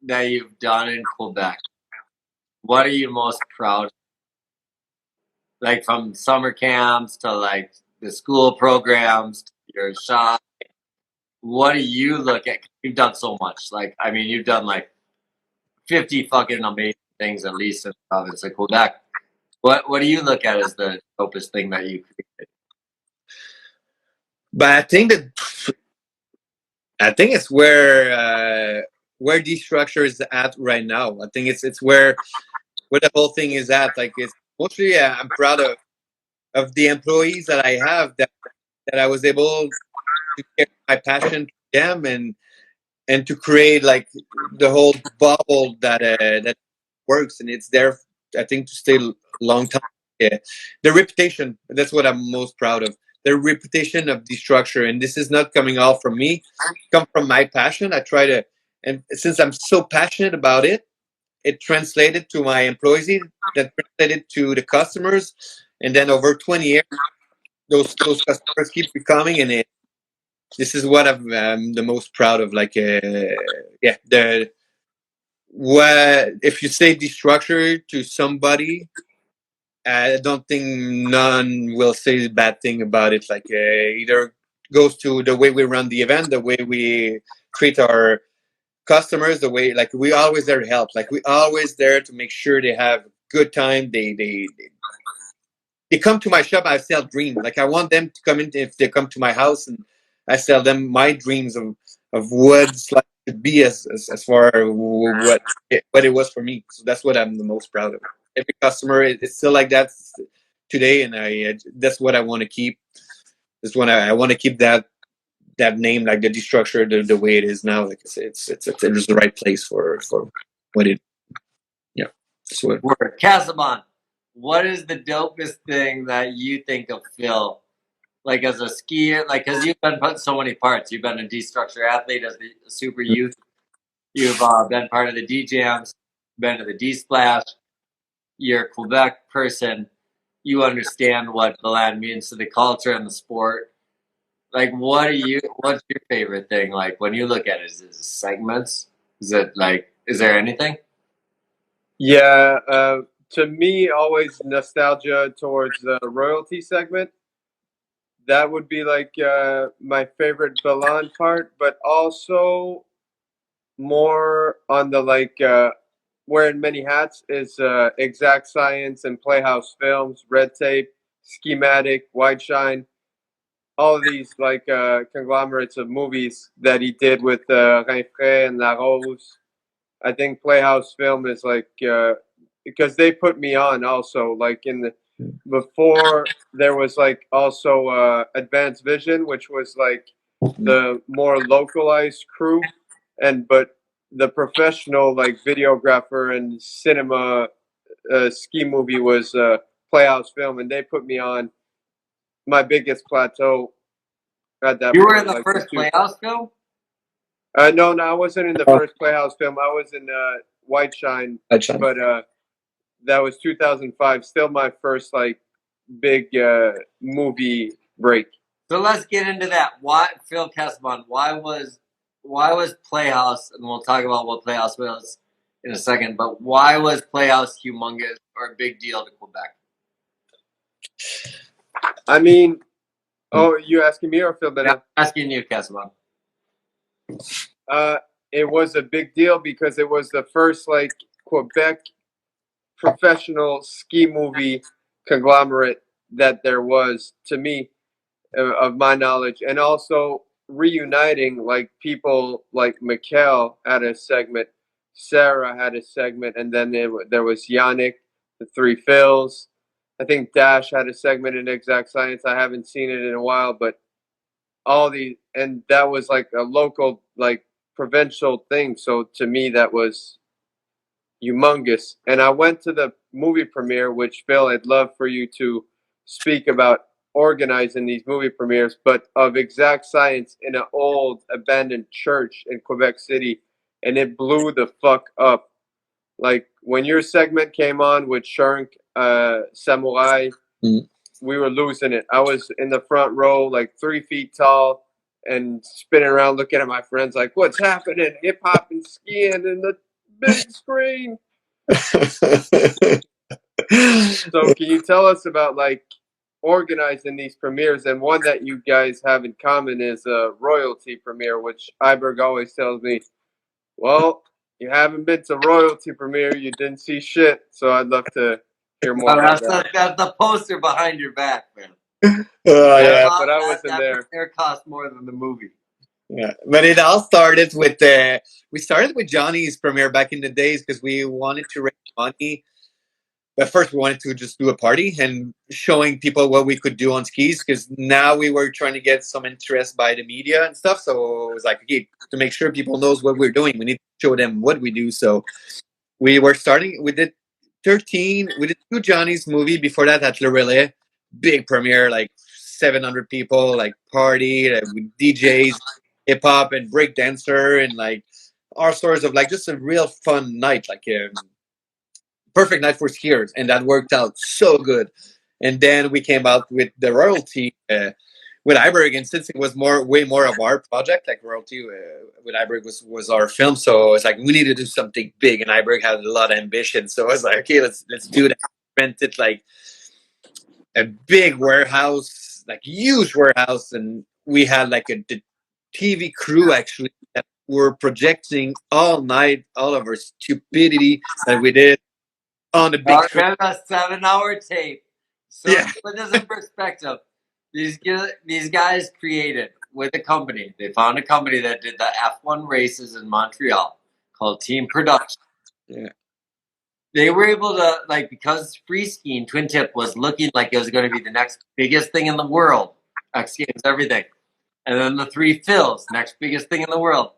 that you've done in Quebec, what are you most proud of? Like from summer camps to like the school programs, to your shop, what do you look at? You've done so much. Like, I mean, you've done like 50 fucking amazing things at least in the province of Quebec. What do you look at as the dopest thing that you created? But I think it's where where destructure is at right now. I think it's where the whole thing is at. Like, it's mostly I'm proud of the employees that I have, that I was able to get my passion to them, and to create like the whole bubble that works, and it's there, I think, to stay a long time. Yeah. The reputation, that's what I'm most proud of. The reputation of the structure, and this is not coming all from me, come from my passion. I try to, and since I'm so passionate about it, it translated to my employees, that translated to the customers, and then over 20 years, those customers keep becoming, and this is what I'm the most proud of. Like, yeah, what if you say destructure to somebody, I don't think none will say a bad thing about it. Like, either goes to the way we run the event, the way we treat our customers, the way, like, we always there to help. Like, we always there to make sure they have a good time. They come to my shop. I sell dreams. Like, I want them to come in. If they come to my house, and I sell them my dreams of what it's like to be as far what it was for me. So that's what I'm the most proud of. Every customer is still like that today, and that's what I want to keep. That's what I want to keep that name, like the structure, the way it is now. Like, it's the right place for what it. Yeah, that's what. Word. Casabon, what is the dopest thing that you think of Phil? Like, as a skier, like, because you've been put in so many parts. You've been a D-Structure athlete as the super youth. You've been part of the D-Jams, been to the D-Splash. You're a Quebec person. You understand what the land means to the culture and the sport. Like, what's your favorite thing? Like, when you look at it, is it segments? Is it like, is there anything? Yeah, to me, always nostalgia towards the royalty segment. That would be like my favorite Balan part, but also more on the like wearing many hats is Exact Science and Playhouse Films, Red Tape, Schematic, White Shine, all of these like conglomerates of movies that he did with Rinfrae and La Rose. I think Playhouse Film is like because they put me on also, like in the before there was like also Advanced Vision, which was like the more localized crew, and but the professional like videographer and cinema ski movie was Playhouse Film, and they put me on my biggest plateau at that You point. were in the like first Playhouse film? No, I wasn't in the first Playhouse Film. I was in White Shine, but that was 2005. Still my first like big movie break. So let's get into that. Why, Phil Casabon? Why was Playhouse? And we'll talk about what Playhouse was in a second. But why was Playhouse humongous or a big deal to Quebec? I mean, oh, you asking me or Phil? Yeah, I'm asking you, Casabon. It was a big deal because it was the first like Quebec professional ski movie conglomerate that there was, to me, of my knowledge, and also reuniting like people like Mikkel had a segment, Sarah had a segment, and then there was Yannick, the Three Phils. I think Dash had a segment in Exact Science. I haven't seen it in a while, but all the, and that was like a local, like provincial thing. So to me, that was humongous. And I went to the movie premiere, which Phil, I'd love for you to speak about organizing these movie premieres, but of Exact Science in an old abandoned church in Quebec City, and it blew the fuck up. Like when your segment came on with Shunk, Samurai, we were losing it. I was in the front row, like 3 feet tall, and spinning around looking at my friends like, what's happening? Hip hop and skiing in the big screen. So can you tell us about like organizing these premieres? And one that you guys have in common is a royalty premiere, which Iberg always tells me, well, you haven't been to royalty premiere, you didn't see shit. So I'd love to hear more about that. That's the poster behind your back, man. Yeah, but I wasn't there. That premiere cost more than the movie. Yeah, but it all started with we started with Johnny's premiere back in the days because we wanted to raise money. But first, we wanted to just do a party and showing people what we could do on skis. Because now we were trying to get some interest by the media and stuff. So it was like, okay, to make sure people knows what we're doing, we need to show them what we do. So we were starting. We did 13. We did 2 Johnny's movie before that at Le Relais, big premiere, like 700 people, like party, with DJs, hip hop and break dancer, and like all sorts of like just a real fun night, like perfect night for skiers, and that worked out so good. And then we came out with the royalty with Iberg, and since it was way more of our project, like royalty with Iberg was our film, so it's like we needed to do something big, and Iberg had a lot of ambition, so I was like, okay, let's do that. Rented like a big warehouse, like huge warehouse, and we had like the TV crew actually that were projecting all night all of our stupidity that we did on the big screen. Remember a 7-hour tape. So Yeah. put this in perspective. These guys created with a company. They found a company that did the F1 races in Montreal called Team Production. Yeah. They were able to, like, because free skiing, twin tip was looking like it was going to be the next biggest thing in the world. X Games, everything. And then the 3 Phils, next biggest thing in the world.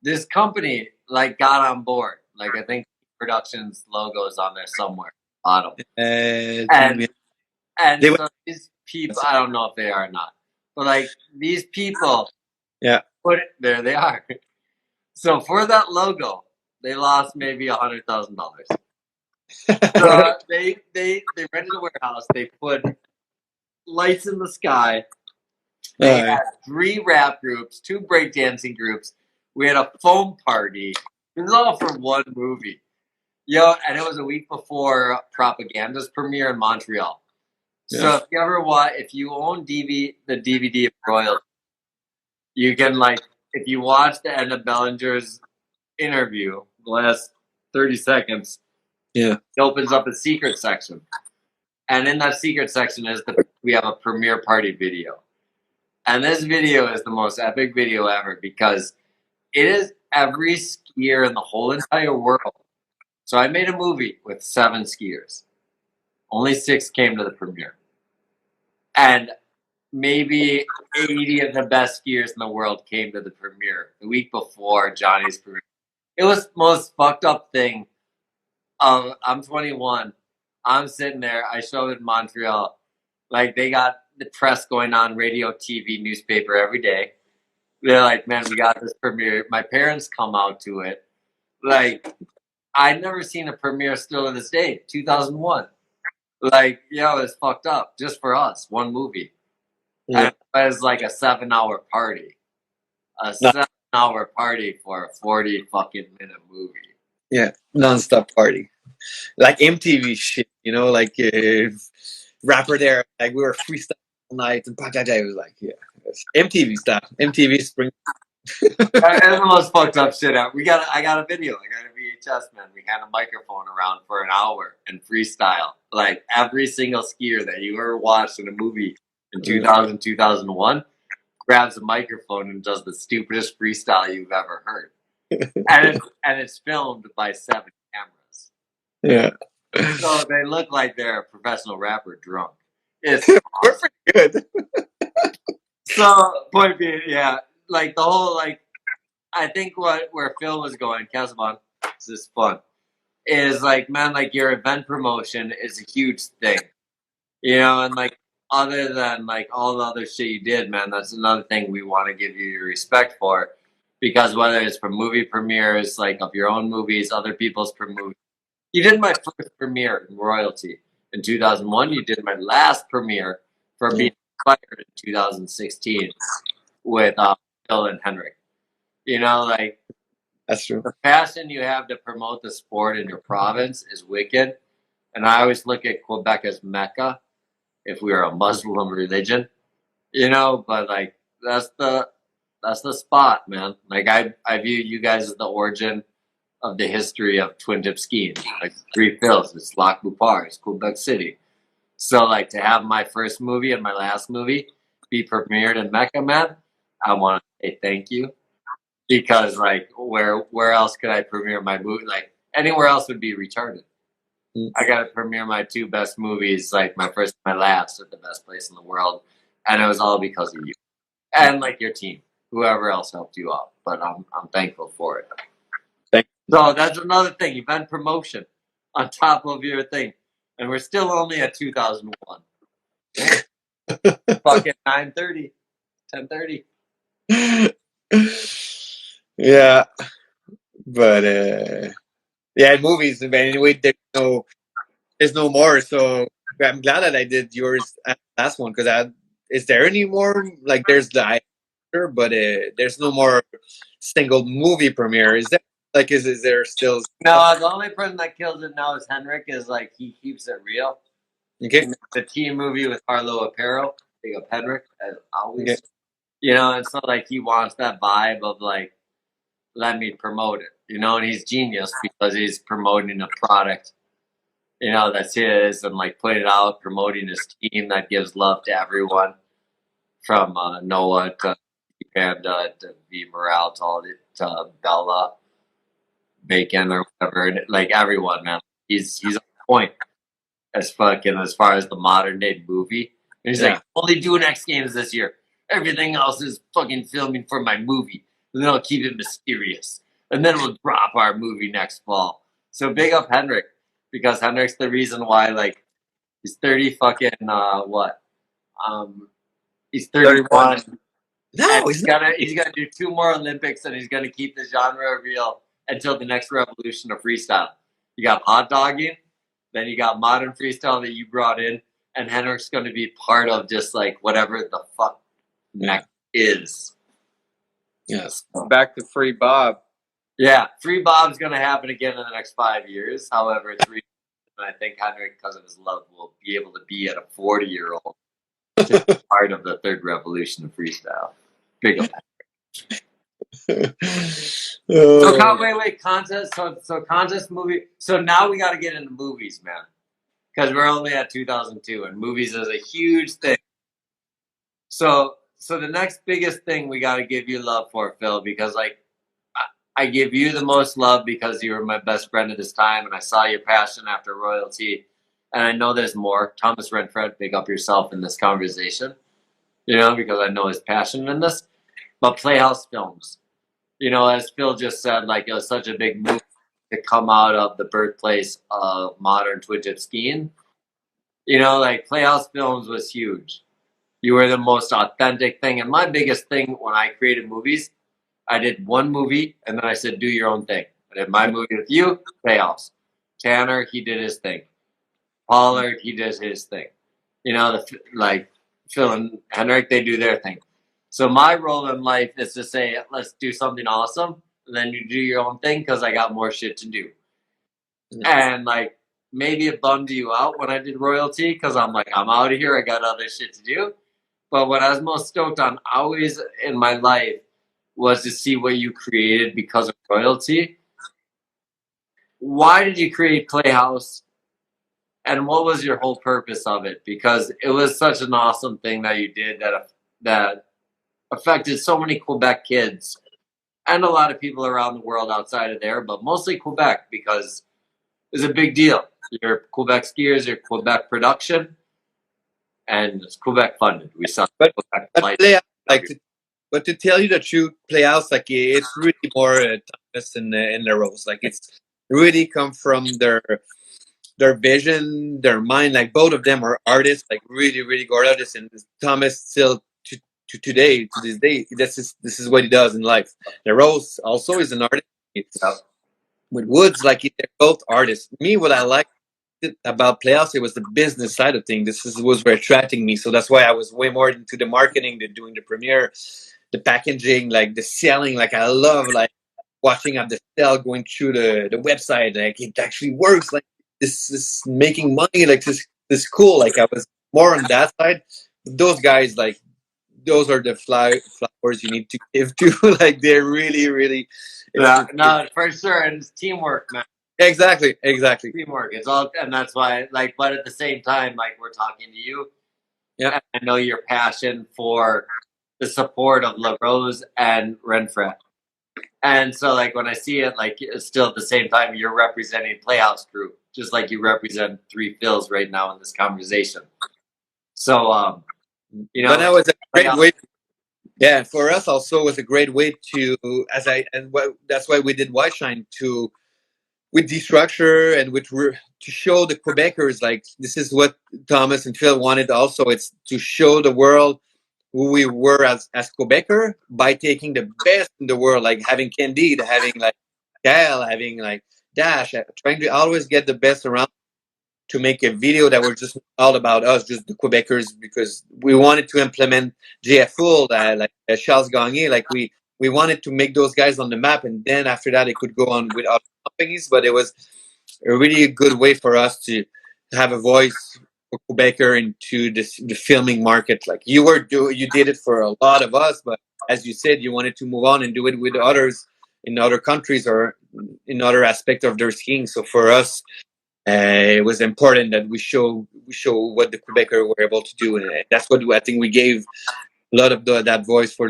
This company, like, got on board. Like, I think Productions logo is on there somewhere, bottom. And so these people, I don't know if they are or not, but like these people, yeah, there they are. So for that logo, they lost maybe $100,000. So they rented a warehouse. They put lights in the sky. They had 3 rap groups, 2 breakdancing groups. We had a foam party. It was all for one movie. Yo, and it was a week before Propaganda's premiere in Montreal. Yeah. So if you own the DVD of Royalty, you can, like, if you watch the end of Bélanger's interview, the last 30 seconds, yeah, it opens up a secret section. And in that secret section we have a premiere party video. And this video is the most epic video ever because it is every skier in the whole entire world. So I made a movie with 7 skiers. Only 6 came to the premiere. And maybe 80 of the best skiers in the world came to the premiere the week before Johnny's premiere. It was the most fucked up thing. I'm 21. I'm sitting there. I showed it in Montreal. Like, they got the press going on, radio, TV, newspaper every day. They're like, man, we got this premiere. My parents come out to it. Like, I'd never seen a premiere still to this day, 2001. Like, yo, it's fucked up just for us, one movie. Yeah. And it was like a 7-hour party. A 7-hour party for a 40 fucking minute movie. Yeah, non-stop party. Like MTV shit, you know, like rapper there, like we were freestyle all night, and it was like, yeah, MTV stuff. MTV spring. That's the most fucked up shit out. I got a video. I got a VHS, man. We had a microphone around for an hour and freestyle. Like every single skier that you ever watched in a movie in 2000, 2001 grabs a microphone and does the stupidest freestyle you've ever heard. and it's filmed by 7 cameras. Yeah. So they look like they're a professional rapper drunk. It's awesome. Good. So point being, yeah. Like the whole, like, I think where Phil was going, Casabon, this is fun, is like, man, like your event promotion is a huge thing, you know, and like other than like all the other shit you did, man, that's another thing we want to give you your respect for, because whether it's for movie premieres, like of your own movies, other people's movies, you did my first premiere in Royalty in 2001. You did my last premiere for being fired in 2016 with Phil and Henrik. You know, like, that's true. The passion you have to promote the sport in your province is wicked. And I always look at Quebec as Mecca if we were a Muslim religion, you know, but like that's the spot, man. Like I view you guys as the origin of the history of twin tip skiing. Like 3 Phils, it's Lac Beauport, it's Quebec City. So like to have my first movie and my last movie be premiered in Mecca, man, I want to hey, thank you. Because like where else could I premiere my movie? Like anywhere else would be retarded. I got to premiere my 2 best movies, like my first and my last, at the best place in the world, and it was all because of you and like your team, whoever else helped you out. But I'm thankful for it. Thank So that's another thing, event promotion on top of your thing, and we're still only at 2001. Fucking 9:30, 10:30. Yeah, but yeah, movies. Anyway, there's no more. So I'm glad that I did yours at the last one because is there any more? Like there's the actor, but there's no more single movie premiere. Is there like is there still? No, the only person that kills it now is Henrik. Is like he keeps it real. Okay. The team movie with Harlow Apparel, big up Henrik as always. Okay. You know, it's not like he wants that vibe of like, let me promote it. You know, and he's genius because he's promoting a product, you know, that's his, and like putting it out, promoting his team that gives love to everyone, from Noah to Panda to V Morale to all to Bella Bacon or whatever, and like everyone, man, he's on point as far as the modern day movie. And he's like, only doing X Games this year. Everything else is fucking filming for my movie, and then I'll keep it mysterious, and then we'll drop our movie next fall. So big up Henrik, because Henrik's the reason why, like, he's 30 fucking what? He's 31. No, he's gonna do 2 more Olympics, and he's gonna keep the genre real until the next revolution of freestyle. You got hot dogging, then you got modern freestyle that you brought in, and Henrik's gonna be part of just like whatever the fuck next is. Yes. Back to Free Bob. Yeah, Free Bob's gonna happen again in the next 5 years. However, and I think Henrik, because of his love, will be able to be at a 40-year-old part of the 3rd revolution of freestyle. Big up. So wait, contest. So contest movie. So now we got to get into movies, man, because we're only at 2002, and movies is a huge thing. So the next biggest thing we got to give you love for, Phil, because like I give you the most love because you were my best friend at this time, and I saw your passion after royalty, and I know there's more. Thomas Renfred, big up yourself in this conversation, you know, because I know his passion in this. But Playhouse Films, you know, as Phil just said, like it was such a big move to come out of the birthplace of modern twin-tip skiing. You know, like Playhouse Films was huge. You were the most authentic thing. And my biggest thing when I created movies, I did one movie and then I said, do your own thing. I did my movie with you, Playhouse. Tanner, he did his thing. Pollard, he does his thing. You know, like Phil and Henrik, they do their thing. So my role in life is to say, let's do something awesome. And then you do your own thing because I got more shit to do. And like, maybe it bummed you out when I did royalty because I'm like, I'm out of here. I got other shit to do. But what I was most stoked on always in my life was to see what you created because of royalty. Why did you create Playhouse? And what was your whole purpose of it? Because it was such an awesome thing that you did that affected so many Quebec kids and a lot of people around the world outside of there, but mostly Quebec because it's a big deal. You're Quebec skiers, you're Quebec production, and it's Quebec funded. We saw Quebec but to tell you the truth, Playhouse, like it's really more Thomas in the roles. Like it's really come from their vision, their mind. Like both of them are artists, like really, really good artists. And Thomas still to this day, this is what he does in life. The Rose also is an artist. With Woods, like they're both artists. Me, what I liked about Playhouse, it was the business side of things. Was what attracting me. So that's why I was way more into the marketing, the doing the premiere, the packaging, like the selling. Like I love like watching at the sale, going through the website. Like it actually works. Like this is making money. Like this cool. Like I was more on that side. Those guys, like those are the flowers you need to give to. Like they're really, really. No, for sure, and it's teamwork, man. Exactly. Teamwork. It's all, and that's why, like, but at the same time, like we're talking to you. Yeah, I know your passion for the support of La Rose and Renfret. And so, like, when I see it, like, it's still at the same time, you're representing Playhouse Crew, just like you represent Three Phils right now in this conversation. So, you know, but that was a great Playhouse- way. Yeah, for us also was a great way to, that's why we did White Shine, to with destructure and to show the Quebecers, like, this is what Thomas and Phil wanted also. It's to show the world who we were as Quebecer by taking the best in the world, like having Candide, having like Gael, having like Dash, trying to always get the best around to make a video that was just all about us, just the Quebecers, because we wanted to implement JFL, like Charles Gagné, like we wanted to make those guys on the map, and then after that it could go on with other companies. But it was a really good way for us to have a voice for Quebecer into the filming market. Like you did it for a lot of us, but as you said, you wanted to move on and do it with others in other countries or in other aspects of their skiing. So for us, it was important that we show what the Quebecers were able to do, and that's what I think we gave a lot of that voice for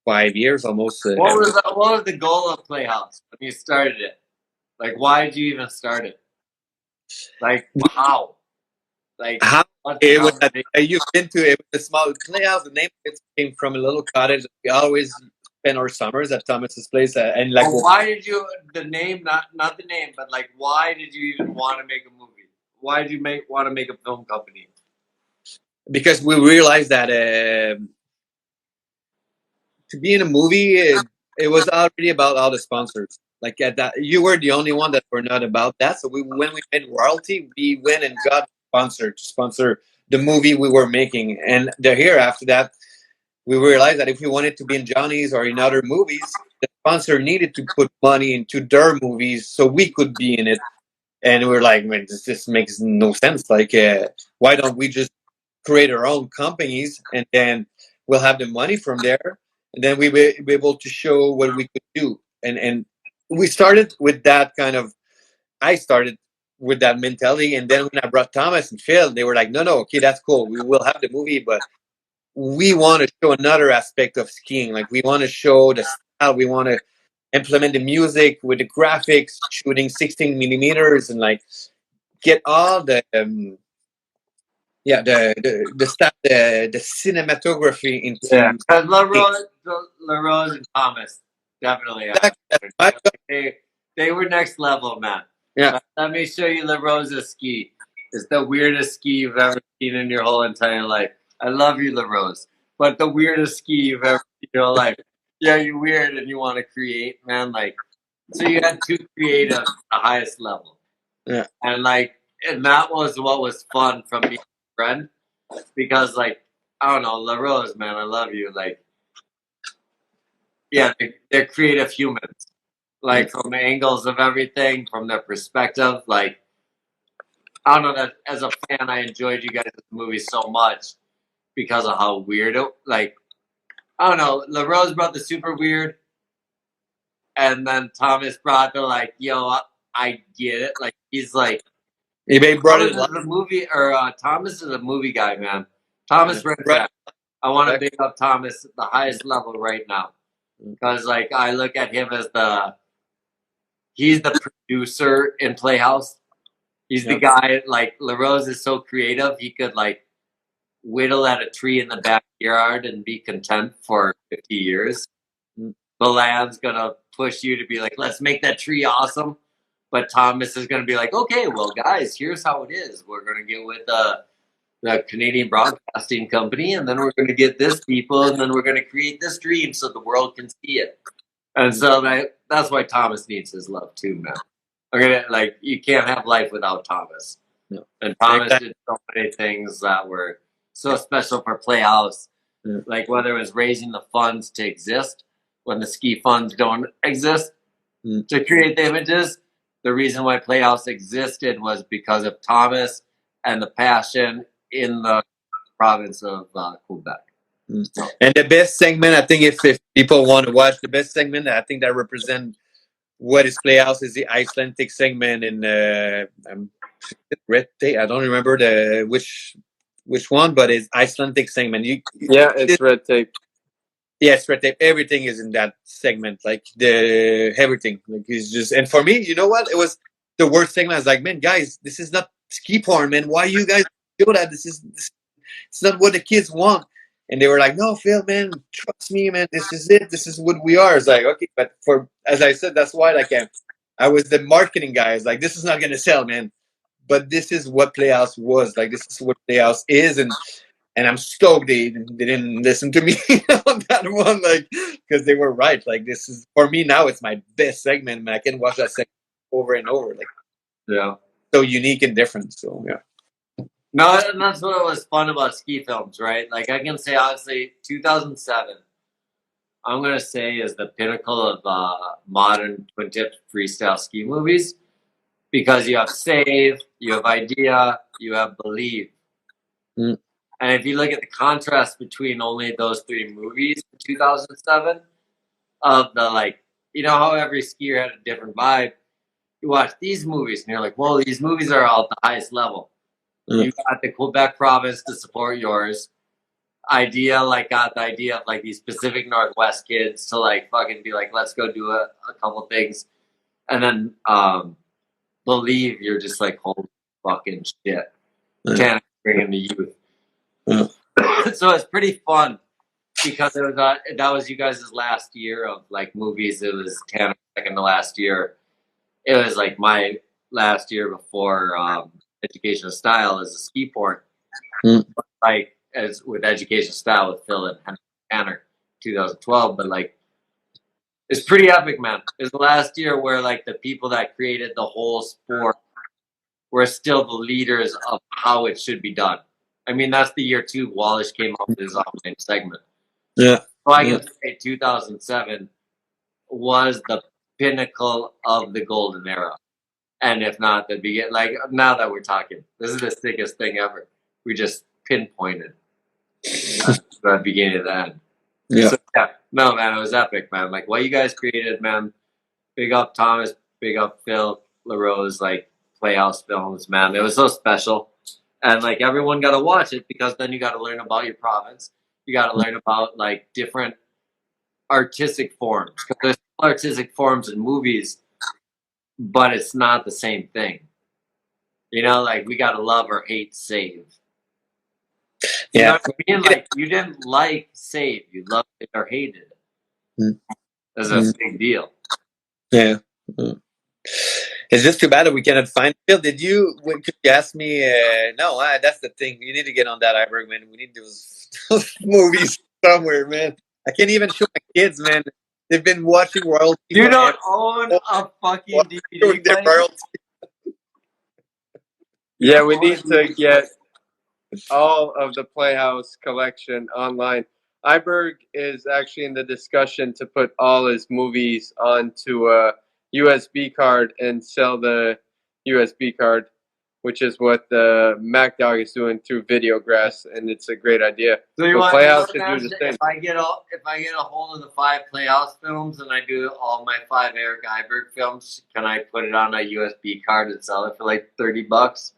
5 years almost. what was the goal of Playhouse when you started it? Like, why did you even start it? Like, how? Like, How what's it the was conversation? you've been to it was a small Playhouse. The name of it came from a little cottage. We always spend our summers at Thomas's place, and like Well, why did you the name not the name, but like why did you even want to make a movie? Why did you want to make a film company? because we realized that to be in a movie, it was already about all the sponsors. Like at that, you were the only one that were not about that. So when we made royalty, we went and got a sponsor to sponsor the movie we were making. And the year after that, we realized that if we wanted to be in Johnny's or in other movies, the sponsor needed to put money into their movies so we could be in it. And we were like, man, this makes no sense. Like, why don't we just create our own companies and then we'll have the money from there, and then we will be able to show what we could do. And we started with that kind of. I started with that mentality, and then when I brought Thomas and Phil, they were like, no, okay, that's cool. We will have the movie, but we want to show another aspect of skiing. Like we want to show the style. We want to implement the music with the graphics, shooting 16 millimeters, and like get all the the stuff, the cinematography into La Rose and Thomas definitely. They were next level, man. Yeah. Let me show you La Rose's ski. It's the weirdest ski you've ever seen in your whole entire life. I love you, La Rose, but the weirdest ski you've ever seen in your life. Yeah, you're weird and you want to create, man. Like, so you had two creatives at the highest level. Yeah. And that was what was fun from being a friend, because like, I don't know, La Rose, man, I love you. Like, yeah, they're creative humans. Like from angles of everything, from their perspective. Like, I don't know, that as a fan, I enjoyed you guys' movie so much because of how weird it. Like, I don't know, La Rose brought the super weird, and then Thomas brought the like, yo, I get it. Like he's like, he brought it. The movie, or Thomas is a movie guy, man. Thomas Renfret. Right. I want to big up Thomas at the highest level right now, because like I look at him as he's the producer in Playhouse. He's the guy. Like La Rose is so creative, he could like whittle at a tree in the backyard and be content for 50 years. Milan's gonna push you to be like, let's make that tree awesome. But Thomas is gonna be like, okay, well, guys, here's how it is. We're gonna get with the Canadian Broadcasting Company, and then we're gonna get this people, and then we're gonna create this dream so the world can see it. And so that's why Thomas needs his love too, man. You can't have life without Thomas. No. And Thomas did so many things that were so special for Playhouse. Yeah. Like whether it was raising the funds to exist when the ski funds don't exist, to create the images. The reason why Playhouse existed was because of Thomas and the passion in the province of Quebec. So. And the best segment, I think, if people want to watch the best segment, I think that represents what is Playhouse is the Icelandic segment in Red Tape. I don't remember which one, but it's Icelandic segment. It's Red Tape. Yes, red tape. Everything is in that segment. Like the everything. Like it's just. And for me, you know what? It was the worst segment. I was like, man, guys, this is not ski porn, man. Why you guys do that? It's not what the kids want. And they were like, no, Phil, man, trust me, man. This is it. This is what we are. It's like, okay, but as I said, that's why like I was the marketing guy. It's like, this is not gonna sell, man. But this is what Playhouse was. Like, this is what Playhouse is, and I'm stoked they didn't listen to me on that one, like, because they were right. Like, this is, for me now, it's my best segment, man. I can watch that segment over and over. Like, Yeah. so unique and different. So, yeah. No, and that's what was fun about ski films, right? Like, I can say, honestly, 2007, I'm going to say, is the pinnacle of modern twin-tip freestyle ski movies, because you have Save, you have Idea, you have Believe. Mm. And if you look at the contrast between only those three movies in 2007, of the, like, you know how every skier had a different vibe, you watch these movies and you're like, whoa, these movies are all at the highest level. Mm. You got the Quebec province to support yours. Idea, like, got the idea of, like, these Pacific Northwest kids to, like, fucking be like, let's go do a couple things. And then Believe, you're just like, holy fucking shit. Can't bring in the youth. So it's pretty fun because it was that was you guys' last year of like movies. It was Tanner's second to last year. It was like my last year before Education of Style as a ski porn. Like as with Education of Style with Phil and Tanner, 2012. But like it's pretty epic, man. It's the last year where like the people that created the whole sport were still the leaders of how it should be done. I mean, that's the year too. Wallish came up with his online segment. Yeah. So I can say 2007 was the pinnacle of the golden era. And if not, the begin. Like now that we're talking, this is the sickest thing ever. We just pinpointed the beginning of the end. Yeah. So, yeah. No, man, it was epic, man. Like what you guys created, man. Big up Thomas, big up Phil LaRose, like Playhouse Films, man. It was so special. And like everyone got to watch it because then you got to learn about your province. You got to learn about like different artistic forms. Because there's artistic forms in movies, but it's not the same thing. You know, like we got to love or hate Save. You know what I mean? Like you didn't like Save, you loved it or hated it. That's a big deal. Yeah. It's just too bad that we cannot find Phil. Could you ask me? No, that's the thing. You need to get on that, Iberg, man. We need those movies somewhere, man. I can't even show my kids, man. They've been watching royalty. You don't own a fucking DVD player? Yeah, we need to get all of the Playhouse collection online. Iberg is actually in the discussion to put all his movies onto a USB card and sell the USB card, which is what the Mac Dog is doing through Videograss, and it's a great idea. So you want Playhouse to should do the same. if I get a hold of the 5 Playhouse films and I do all my 5 Eric Iberg films, can I put it on a USB card and sell it for like $30?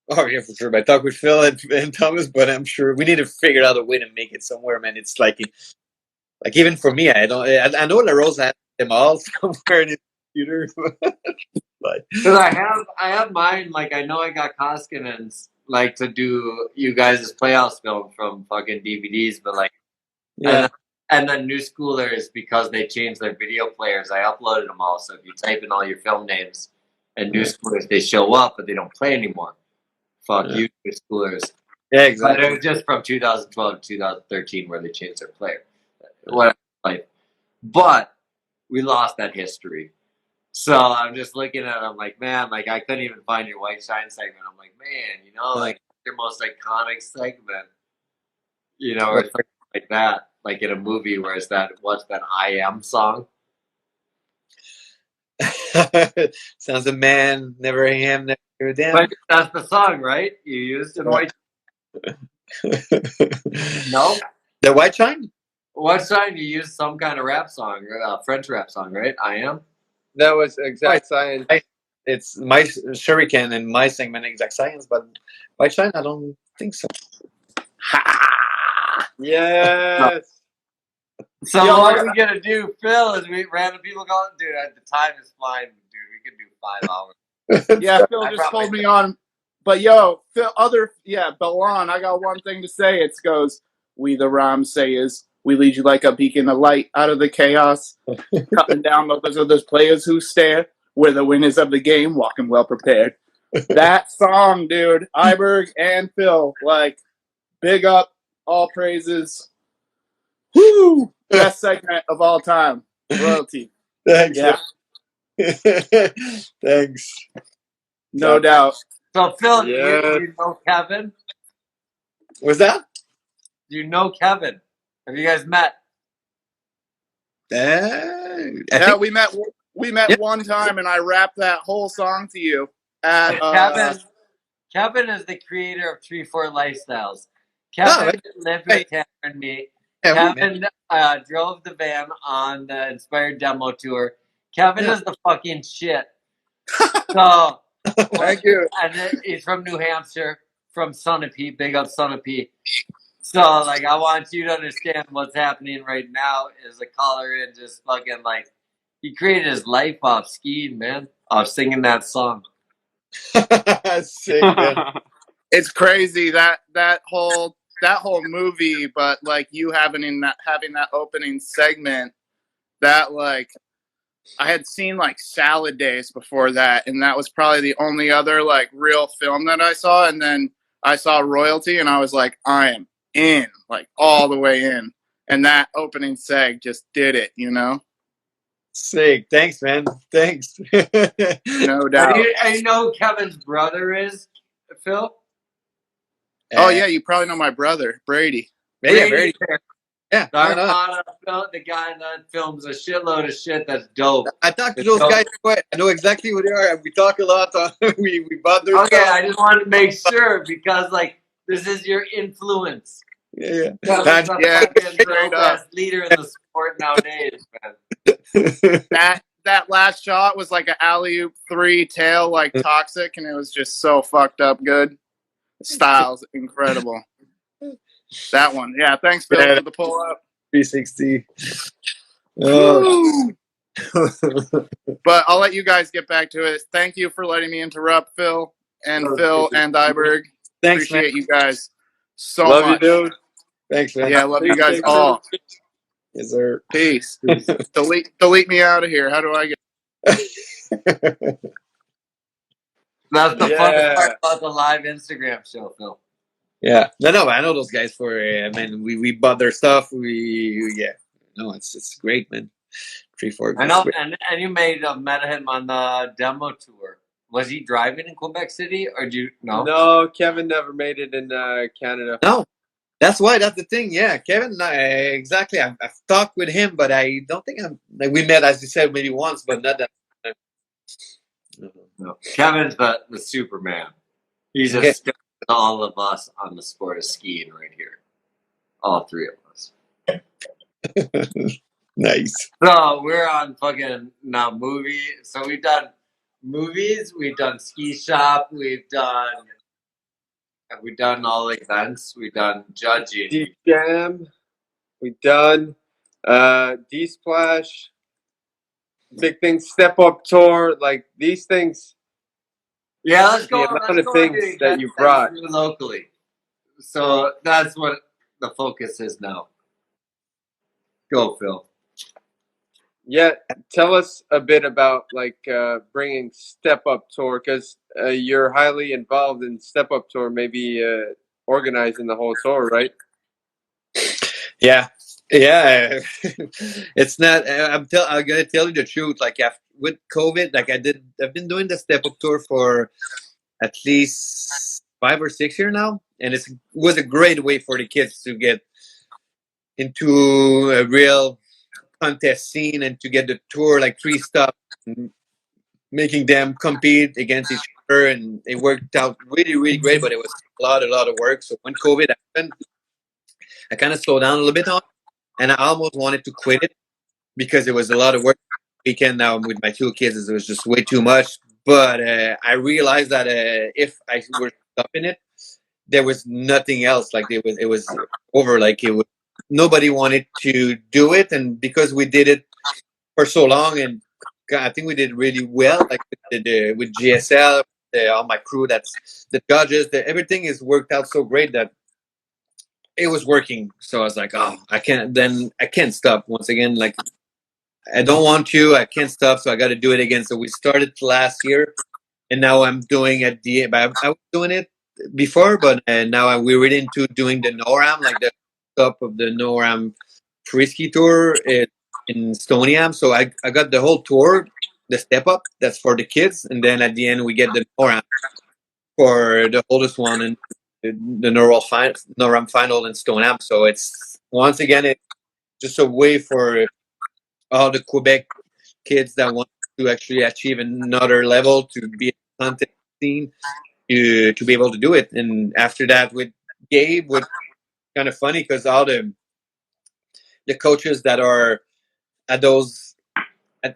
Oh yeah, for sure. I talked with Phil and Thomas, but I'm sure we need to figure out a way to make it somewhere, man. It's like even for me, I know LaRose has them all somewhere in his computer. Because I have mine. Like I know I got Koskinen's like to do you guys' Playhouse film from fucking DVDs, but like and then New Schoolers, because they changed their video players, I uploaded them all. So if you type in all your film names and New Schoolers, they show up, but they don't play anymore. Fuck you, New Schoolers. Yeah, exactly. But it was just from 2012 to 2013 where they changed their player. Whatever. Like, but we lost that history. So I'm just looking at it, I'm like, man, like I couldn't even find your White Shine segment. I'm like, man, you know, like your most iconic segment, you know, or something like that, like in a movie where it's that, what's that I Am song? Sounds a man, never a ham, never a damn. But that's the song, right? You used in White No? The White Shine? What song you used? Some kind of rap song, French rap song, right? I Am? That was Exact Science. It's my Shuriken and my segment Exact Science, but White Shine, I don't think so. Yes. So Yo, what are we gonna do, Phil? Is we random people going, dude? The time is fine, dude. We can do 5 hours. yeah, Phil just told me on. But yo, Phil, Belon, I got one thing to say. It goes, we the Ram sayers, we lead you like a beacon of light out of the chaos, cutting down those players who stare. We're the winners of the game, walking well prepared. That song, dude, Iberg and Phil, like, big up, all praises. Woo! Best segment of all time. Royalty. Thanks. Yeah. Thanks. No doubt. So Phil, Yeah. do you know Kevin? What's that? Do you know Kevin? Have you guys met? Yeah, we met Yeah. one time, and I rapped that whole song to you. At Kevin is the creator of 3-4 Lifestyles. Oh, Kevin lived with Tanner and me. Yeah, Kevin drove the van on the Inspired demo tour. Kevin is the fucking shit. So Thank you. and he's from New Hampshire, from Sunapee. Big up Sunapee. So like, I want you to understand what's happening right now is a caller in just fucking like, he created his life off skiing, man, off singing that song. Sick, man. It's crazy that whole movie, but like you having that opening segment, that like I had seen like Salad Days before that, and that was probably the only other like real film that I saw. And then I saw Royalty, and I was like, I am in, like all the way in. And that opening seg just did it, you know. Sick. Thanks, man. Thanks. No doubt. And you know who Kevin's brother is, Phil? Oh yeah, you probably know my brother Brady. Yeah, Brady. Yeah, the guy that films a shitload of shit that's dope. I talked to those guys. I know exactly who they are. We talk a lot. We bought their Okay, stuff. I just wanted to make sure because like this is your influence. Yeah. Kevin's the straight best leader in the sport nowadays, man. That last shot was like an alley-oop 3 tail, like Toxic, and it was just so fucked up good. Styles incredible. That one, yeah. Thanks, Phil, for the pull up. 360. But I'll let you guys get back to it. Thank you for letting me interrupt, Phil and Iberg. Thanks, Appreciate man. you guys so Love much. you, dude. Thanks, man. Yeah, love you guys all. Yes, sir. Peace. delete me out of here. How do I get? That's the fun part about the live Instagram show, Phil. Yeah, no, I know those guys for. I mean, we bought their stuff. It's great, man. 3-4. I know, and you met him on the demo tour. Was he driving in Quebec City, or do you know? No, Kevin never made it in Canada. No, that's why. That's the thing. Yeah, Kevin. Exactly. I've talked with him, but I don't think we met, as you said, maybe once, but not that. No. Kevin's the Superman. He's just all of us on the sport of skiing right here. All 3 of us. Nice. So we're on fucking now movie. So we've done movies, we've done ski shop, we've done all events, we've done judging. Deep Jam, we done D-Splash, Big Things Step Up Tour, like these things. Yeah, let's go. The amount of things that you brought locally. So that's what the focus is now. Go, Phil. Yeah, tell us a bit about like bringing Step Up Tour, because you're highly involved in Step Up Tour, maybe organizing the whole tour, right? Yeah. It's not. I'm gonna tell you the truth. Like with COVID, like I've been doing the Step Up Tour for at least 5 or 6 years now, and it was a great way for the kids to get into a real contest scene and to get the tour like 3 stuff, making them compete against each other, and it worked out really, really great. But it was a lot of work. So when COVID happened, I kind of slowed down a little bit on, and I almost wanted to quit it because it was a lot of work. Weekend now with my 2 kids, it was just way too much. But I realized that if I were stopping it, there was nothing else. Like it was over. Like it was nobody wanted to do it, and because we did it for so long, and I think we did really well, like with GSL, all my crew, that's the judges, everything is worked out so great that it was working. So I was like, oh, I can't stop once again. Like, I don't want to, I can't stop, so I got to do it again. So we started last year, and now I'm doing at the end. I was doing it before, but now we're really into doing the NORAM, like the top of the NORAM freeski tour in Stoniam. So I got the whole tour, the step up, that's for the kids, and then at the end we get the NORAM for the oldest one, and the NORAM final in Stoneham. So it's once again, it's just a way for all the Quebec kids that want to actually achieve another level to be in the content scene to be able to do it. And after that, with Gabe, was kind of funny because all the coaches that are at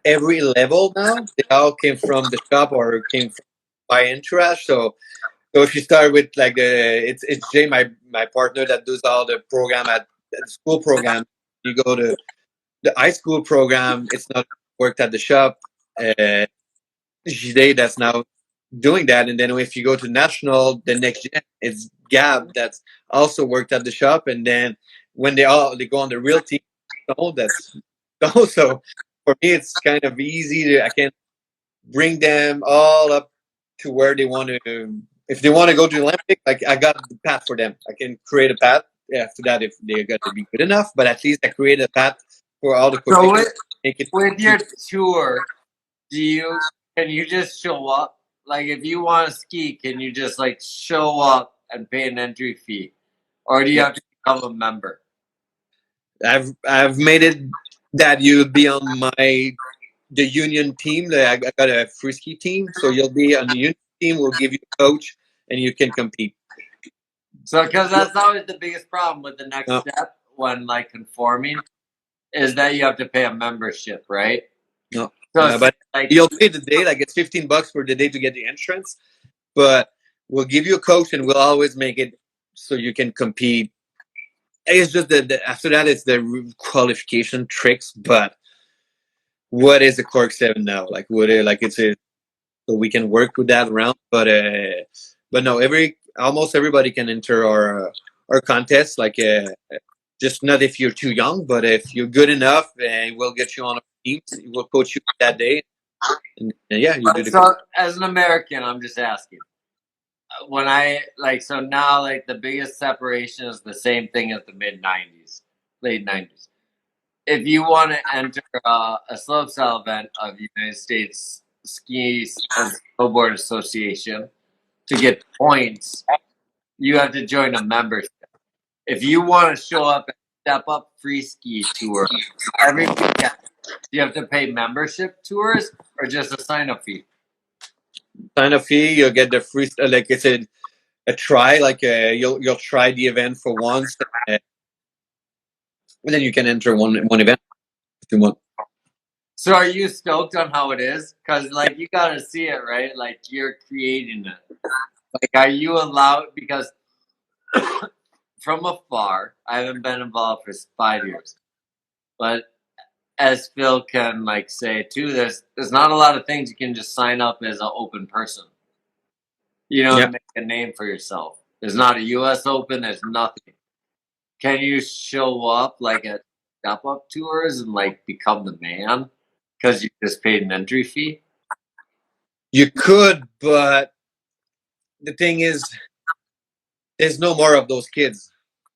every level now, they all came from the shop or came from my interest. So if you start with like it's Jay, my partner, that does all the program at the school program. You go to the high school program, it's not worked at the shop. Jay, that's now doing that, and then if you go to national, the next gen, it's Gab, that's also worked at the shop, and then when they go on the real team, that's also for me it's kind of easy. I can bring them all up to where they want to. If they want to go to the Olympic, like I got the path for them. I can create a path after that if they got to be good enough. But at least I create a path for all the So make with your tour, can you just show up? Like if you want to ski, can you just like show up and pay an entry fee, or do you have to become a member? I've made it that you'll be on the union team. I got a freeski team, so you'll be on the union team. We'll give you a coach, and you can compete. So, because that's always the biggest problem with the next step when like conforming, is that you have to pay a membership, right? No, so but like, you'll pay the day. Like it's $15 for the day to get the entrance, but we'll give you a coach, and we'll always make it so you can compete. It's just after that, it's the qualification tricks. But what is a Cork 7 now? Like it's so we can work with that round. But no, almost everybody can enter our contest. Like just not if you're too young, but if you're good enough, and we'll get you on our teams. We'll coach you that day. And yeah, you do the. So as an American, I'm just asking. When I so now the biggest separation is the same thing as the late 90s. If you want to enter a slopestyle event of United States Ski and Snowboard Association to get points, you have to join a membership. If you want to show up and step up free ski tour every weekend, do you have to pay membership tours or just a sign up fee? Sign up fee, you'll get the free, like it's a try, like you'll try the event for once, and then you can enter one event if you want. So are you stoked on how it is? Because you gotta see it, right? Like you're creating it. Like are you allowed, because from afar, I haven't been involved for 5 years, but as Phil can say too, there's not a lot of things you can just sign up as an open person. You know, to make a name for yourself. There's not a U.S. Open. There's nothing. Can you show up at step-up tours and become the man because you just paid an entry fee? You could, but the thing is, there's no more of those kids.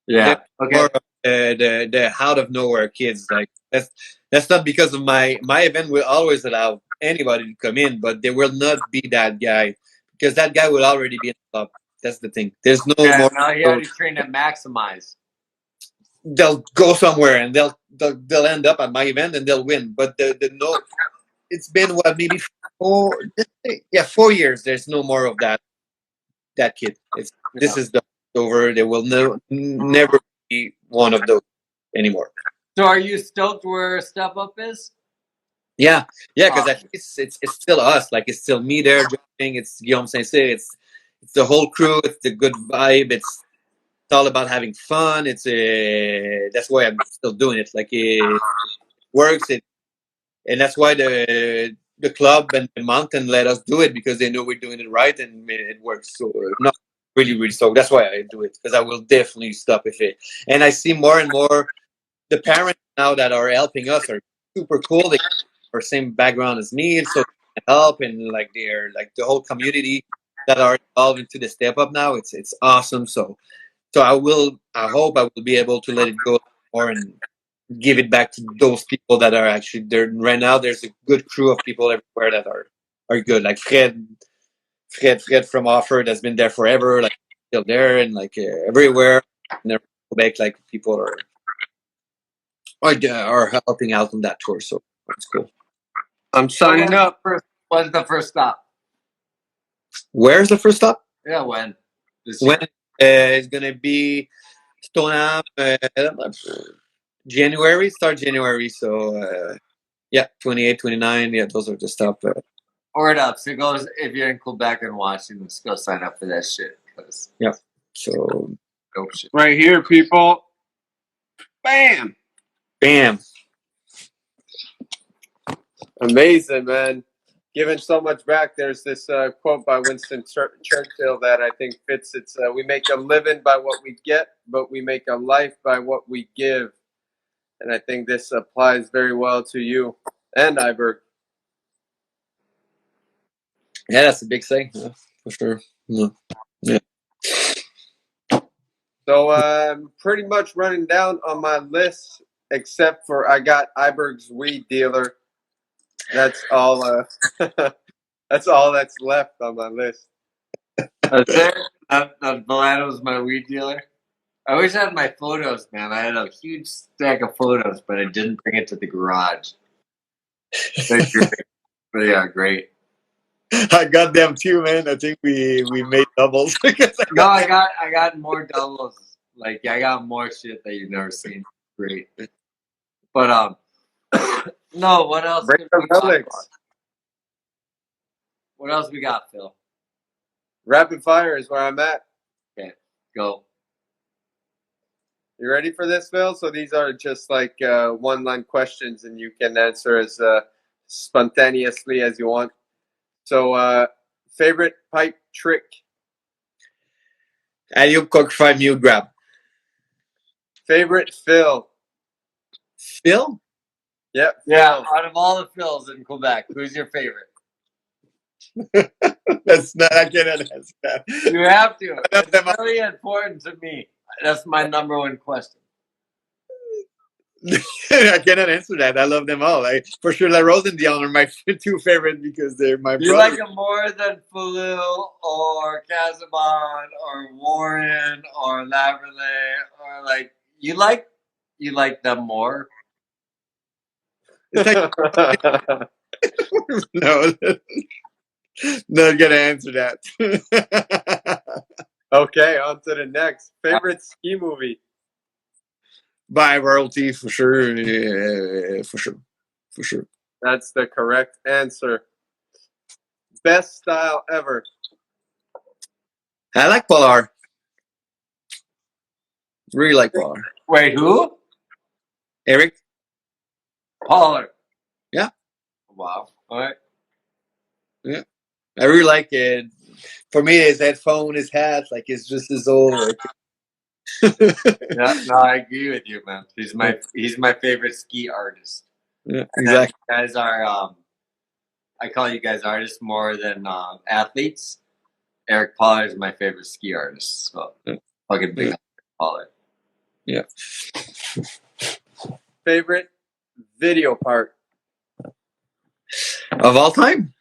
Yeah. Okay. More of, the out of nowhere kids. Like that's not because of my event will always allow anybody to come in, but there will not be that guy because that guy will already be in the club. That's the thing. There's no more. Now you have to train to maximize. They'll go somewhere and they'll end up at my event and they'll win. But no, it's been maybe 4 years. There's no more of that kid. This is over. There will never be one of those anymore. So are you stoked where Step Up is? Yeah, because it's still us. Like it's still me there jumping. It's Guillaume Saint-Cyr. It's the whole crew. It's the good vibe. all about having fun. It's that's why I'm still doing it. Like it works. And that's why the club and the mountain let us do it, because they know we're doing it right and it works. So not really so that's why I do it, because I will definitely stop if it. And I see more and more the parents now that are helping us are super cool. They are same background as me, so they can help, and like they're like the whole community that are involved into the step up now. It's awesome. So I hope I will be able to let it go more and give it back to those people that are actually there right now. There's a good crew of people everywhere that are good. Like Fred from Offord has been there forever, like still there, and like everywhere. And Quebec, like people are helping out on that tour, so that's cool. I'm signing up. When's the first stop? Where's the first stop? Yeah, when? When it's gonna be Stoneham, January, start January. So yeah, 28, 29. Yeah, those are the stuff. Word up. So goes, if you're in Quebec and Washington, let's go sign up for that shit. Yeah. So dope shit. Right here, people. Bam. Bam. Amazing, man. Giving so much back. There's this quote by Winston Churchill that I think fits. It's we make a living by what we get, but we make a life by what we give. And I think this applies very well to you and Iberg. Yeah, that's a big thing, for sure. Yeah. So I'm pretty much running down on my list, except for I got Iberg's weed dealer. That's all. That's all that's left on my list. That's it. Milano's my weed dealer. I always had my photos, man. I had a huge stack of photos, but I didn't bring it to the garage. But yeah, great. I got them too, man. I think we made doubles. No, I got more doubles. Like I got more shit that you've never seen. Great. But no, what else? What else we got, Phil? Rapid fire is where I'm at. Okay, go. You ready for this, Phil? So these are just like one-line questions, and you can answer as spontaneously as you want. So, favorite pipe trick? You cook 5 mute grab. Favorite Phil? Phil? Yep. Yeah, out of all the Phils in Quebec, who's your favorite? That's not. I cannot answer that. You have to. It's really important to me. That's my number one question. I cannot answer that. I love them all. For sure, La Rose and Dion are my 2 favorite because they're my brothers. You like them more than Philippe or Casabon or Warren or Laverlet, or like you like them more? It's like, no, not gonna answer that. Okay, on to the next. Favorite ski movie? By royalty, for sure. Yeah, for sure. That's the correct answer. Best style ever? I like Polar. Really like Polar. Wait, who? Eric? Pollard. Yeah. Wow. All right. Yeah. I really like it. For me, his headphone, his hat, like it's just his old. Yeah, no, I agree with you, man. He's my favorite ski artist. Yeah, exactly. You guys are I call you guys artists more than athletes. Eric Pollard is my favorite ski artist. So fucking big Pollard. Yeah. Favorite video part? Of all time?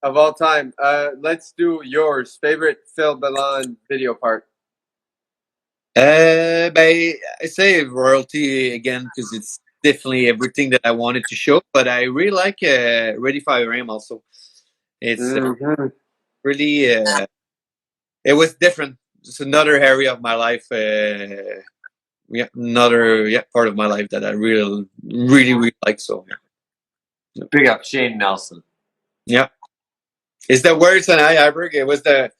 Of all time. Let's do yours. Favorite Phil Bélanger video part? I say royalty again because it's definitely everything that I wanted to show. But I really like Ready Fire Aim also. It's really it was different. It's another area of my life. Another part of my life that I really like. So Big up Shane Nelson. Yeah. Is that worse than Iberg? It was the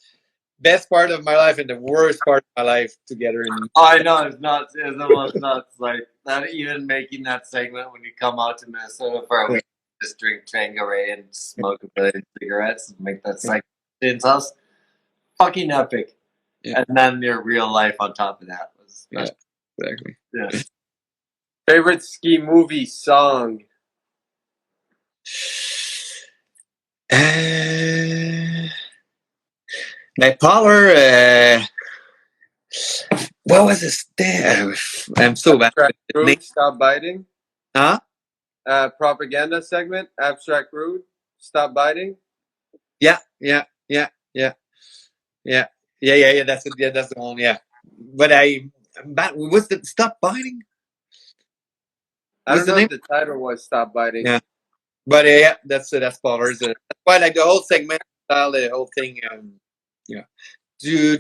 best part of my life and the worst part of my life together. And I know, it's nuts. It's almost nuts. Like, that, even making that segment when you come out to Minnesota for a week, just drink Tanqueray and smoke a billion cigarettes and make that segment in us. Fucking epic. Yeah. And then your real life on top of that was special. Yeah, exactly. Yeah. Favorite ski movie song? My power. What was this? Damn, I'm so bad. Abstract Rude, Stop Biting. Huh? Propaganda segment. Abstract Rude, Stop Biting. Yeah. That's it. Yeah, that's the one. Yeah, but I'm bad. What's the Stop Biting? I What's don't the know name? if the title was Stop Biting. Yeah, but yeah, that's powers. That's why, like, the whole segment style, the whole thing. Yeah. Do.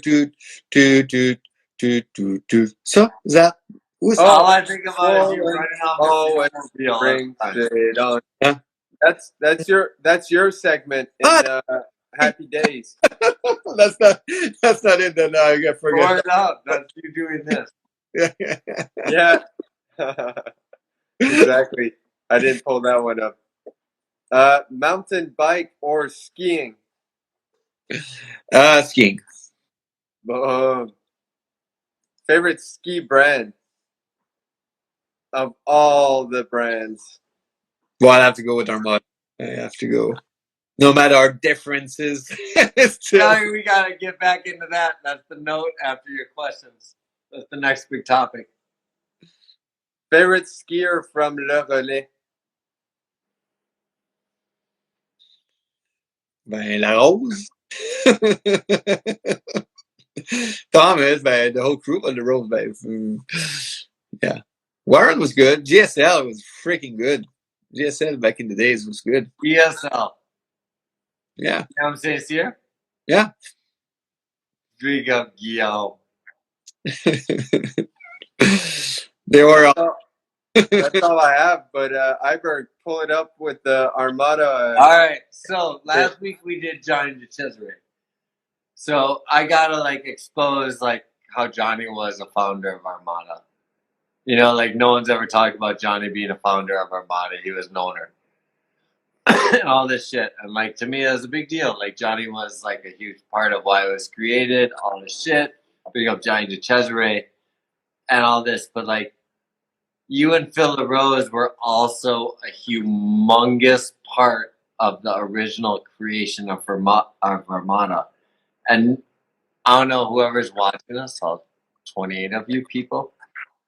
So that was All I think about is you Swollen. running off Oh, the and field. brings it on. Yeah. That's your segment in Happy Days. that's not it. Then I forget. Throw it out. That's you doing this. Yeah. Exactly. I didn't pull that one up. Mountain bike or skiing? Skiing. Favorite ski brand of all the brands? Well, I have to go with Armada. I have to go. No matter our differences, still. Now we gotta get back into that. That's the note after your questions. That's the next big topic. Favorite skier from Le Relais? Ben, La Rose. Thomas, the whole crew on the road, yeah. Warren was good. GSL was freaking good. GSL back in the days was good. ESL. Yeah. You know what I'm saying here? Yeah. Big up, yo. They were That's all I have, but Iberg, pull it up with the Armada. All right. So last week we did Johnny DeCesare. So I gotta expose how Johnny was a founder of Armada. You know, no one's ever talked about Johnny being a founder of Armada. He was an owner. And all this shit. And to me, that was a big deal. Johnny was a huge part of why it was created, all this shit. Big up Johnny DeCesare and all this. But you and Phil LaRose were also a humongous part of the original creation of Armada. And I don't know whoever's watching us, all 28 of you people.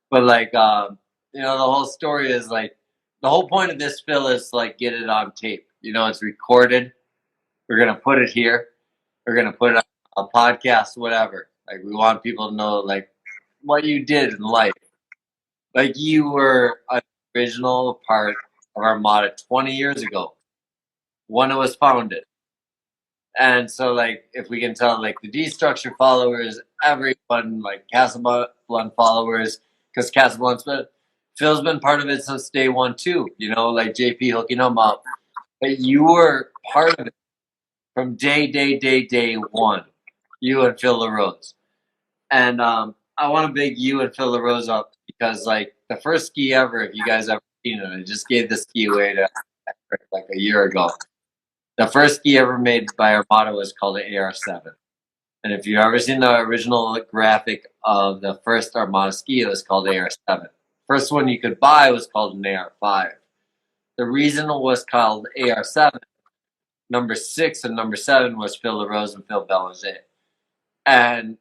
But the whole story is the whole point of this, Phil, is get it on tape. It's recorded. We're gonna put it here. We're gonna put it on a podcast, whatever. We want people to know what you did in life. You were an original part of Armada 20 years ago when it was founded. And so if we can tell the D-Structure followers, everyone, Casabon followers, because Phil's been part of it since day one too, JP hooking him up. But you were part of it from day one, you and Phil LaRose. And I want to big you and Phil LaRose up because the first ski ever, if you guys ever seen it, I just gave the ski away to a year ago. The first ski ever made by Armada was called the AR7. And if you've ever seen the original graphic of the first Armada ski, it was called AR7. First one you could buy was called an AR5. The reason it was called AR7, number 6 and number 7 was Phil LaRose and Philippe Bélanger. And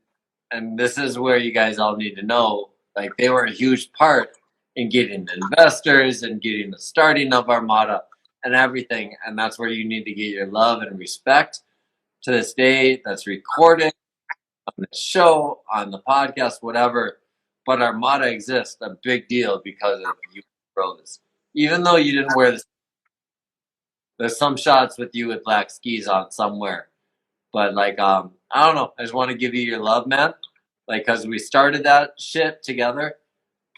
this is where you guys all need to know, they were a huge part in getting the investors and getting the starting of Armada and everything. And that's where you need to get your love and respect. To this day, that's recorded on the show, on the podcast, whatever. But Armada exists, a big deal because of you brothers. Even though you didn't wear this, there's some shots with you with black skis on somewhere. But I don't know. I just want to give you your love, man. Because we started that shit together.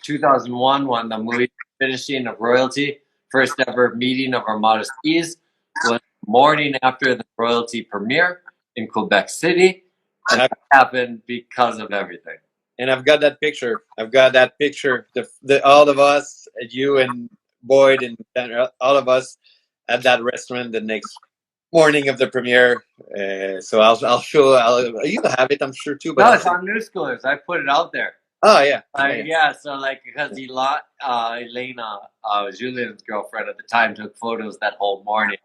2001, when the movie finishing of Royalty, first ever meeting of Armada skis, was the morning after the Royalty premiere in Quebec City. And happened because of everything. And I've got that picture. The all of us, you and Boyd and all of us at that restaurant the next morning of the premiere. So I'll show. You have it, I'm sure too. But No, it's on New Schoolers. I put it out there. Oh yeah. Yeah. So like because Elena, Julian's girlfriend at the time, took photos that whole morning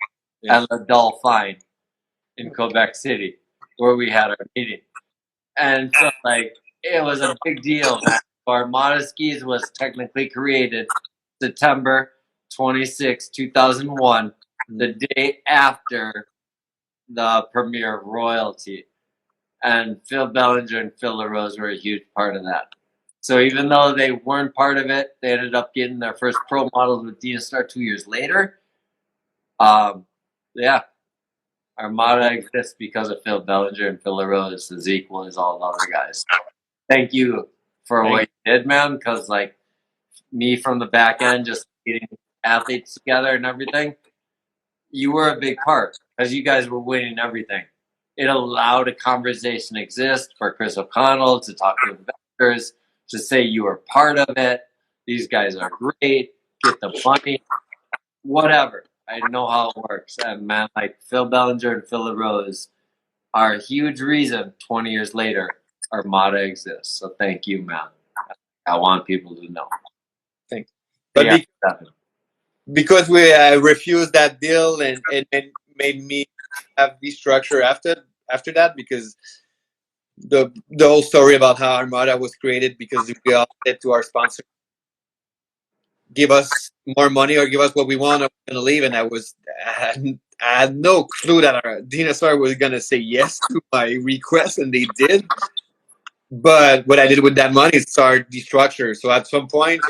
at La Dolphine in Quebec City, where we had our meeting. And so, like, it was a big deal. Armada Skis was technically created September 26, 2001, the day after the premiere of Royalty. And Phil Bélanger and Phil LaRose were a huge part of that. So even though they weren't part of it, they ended up getting their first pro models with Dina Star 2 years later. Yeah. Armada exists because of Phil Bélanger and Phil LaRose, as equal as all the other guys. Thank you for what you did, man, because, like, me from the back end, just getting athletes together and everything, you were a big part because you guys were winning everything. It allowed a conversation to exist for Chris O'Connell to talk to investors, to say you were part of it. These guys are great. Get the money. Whatever. I know how it works. And, man, like, Phil Bélanger and Phil LaRose are a huge reason 20 years later Armada exists. So thank you, man. I want people to know. Thanks. But because we refused that deal and made me have the structure after that, because the whole story about how Armada was created because we all said to our sponsor, give us more money or give us what we want, or we're going to leave. And I had no clue that our Dinosaur was going to say yes to my request, and they did. But what I did with that money is start the structure. So at some point,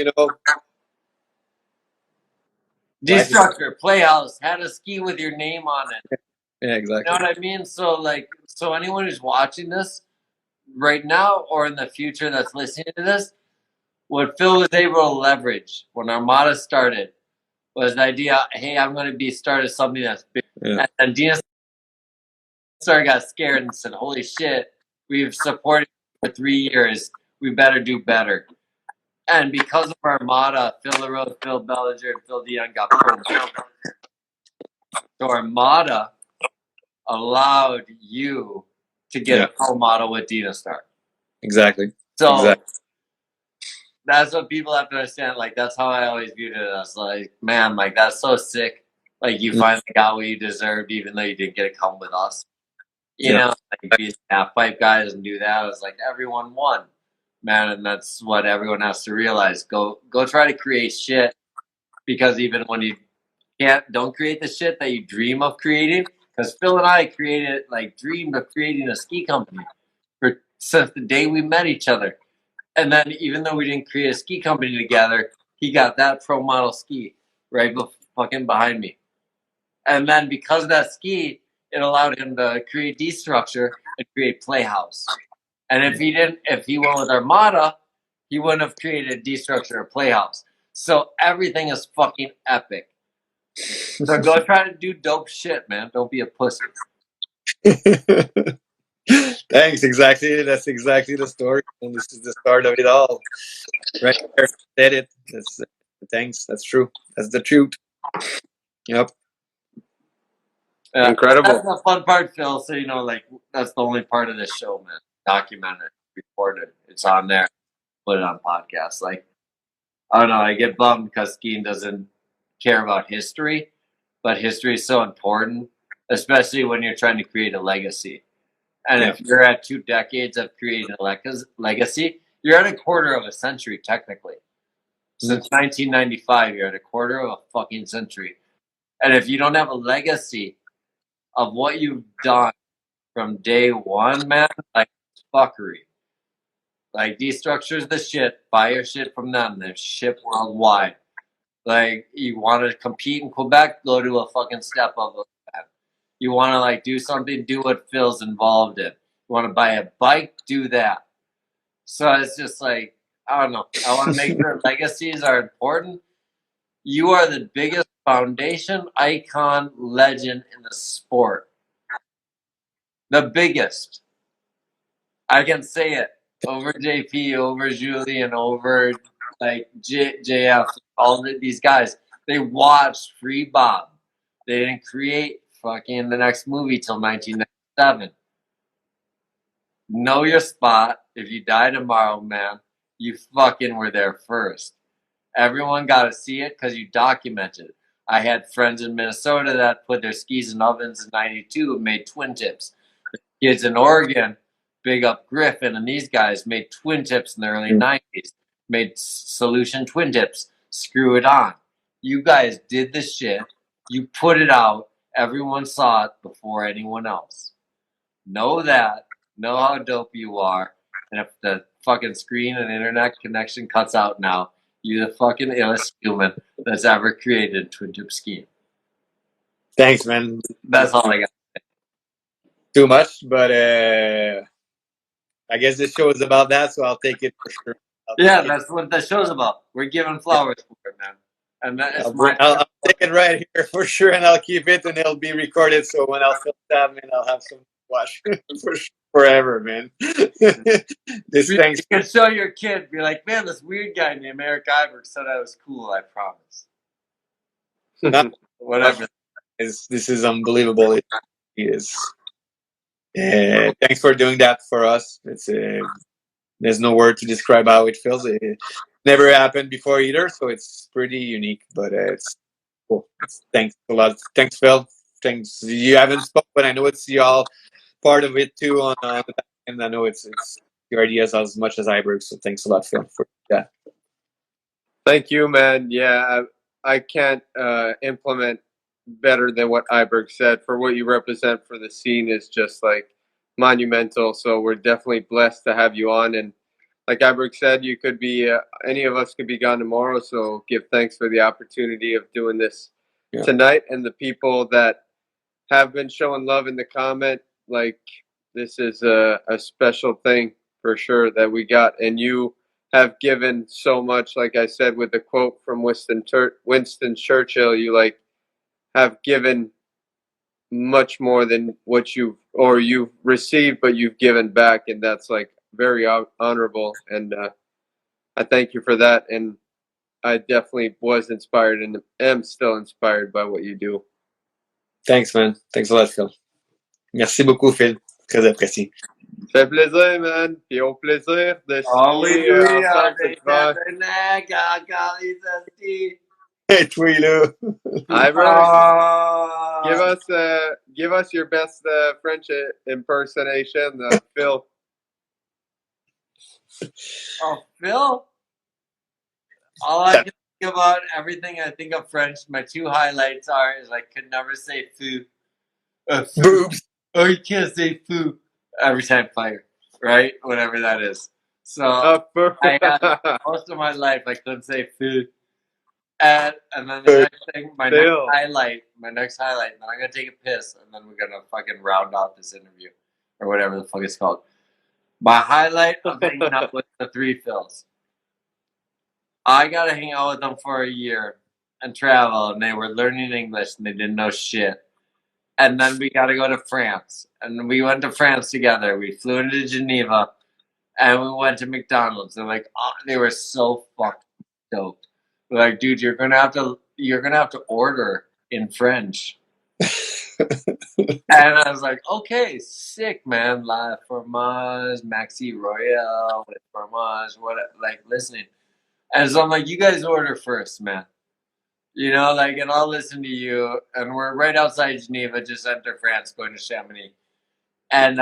Destructure, Playhouse, had a ski with your name on it. Yeah, exactly. You know what I mean? So anyone who's watching this right now or in the future that's listening to this, what Phil was able to leverage when Armada started was the idea, hey, I'm going to started something that's big. Yeah. And Dina Star got scared and said, holy shit, we've supported for 3 years. We better do better. And because of Armada, Phil LaRose, Phil Bélanger, and Phil Dion got promoted. So Armada allowed you to get a pro model with Dina Star. Exactly. So that's what people have to understand. Like, that's how I always viewed it as, like, man, like, that's so sick. Like, you finally got what you deserved, even though you didn't get to come with us. You know, like, be half pipe guys and do that. It was like everyone won, man, and that's what everyone has to realize. Go try to create shit, because even when you don't create the shit that you dream of creating. Because Phil and I dreamed of creating a ski company since the day we met each other. And then even though we didn't create a ski company together, he got that pro model ski right fucking behind me. And then because of that ski, it allowed him to create D-Structure and create Playhouse. And if he went with Armada, he wouldn't have created D-Structure or Playhouse. So everything is fucking epic. So go try to do dope shit, man. Don't be a pussy. Thanks. Exactly. That's exactly the story. And this is the start of it all. Right there. Said it. Thanks. That's true. That's the truth. Yep. Incredible. That's the fun part, Phil. So, that's the only part of this show, man. Documented, recorded. It's on there. Put it on podcast. Like, I don't know. I get bummed because skiing doesn't care about history, but history is so important, especially when you're trying to create a legacy. And if you're at 2 decades of creating a legacy, you're at a quarter of a century, technically. Since 1995, you're at a quarter of a fucking century. And if you don't have a legacy of what you've done from day one, man, like, it's fuckery. Like, D-Structure's the shit. Buy your shit from them. They're ship worldwide. Like, you want to compete in Quebec, go to a fucking step of that. You want to, do something, do what Phil's involved in. You want to buy a bike, do that. So it's just I don't know. I want to make sure legacies are important. You are the biggest foundation, icon, legend in the sport. The biggest. I can say it over JP, over Julian, over like JF, all these guys. They watched Free Bob. They didn't create fucking the next movie till 1997. Know your spot. If you die tomorrow, man, you fucking were there first. Everyone got to see it because you documented it. I had friends in Minnesota that put their skis in ovens in 92 and made twin tips. Kids in Oregon, big up Griffin and these guys, made twin tips in the early 90s. Made solution twin tips. Screw it on. You guys did the shit. You put it out. Everyone saw it before anyone else. Know that. Know how dope you are. And if the fucking screen and internet connection cuts out now, you're the fucking illest human that's ever created twin tip skiing. Thanks, man. That's all I got. Too much, but I guess this show is about that, so I'll take it for sure. That's what the show's about. We're giving flowers for it, man. And that is I'll take it right here for sure, and I'll keep it, and it'll be recorded. So when I'll film that, man, I'll have some to watch for sure, forever, man. You can show your kid, be like, man, this weird guy named Eric Iberg said I was cool. I promise. Whatever. This is unbelievable. It is. Thanks for doing that for us. It's there's no word to describe how it feels. It never happened before either, so it's pretty unique. But it's cool. Thanks a lot. Thanks, Phil. Thanks. You haven't spoken, but I know it's you all part of it too. And I know it's your ideas as much as Iberg. So thanks a lot, Phil, for that. Thank you, man. Yeah, I can't implement better than what Iberg said. For what you represent for the scene is just like monumental. So we're definitely blessed to have you on. And like Iberg said, you could be any of us could be gone tomorrow. So give thanks for the opportunity of doing this tonight, and the people that have been showing love in the comment. Like, this is a special thing for sure that we got, and you have given so much. Like I said, with the quote from Winston Churchill, you like have given much more than what you've received, but you've given back, and that's like very honorable. And I thank you for that. And I definitely was inspired and am still inspired by what you do. Thanks, man. Thanks a lot, Phil. Merci beaucoup, Phil. Très apprécié. Ça fait plaisir, man. Puis au plaisir de skier Iberg, give us your best French impersonation, Phil. Oh, Phil? All I can think about, everything I think of French, my two highlights is I could never say fou. Boobs. Oh, you can't say fou every time fire, right? Whatever that is. So I had, most of my life I couldn't say fou. And then the next thing, my next highlight, and then I'm going to take a piss, and then we're going to fucking round off this interview, or whatever the fuck it's called. My highlight of hanging out with the three Phils. I got to hang out with them for a year and travel, and they were learning English, and they didn't know shit. And then we got to go to France, and we went to France together. We flew into Geneva, and we went to McDonald's. And like, they were so fucking dope. We're like, dude, you're gonna have to order in French. And I was like, okay, sick, man. La fromage, maxi royale with fromage, listening. And so I'm like, you guys order first, man. You know, like, and I'll listen to you. And we're right outside Geneva, just enter France, going to Chamonix. And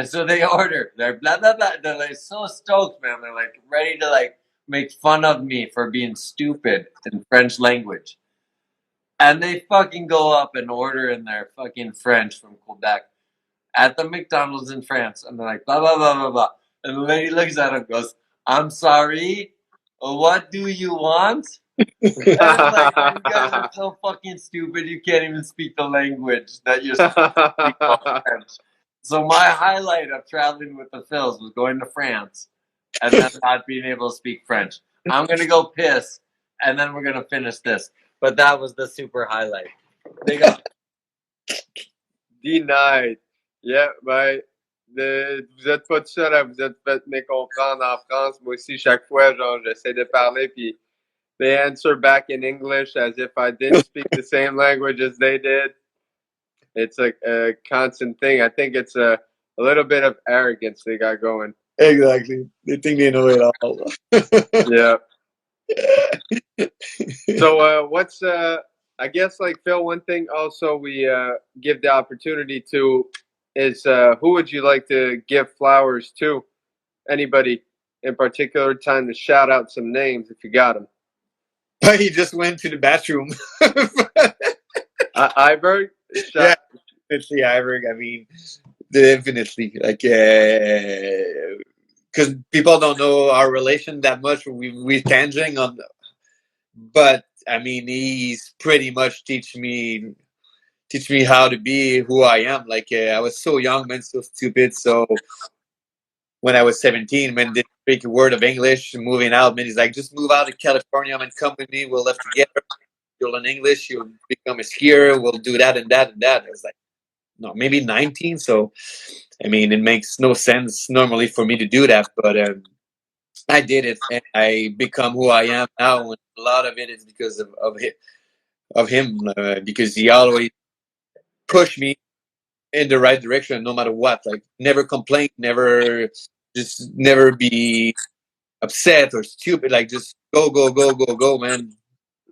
so they order. They're blah, blah, blah. They're like so stoked, man. They're like ready to like make fun of me for being stupid in French language. And they fucking go up and order in their fucking French from Quebec at the McDonald's in France. And they're like, blah, blah, blah, blah, blah. And the lady looks at him and goes, I'm sorry, what do you want? And I'm like, oh, you guys are so fucking stupid, you can't even speak the language that you're supposed to speak French. So my highlight of traveling with the Phils was going to France and then not being able to speak French. I'm going to go piss, and then we're going to finish this. But that was the super highlight. Big up. Denied. Yeah, vous êtes pas tout seul à vous être fait mécomprendre en France. Moi aussi, chaque fois, genre, j'essaie de parler, puis they answer back in English as if I didn't speak the same language as they did. It's a constant thing. I think it's a little bit of arrogance they got going. Exactly. They think they know it all. Yeah. So what's I guess, like, Phil, one thing also we give the opportunity to is who would you like to give flowers to? Anybody in particular? Time to shout out some names if you got them. He just went to the bathroom. Iberg? Yeah, definitely Iberg. I mean, definitely. Like, because people don't know our relation that much. We're tangling on, but I mean, he's pretty much teach me how to be who I am. Like, I was so young, man, so stupid. So when I was 17, man, didn't speak a word of English. Moving out, man, he's like, just move out to California, man, come with me. We'll live together. You'll learn English. You'll become a skier. We'll do that and that and that. I was like, no, maybe 19. So, I mean, it makes no sense normally for me to do that, but I did it, and I become who I am now. And a lot of it is because of him, because he always pushed me in the right direction, no matter what. Like, never complain, never be upset or stupid. Like, just go, man.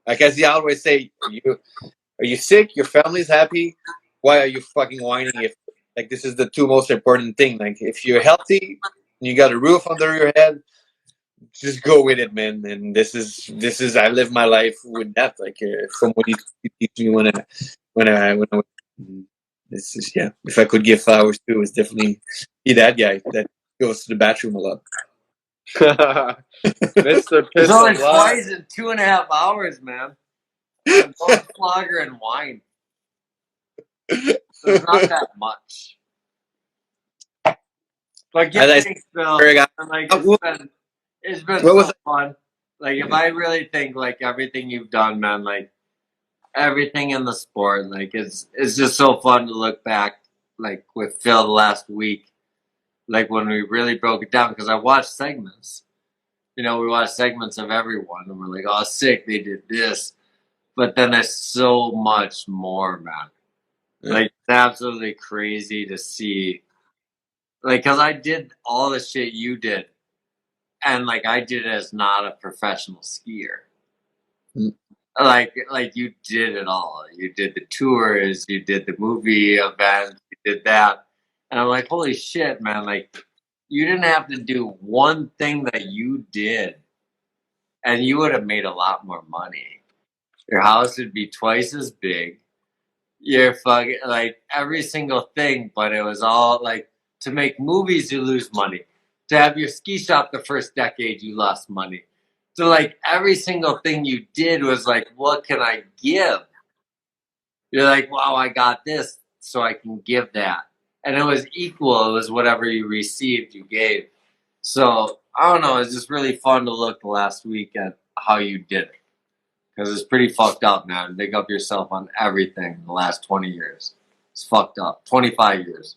Like, as he always say, are you sick? Your family's happy. Why are you fucking whining? If, like, this is the two most important thing. Like, if you're healthy and you got a roof under your head, just go with it, man. And this is I live my life with that. Like, from what you teach me when I was, this is, yeah. If I could give flowers to, it's definitely be that guy that goes to the bathroom a lot. Mr. It's only Piss a lot. twice in 2.5 hours, man. Go flogger and wine. So it's not that much. But get things, Phil. Like, it's been so fun. Like, if I really think, like, everything you've done, man, like, everything in the sport, like, it's just so fun to look back, like, with Phil the last week, like, when we really broke it down, because I watched segments. You know, we watched segments of everyone, and we're like, oh, sick, they did this. But then there's so much more, man. Like, it's absolutely crazy to see. Like, because I did all the shit you did. And, like, I did it as not a professional skier. Like you did it all. You did the tours. You did the movie events. You did that. And I'm like, holy shit, man. Like, you didn't have to do one thing that you did. And you would have made a lot more money. Your house would be twice as big. You're fucking, like, every single thing. But it was all, like, to make movies, you lose money. To have your ski shop the first decade, you lost money. So, like, every single thing you did was like, what can I give? You're like, wow, I got this, so I can give that. And it was equal. It was whatever you received, you gave. So, I don't know. It's just really fun to look the last week at how you did it. Because it's pretty fucked up, man. Big up yourself on everything the last 20 years. It's fucked up. 25 years.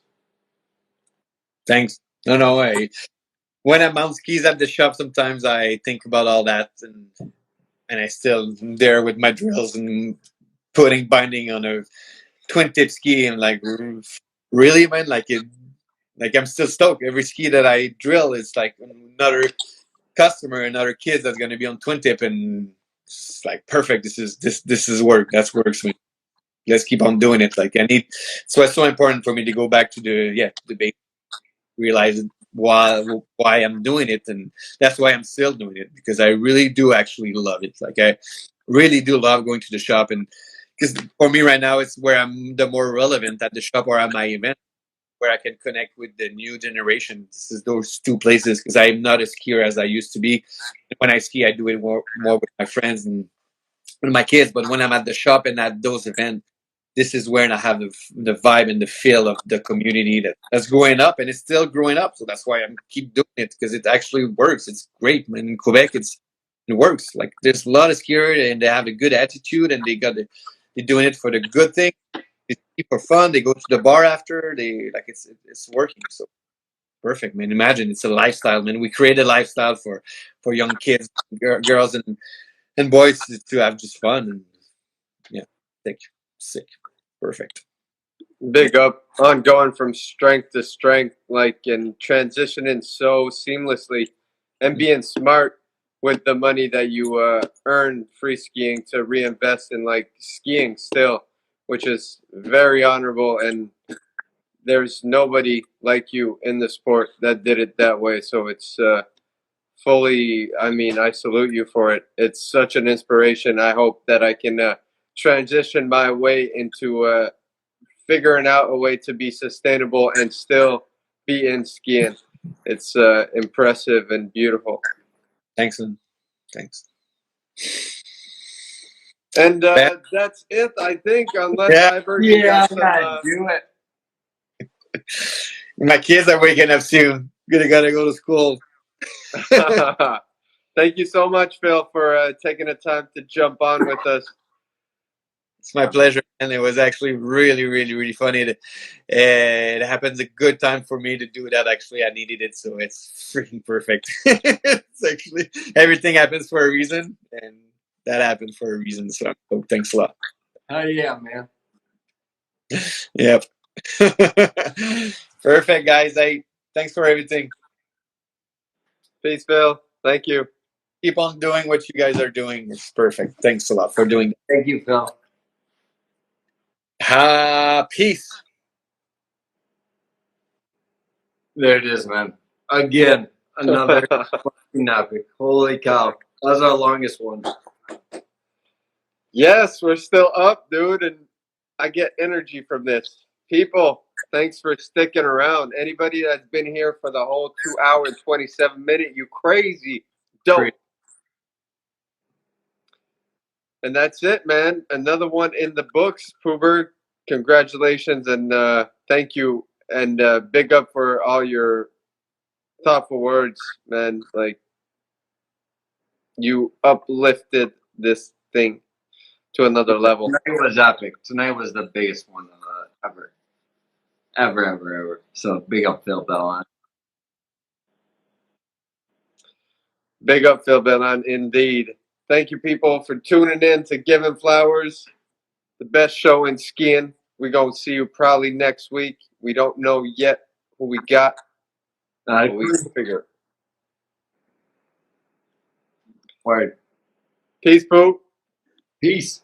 Thanks. No way. When I'm on skis at the shop, sometimes I think about all that, and I still there with my drills and binding on a twin tip ski, and like, really, man, like I'm still stoked. Every ski that I drill is like another customer, another kid that's gonna be on twin tip, and it's like perfect. This is work. That's works for me. Let's keep on doing it. Like, so it's so important for me to go back to the base, realize why I'm doing it, and that's why I'm still doing it, because I really do actually love it. Like, I really do love going to the shop, and because for me right now it's where I'm the more relevant, at the shop or at my event, where I can connect with the new generation. This is those two places, because I'm not a skier as I used to be. When I ski, I do it more with my friends and with my kids, but when I'm at the shop and at those events, this is where I have the vibe and the feel of the community that's growing up, and it's still growing up. So that's why I keep doing it, because it actually works. It's great, man. In Quebec, it works. Like, there's a lot of skiers, and they have a good attitude, and they're doing it for the good thing. They ski for fun. They go to the bar after. It's working. So perfect, man. Imagine, it's a lifestyle, man. We create a lifestyle for young kids, girls and boys to have just fun. And yeah, sick, perfect. Big up on going from strength to strength, like, and transitioning so seamlessly and being smart with the money that you earn free skiing to reinvest in like skiing still, which is very honorable. And there's nobody like you in the sport that did it that way. So it's fully, I mean, I salute you for it. It's such an inspiration. I hope that I can transition my way into figuring out a way to be sustainable and still be in skiing. It's impressive and beautiful. Thanks, man. Thanks. And that's it, I think, unless Iberg, you got some, do it. My kids are waking up soon. Gotta go to school. Thank you so much, Phil, for taking the time to jump on with us. It's my pleasure, and it was actually really, really, really funny. It happens a good time for me to do that. Actually, I needed it, so it's freaking perfect. It's actually, everything happens for a reason, and that happened for a reason. So thanks a lot. Oh yeah, man. Yep. Perfect, guys. Thanks for everything. Peace, Phil. Thank you. Keep on doing what you guys are doing. It's perfect. Thanks a lot for doing it. Thank you, Phil. Peace. There it is, man. Again, another fucking epic. Holy cow. That was our longest one. Yes, we're still up, dude, and I get energy from this. People, thanks for sticking around. Anybody that's been here for the whole 2 hour and 27 minute, you crazy. Dope. Great. And that's it, man. Another one in the books, Poober. Congratulations and thank you. And big up for all your thoughtful words, man. Like, you uplifted this thing to another level. Tonight was epic. Tonight was the biggest one ever. Ever. So big up Phil Bélanger. Big up, Phil Bélanger, indeed. Thank you, people, for tuning in to Giving Flowers, the best show in skiing. We're going to see you probably next week. We don't know yet who we got, but we can figure it. Word. Peace, Poop. Peace.